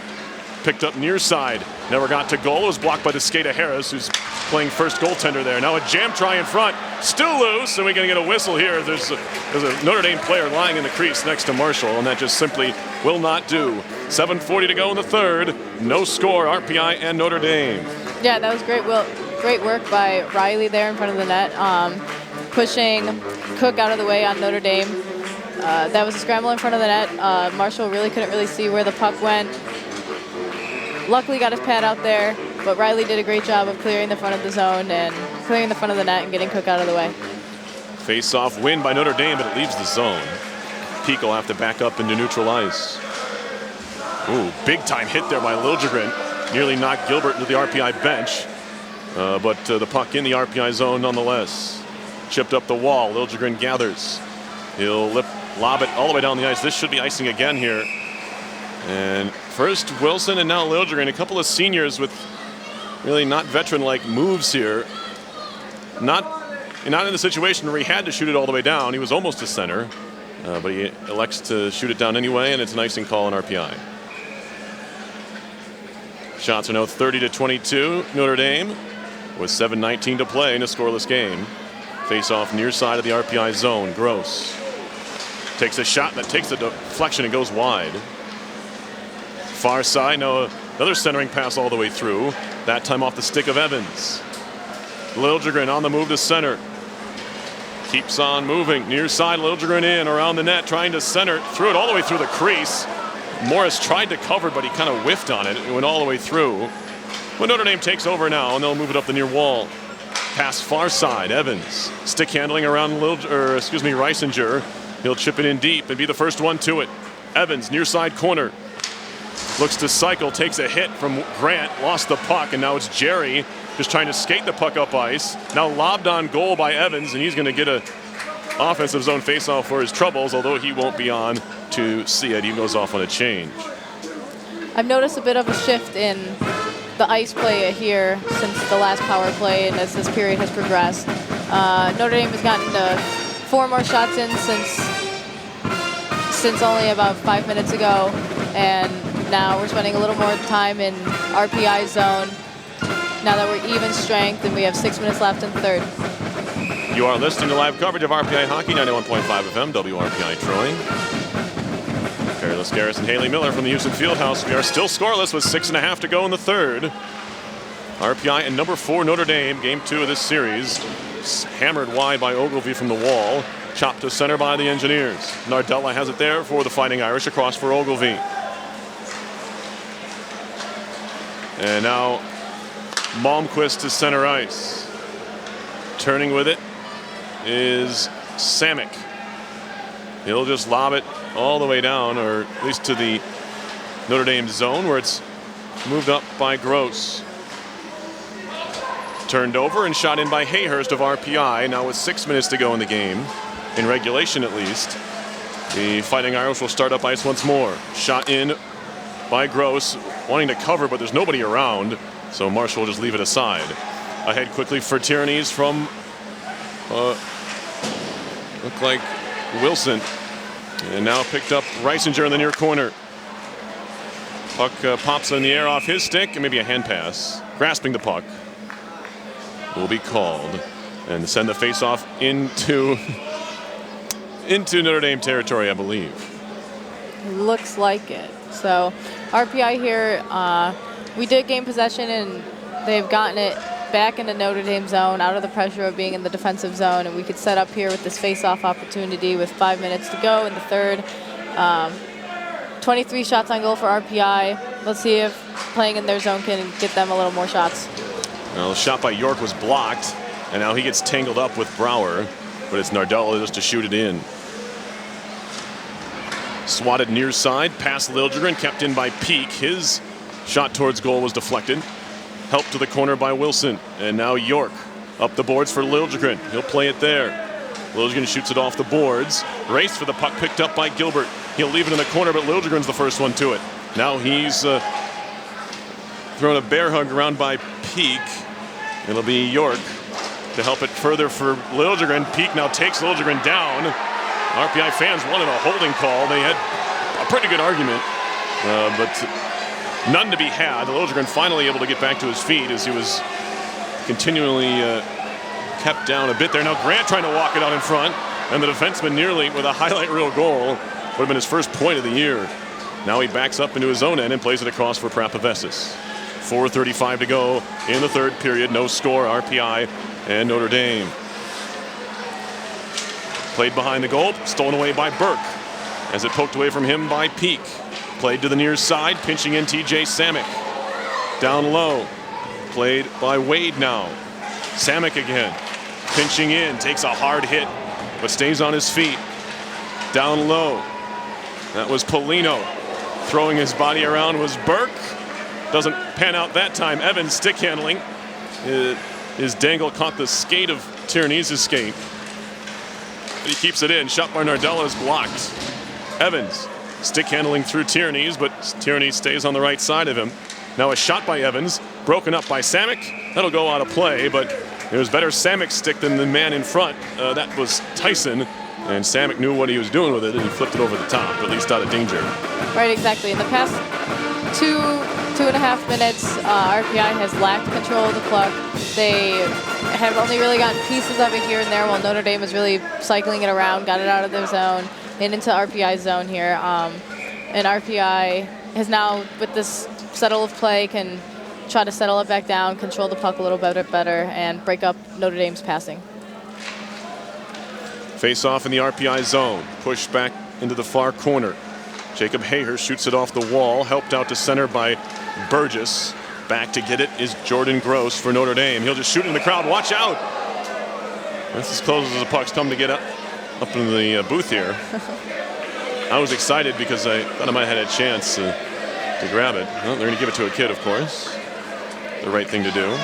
Picked up near side. Never got to goal. It was blocked by the skate of Harris, who's playing first goaltender there. Now a jam try in front. Still loose, and we're going to get a whistle here. There's a Notre Dame player lying in the crease next to Marshall, and that just simply will not do. 7:40 to go in the third. No score, RPI and Notre Dame. Yeah, that was great. Great work by Riley there in front of the net, pushing Cook out of the way on Notre Dame. That was a scramble in front of the net. Marshall couldn't really see where the puck went. Luckily got his pad out there, but Riley did a great job of clearing the front of the zone and clearing the front of the net and getting Cook out of the way. Face-off win by Notre Dame, but it leaves the zone. Peak will have to back up into neutral ice. Ooh, big-time hit there by Liljegren. Nearly knocked Gilbert into the RPI bench, but the puck in the RPI zone nonetheless. Chipped up the wall. Liljegren gathers. He'll lob it all the way down the ice. This should be icing again here. And first Wilson and now Liljegren, a couple of seniors with really not veteran-like moves here. Not in the situation where he had to shoot it all the way down. He was almost a center, but he elects to shoot it down anyway, and it's an icing call on RPI. Shots are now 30-22, Notre Dame, with 7:19 to play in a scoreless game. Face-off near side of the RPI zone. Gross takes a shot that takes the deflection and goes wide. Far side, now another centering pass all the way through, that time off the stick of Evans. Liljegren on the move to center. Keeps on moving, near side, Liljegren in, around the net, trying to center, threw it all the way through the crease. Morris tried to cover, but he kind of whiffed on it. It went all the way through. But Notre Dame takes over now, and they'll move it up the near wall. Pass far side, Evans. Stick handling around Reisinger. He'll chip it in deep and be the first one to it. Evans, near side corner. Looks to cycle, takes a hit from Grant, lost the puck, and now it's Jerry just trying to skate the puck up ice. Now lobbed on goal by Evans, and he's going to get a offensive zone faceoff for his troubles, although he won't be on to see it. He goes off on a change. I've noticed a bit of a shift in the ice play here since the last power play and as this period has progressed. Notre Dame has gotten 4 more shots in since only about 5 minutes ago, and now we're spending a little more time in RPI zone now that we're even strength and we have 6 minutes left in the third. You are listening to live coverage of RPI Hockey, 91.5 FM, WRPI Troy. Perry Lascaris and Haley Miller from the Houston Fieldhouse. We are still scoreless with 6.5 to go in the third. RPI and number 4 Notre Dame, game 2 of this series. Hammered wide by Ogilvie from the wall. Chopped to center by the Engineers. Nardella has it there for the Fighting Irish, across for Ogilvie. And now Malmquist to center ice. Turning with it is Samick. He'll just lob it all the way down, or at least to the Notre Dame zone, where it's moved up by Gross. Turned over and shot in by Hayhurst of RPI. Now with 6 minutes to go in the game, in regulation at least, the Fighting Irish will start up ice once more. Shot in by Gross, wanting to cover, but there's nobody around, so Marshall will just leave it aside. Ahead quickly for Tyrannies from, look like Wilson. And now picked up Reisinger in the near corner. Puck pops in the air off his stick, and maybe a hand pass. Grasping the puck will be called and send the faceoff into Notre Dame territory, I believe. Looks like it. So RPI here, we did gain possession, and they've gotten it back into Notre Dame zone, out of the pressure of being in the defensive zone, and we could set up here with this face-off opportunity with 5 minutes to go in the third. 23 shots on goal for RPI. Let's see if playing in their zone can get them a little more shots. Well, the shot by York was blocked, and now he gets tangled up with Brower, but it's Nardella just to shoot it in. Swatted near side, past Liljegren, kept in by Peak. His shot towards goal was deflected. Helped to the corner by Wilson, and now York up the boards for Liljegren. He'll play it there. Liljegren shoots it off the boards. Race for the puck, picked up by Gilbert. He'll leave it in the corner, but Liljegren's the first one to it. Now he's thrown a bear hug around by Peak. It'll be York to help it further for Liljegren. Peak now takes Liljegren down. RPI fans wanted a holding call. They had a pretty good argument, but none to be had. Liljegren finally able to get back to his feet as he was continually kept down a bit there. Now Grant trying to walk it out in front, and the defenseman nearly with a highlight reel goal. Would have been his first point of the year. Now he backs up into his own end and plays it across for Prapavesis. 4:35 to go in the third period. No score, RPI and Notre Dame. Played behind the goal, stolen away by Burke as it poked away from him by Peak. Played to the near side, pinching in TJ Samick. Down low, played by Wade now. Samick again, pinching in, takes a hard hit, but stays on his feet. Down low, that was Polino. Throwing his body around was Burke. Doesn't pan out that time. Evans stick handling. His dangle caught the skate of Tierney's skate. But he keeps it in. Shot by Nardella is blocked. Evans stick handling through Tierney's, but Tierney stays on the right side of him. Now a shot by Evans, broken up by Samick. That'll go out of play, but it was better Samick's stick than the man in front. That was Tyson. And Samick knew what he was doing with it, and he flipped it over the top, at least out of danger. Right, exactly. In the past two and a half minutes, RPI has lacked control of the puck. They have only really gotten pieces of it here and there, while Notre Dame is really cycling it around, got it out of their zone and into RPI's zone here. And RPI has now, with this settle of play, can try to settle it back down, control the puck a little better, and break up Notre Dame's passing. Face off in the RPI zone. Pushed back into the far corner. Jacob Hayhurst shoots it off the wall. Helped out to center by Burgess. Back to get it is Jordan Gross for Notre Dame. He'll just shoot in the crowd. Watch out! That's as close as the pucks come to get up in the booth here. I was excited because I thought I might have had a chance to grab it. Well, they're going to give it to a kid, of course. The right thing to do.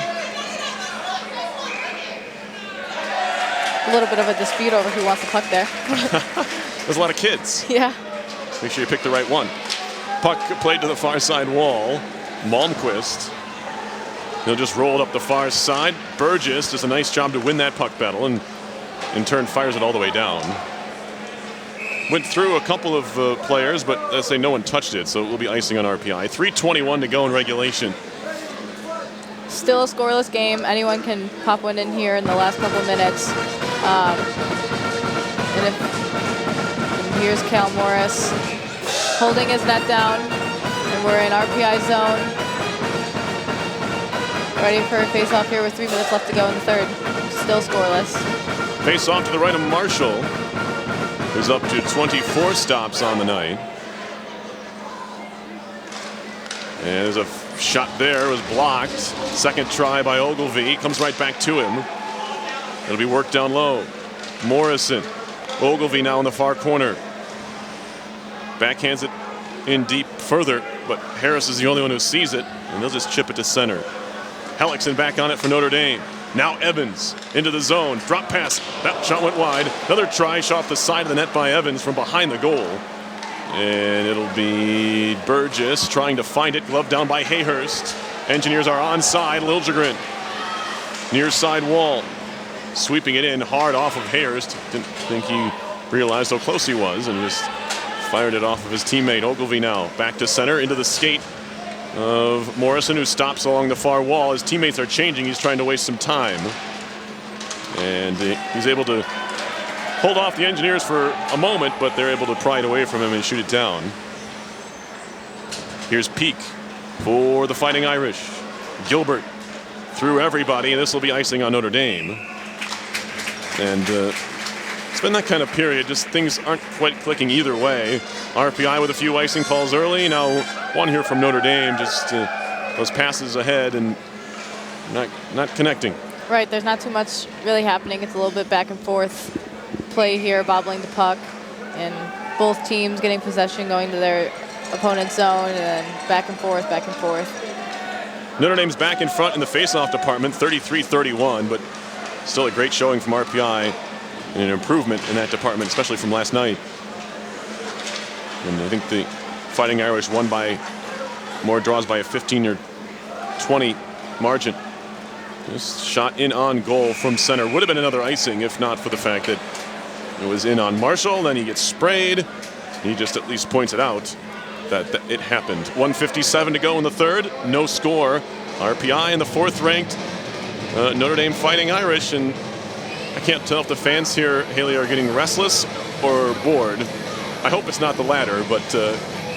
A little bit of a dispute over who wants the puck there. There's a lot of kids. Yeah. Make sure you pick the right one. Puck played to the far side wall. Malmquist. He'll just roll it up the far side. Burgess does a nice job to win that puck battle and in turn fires it all the way down. Went through a couple of players, but let's say no one touched it, so it will be icing on RPI. 3:21 to go in regulation. Still a scoreless game. Anyone can pop one in here in the last couple of minutes. And here's Cal Morris holding his net down, and we're in RPI zone. Ready for a face-off here with 3 minutes left to go in the third. Still scoreless. Face off to the right of Marshall, who's up to 24 stops on the night. And there's a shot there, was blocked. Second try by Ogilvie, comes right back to him. It'll be worked down low. Morrison, Ogilvie now in the far corner. Backhands it in deep further, but Harris is the only one who sees it, and they'll just chip it to center. Hellickson back on it for Notre Dame. Now Evans into the zone, drop pass, that shot went wide. Another try, shot off the side of the net by Evans from behind the goal. And it'll be Burgess trying to find it, glove down by Hayhurst. Engineers are onside, Liljegren. Near side wall, sweeping it in hard off of Hayhurst. Didn't think he realized how close he was and just fired it off of his teammate. Ogilvie now back to center into the skate of Morrison, who stops along the far wall. His teammates are changing, he's trying to waste some time. And he's able to hold off the Engineers for a moment, but they're able to pry it away from him and shoot it down. Here's Peak for the Fighting Irish. Gilbert through everybody, and this will be icing on Notre Dame. And it's been that kind of period, just things aren't quite clicking either way. RPI with a few icing calls early, now one here from Notre Dame, just those passes ahead and not connecting. Right, there's not too much really happening. It's a little bit back and forth play here, bobbling the puck, and both teams getting possession, going to their opponent's zone, and then back and forth, back and forth. Notre Dame's back in front in the face-off department, 33-31, but still a great showing from RPI and an improvement in that department, especially from last night. And I think the Fighting Irish won by more draws by a 15 or 20 margin. This shot in on goal from center would have been another icing if not for the fact that it was in on Marshall. Then he gets sprayed. He just at least points it out that it happened. 1:57 to go in the third. No score. RPI in the fourth-ranked Notre Dame Fighting Irish, and I can't tell if the fans here, Haley, are getting restless or bored. I hope it's not the latter, but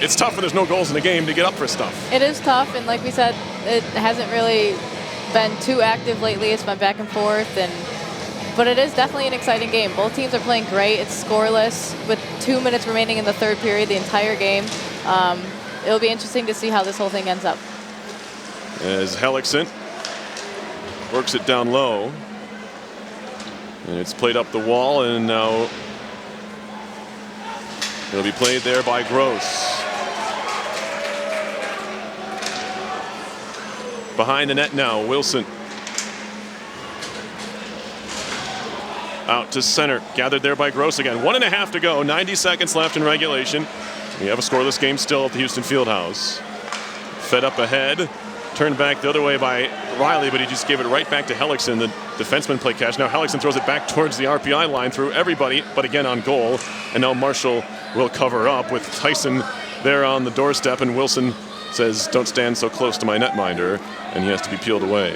it's tough when there's no goals in the game to get up for stuff. It is tough, and like we said, it hasn't really been too active lately. It's been back and forth, but it is definitely an exciting game. Both teams are playing great. It's scoreless with 2 minutes remaining in the third period, the entire game. It'll be interesting to see how this whole thing ends up. As Hellickson works it down low. And it's played up the wall, and now it'll be played there by Gross. Behind the net now, Wilson. Out to center, gathered there by Gross again. 1.5 to go, 90 seconds left in regulation. We have a scoreless game still at the Houston Fieldhouse. Fed up ahead, turned back the other way by Riley, but he just gave it right back to Hellickson. The defenseman play catch. Now Hellickson throws it back towards the RPI line through everybody, but again on goal. And now Marshall will cover up with Tyson there on the doorstep, and Wilson says, "Don't stand so close to my netminder," and he has to be peeled away.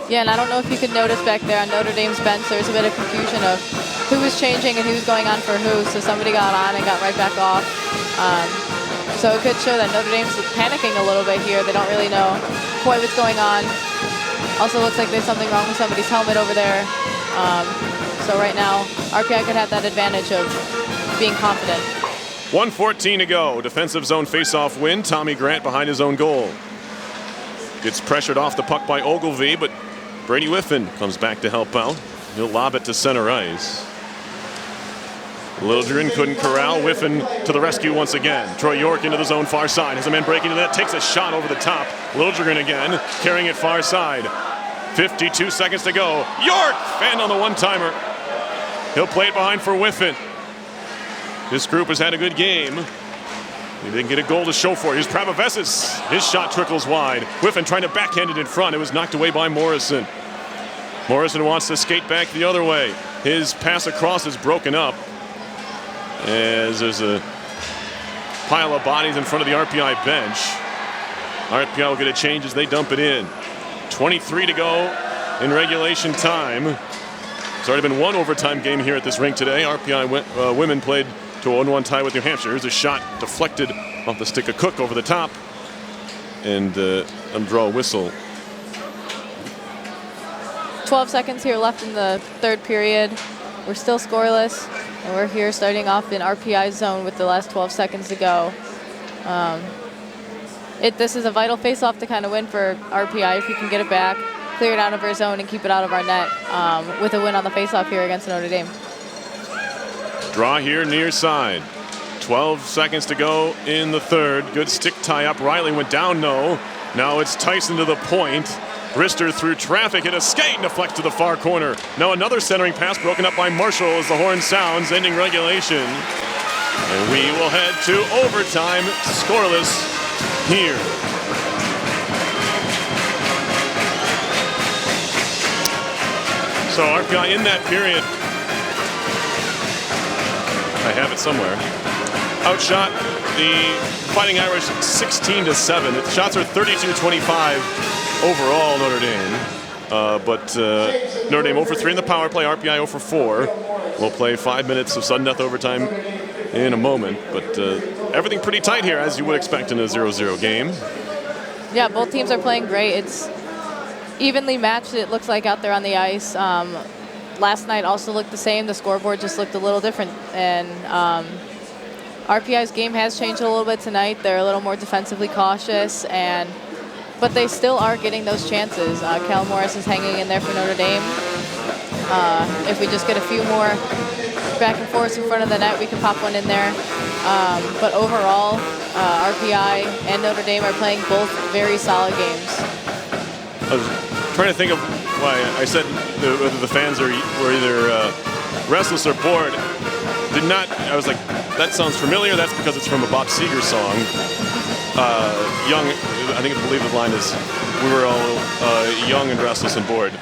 Yeah, and I don't know if you could notice back there on Notre Dame's bench, there's a bit of confusion of who was changing and who was going on for who. So somebody got on and got right back off. So it could show that Notre Dame's panicking a little bit here. They don't really know quite what's going on. Also looks like there's something wrong with somebody's helmet over there. So right now, RPI could have that advantage of being confident. 1:14 to go. Defensive zone faceoff win. Tommy Grant behind his own goal. Gets pressured off the puck by Ogilvy, but Brady Whiffen comes back to help out. He'll lob it to center ice. Liljegren couldn't corral. Whiffen to the rescue once again. Troy York into the zone far side. Has a man breaking into that. Takes a shot over the top. Liljegren again, carrying it far side. 52 seconds to go. York fanned on the one-timer. He'll play it behind for Whiffen. This group has had a good game. He didn't get a goal to show for it. Here's Pravavesis. His shot trickles wide. Whiffen trying to backhand it in front. It was knocked away by Morrison. Morrison wants to skate back the other way. His pass across is broken up, as there's a pile of bodies in front of the RPI bench. RPI will get a change as they dump it in. 23 to go in regulation time. It's already been one overtime game here at this rink today. RPI women played to a 1-1 tie with New Hampshire. Here's a shot deflected off the stick of Cook over the top, and draw a whistle. 12 seconds here left in the third period. We're still scoreless, and we're here starting off in RPI zone with the last 12 seconds to go. This is a vital face-off to kind of win for RPI if we can get it back, clear it out of our zone, and keep it out of our net with a win on the face-off here against Notre Dame. Draw here near side. 12 seconds to go in the third. Good stick tie up. Riley went down, no. Now it's Tyson to the point. Rister through traffic, hit a skate and deflects to the far corner. Now another centering pass broken up by Marshall as the horn sounds, ending regulation. And we will head to overtime, scoreless here. So RPI in that period, I have it somewhere, outshot the Fighting Irish 16-7. The shots are 32-25. Overall, Notre Dame, but Notre Dame 0 for 3 in the power play, RPI 0 for 4. We'll play 5 minutes of sudden death overtime in a moment, but everything pretty tight here, as you would expect in a 0-0 game. Yeah, both teams are playing great. It's evenly matched, it looks like, out there on the ice. Last night also looked the same. The scoreboard just looked a little different, and RPI's game has changed a little bit tonight. They're a little more defensively cautious, but they still are getting those chances. Cal Morris is hanging in there for Notre Dame. If we just get a few more back and forth in front of the net, we can pop one in there. But overall, RPI and Notre Dame are playing both very solid games. I was trying to think of why I said whether the fans were either restless or bored. I was like, that sounds familiar. That's because it's from a Bob Seger song. I believe the line is, we were all young and restless and bored.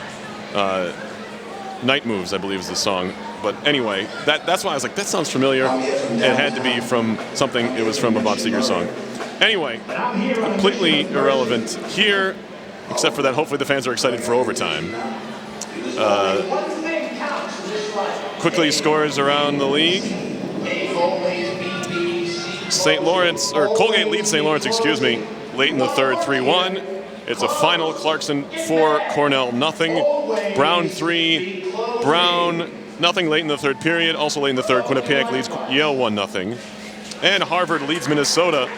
Night Moves, I believe, is the song. But anyway, that's why I was like, that sounds familiar. It had to be from something. It was from a Bob Seger song. Anyway, completely irrelevant here, except for that hopefully the fans are excited for overtime. Quickly scores around the league. St. Lawrence, or Colgate leads St. Lawrence, excuse me, late in the third, 3-1. It's a final. Clarkson 4, Cornell nothing. Brown 3, Brown nothing late in the third period. Also late in the third, Quinnipiac leads Yale 1-0. And Harvard leads Minnesota.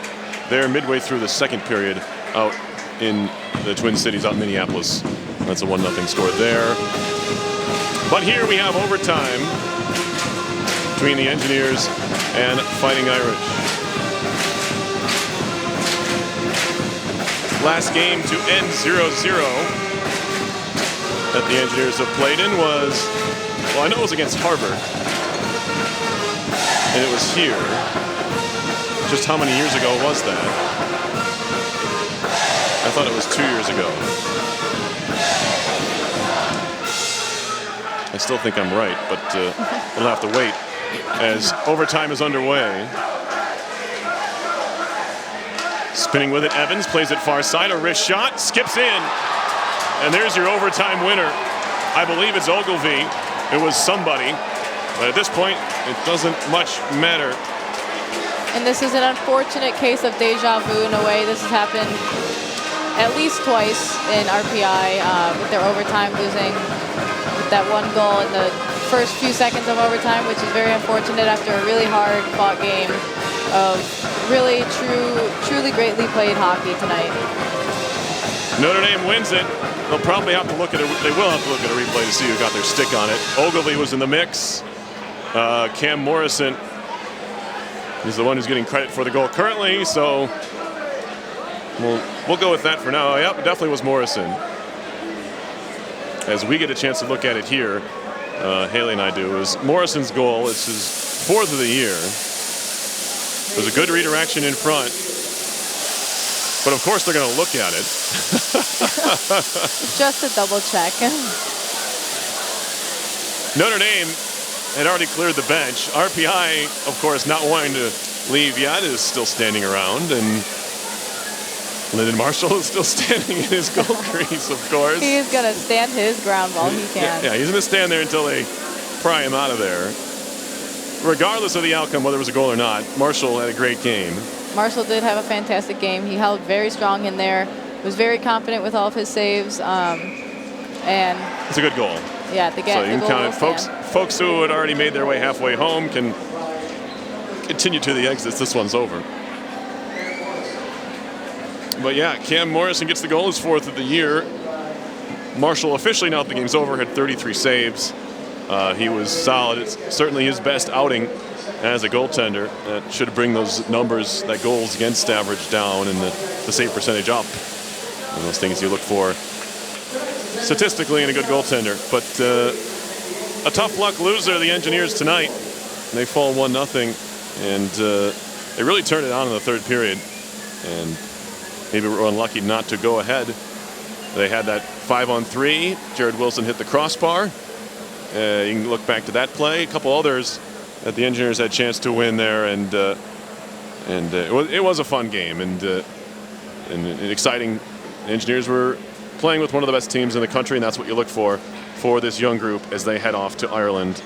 They're midway through the second period out in the Twin Cities, out in Minneapolis. That's a 1-0 score there. But here we have overtime between the Engineers and Fighting Irish. Last game to end 0-0 that the Engineers have played in was, well, I know it was against Harvard. And it was here. Just how many years ago was that? I thought it was 2 years ago. I still think I'm right, but we'll have to wait as overtime is underway. Spinning with it, Evans plays it far side, a wrist shot, skips in. And there's your overtime winner. I believe it's Ogilvie. It was somebody. But at this point, it doesn't much matter. And this is an unfortunate case of deja vu in a way. This has happened at least twice in RPI with their overtime, losing with that one goal in the first few seconds of overtime, which is very unfortunate after a really hard fought game of really truly greatly played hockey tonight. Notre Dame wins it. They'll probably have to look at it. They will have to look at a replay to see who got their stick on it. Ogilvie was in the mix. Cam Morrison is the one who's getting credit for the goal currently, so we'll go with that for now. Yep, it definitely was Morrison. As we get a chance to look at it here, Haley and I do, it was Morrison's goal. It's his 4th of the year. It was a good redirection in front. But of course they're going to look at it. Just to double check. Notre Dame had already cleared the bench. RPI, of course, not wanting to leave yet, is still standing around. And Lyndon Marshall is still standing in his goal crease, of course. He is going to stand his ground while he can. Yeah, he's going to stand there until they pry him out of there. Regardless of the outcome, whether it was a goal or not, Marshall had a great game. Marshall did have a fantastic game. He held very strong in there, was very confident with all of his saves, and it's a good goal. Yeah, so you can count it. Folks who had already made their way halfway home can continue to the exits. This one's over. But yeah, Cam Morrison gets the goal, his 4th of the year. Marshall officially, now that the game's over, had 33 saves. He was solid. It's certainly his best outing as a goaltender. That should bring those numbers, that goals against average down and the save percentage up. And those things you look for statistically in a good goaltender. But a tough luck loser, the Engineers tonight. They fall 1-0, and they really turned it on in the third period. And maybe were unlucky not to go ahead. They had that 5-on-3. Jared Wilson hit the crossbar. You can look back to that play. A couple others that the Engineers had a chance to win there, and it was a fun game and exciting. The Engineers were playing with one of the best teams in the country, and that's what you look for this young group as they head off to Ireland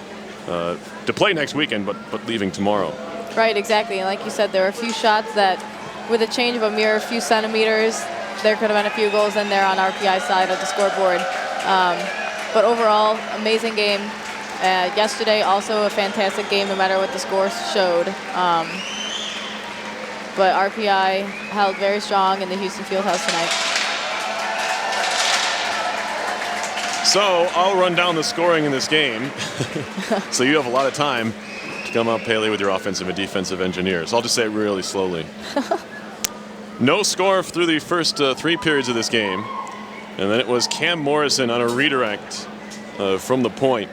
to play next weekend, but leaving tomorrow. Right, exactly. And like you said, there were a few shots that, with a change of a mere few centimeters, there could have been a few goals in there on RPI side of the scoreboard. But overall, amazing game. Yesterday, also a fantastic game, no matter what the score showed. But RPI held very strong in the Houston Fieldhouse tonight. So I'll run down the scoring in this game. So you have a lot of time to come up, Haley, with your offensive and defensive Engineers. I'll just say it really slowly. No score through the first 3 periods of this game. And then it was Cam Morrison on a redirect from the point.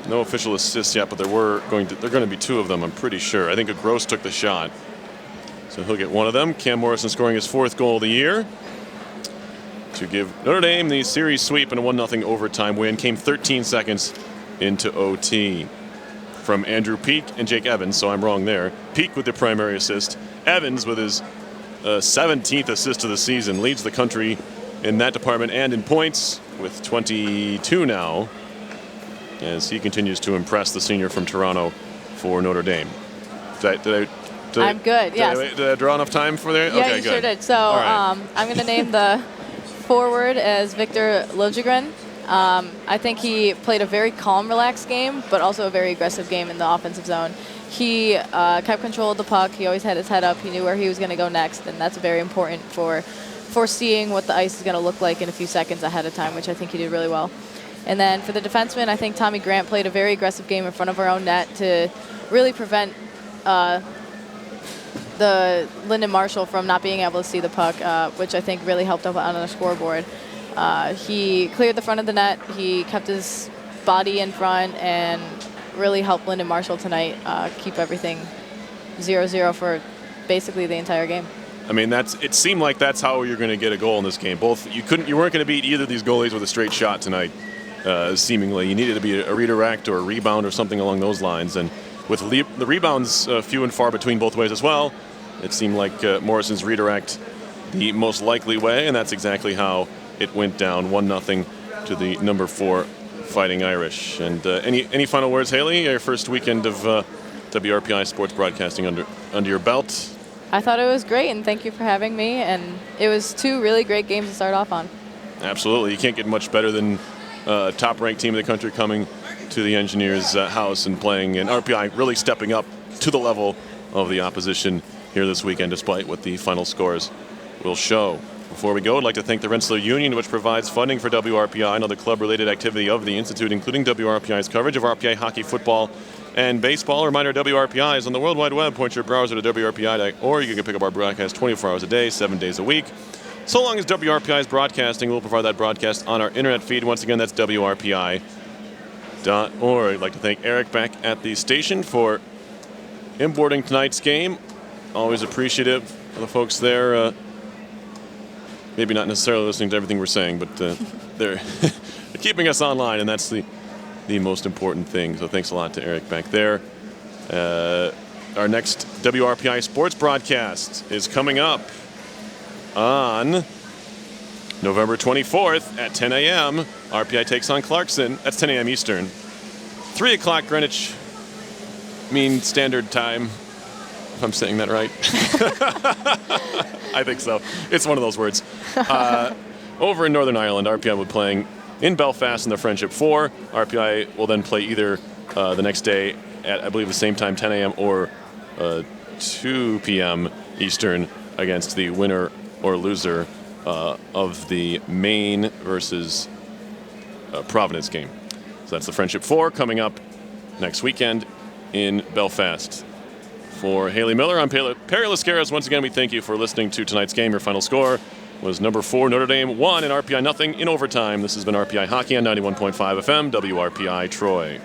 No official assists yet, but there are going to be 2 of them, I'm pretty sure. I think Gross took the shot. So he'll get one of them. Cam Morrison scoring his 4th goal of the year. to give Notre Dame the series sweep and a 1-0 overtime win. Came 13 seconds into OT from Andrew Peak and Jake Evans, so I'm wrong there. Peak with the primary assist. Evans with his 17th assist of the season leads the country in that department and in points with 22 now as he continues to impress, the senior from Toronto for Notre Dame. I'm good, yes. Did I draw enough time for there? Yeah, okay, you good. sure did. So right. I'm going to name the forward as Victor Logegren. I think he played a very calm, relaxed game, but also a very aggressive game in the offensive zone. He kept control of the puck. He always had his head up. He knew where he was going to go next, and that's very important for foreseeing what the ice is going to look like in a few seconds ahead of time, which I think he did really well. And then for the defenseman, I think Tommy Grant played a very aggressive game in front of our own net to really prevent the Lyndon Marshall from not being able to see the puck, which I think really helped out on the scoreboard. He cleared the front of the net. He kept his body in front and really helped Lyndon Marshall tonight keep everything 0-0 for basically the entire game. I mean, it seemed like that's how you're going to get a goal in this game. You weren't going to beat either of these goalies with a straight shot tonight. Seemingly, you needed to be a redirect or a rebound or something along those lines. And with the rebounds few and far between both ways as well, it seemed like Morrison's redirect the most likely way, and that's exactly how it went down. 1-0 to the number 4 Fighting Irish. And any final words, Haley? Your first weekend of WRPI sports broadcasting under your belt. I thought it was great, and thank you for having me. And it was 2 really great games to start off on. Absolutely. You can't get much better than a top-ranked team in the country coming to the Engineers' house and playing, and RPI really stepping up to the level of the opposition here this weekend, despite what the final scores will show. Before we go, I'd like to thank the Rensselaer Union, which provides funding for WRPI and other club-related activity of the Institute, including WRPI's coverage of RPI hockey, football, and baseball. A reminder, WRPI is on the World Wide Web. Point your browser to WRPI.org. You can pick up our broadcast 24 hours a day, 7 days a week. So long as WRPI is broadcasting, we'll provide that broadcast on our internet feed. Once again, that's WRPI.org. I'd like to thank Eric back at the station for importing tonight's game. Always appreciative of the folks there. Maybe not necessarily listening to everything we're saying, but they're keeping us online, and that's the most important thing. So thanks a lot to Eric back there. Our next WRPI sports broadcast is coming up on November 24th at 10 a.m. RPI takes on Clarkson. That's 10 a.m. Eastern. 3 o'clock Greenwich Mean Standard Time, if I'm saying that right. I think so. It's one of those words. Over in Northern Ireland, RPI will be playing in Belfast in the Friendship 4. RPI will then play either the next day at, I believe, the same time, 10 a.m. or 2 p.m. Eastern against the winner or loser of the Maine versus Providence game. So that's the Friendship 4 coming up next weekend in Belfast. For Haley Miller, I'm Perry Lascaris. Once again, we thank you for listening to tonight's game. Your final score was number 4, Notre Dame 1, and RPI nothing in overtime. This has been RPI Hockey on 91.5 FM, WRPI Troy.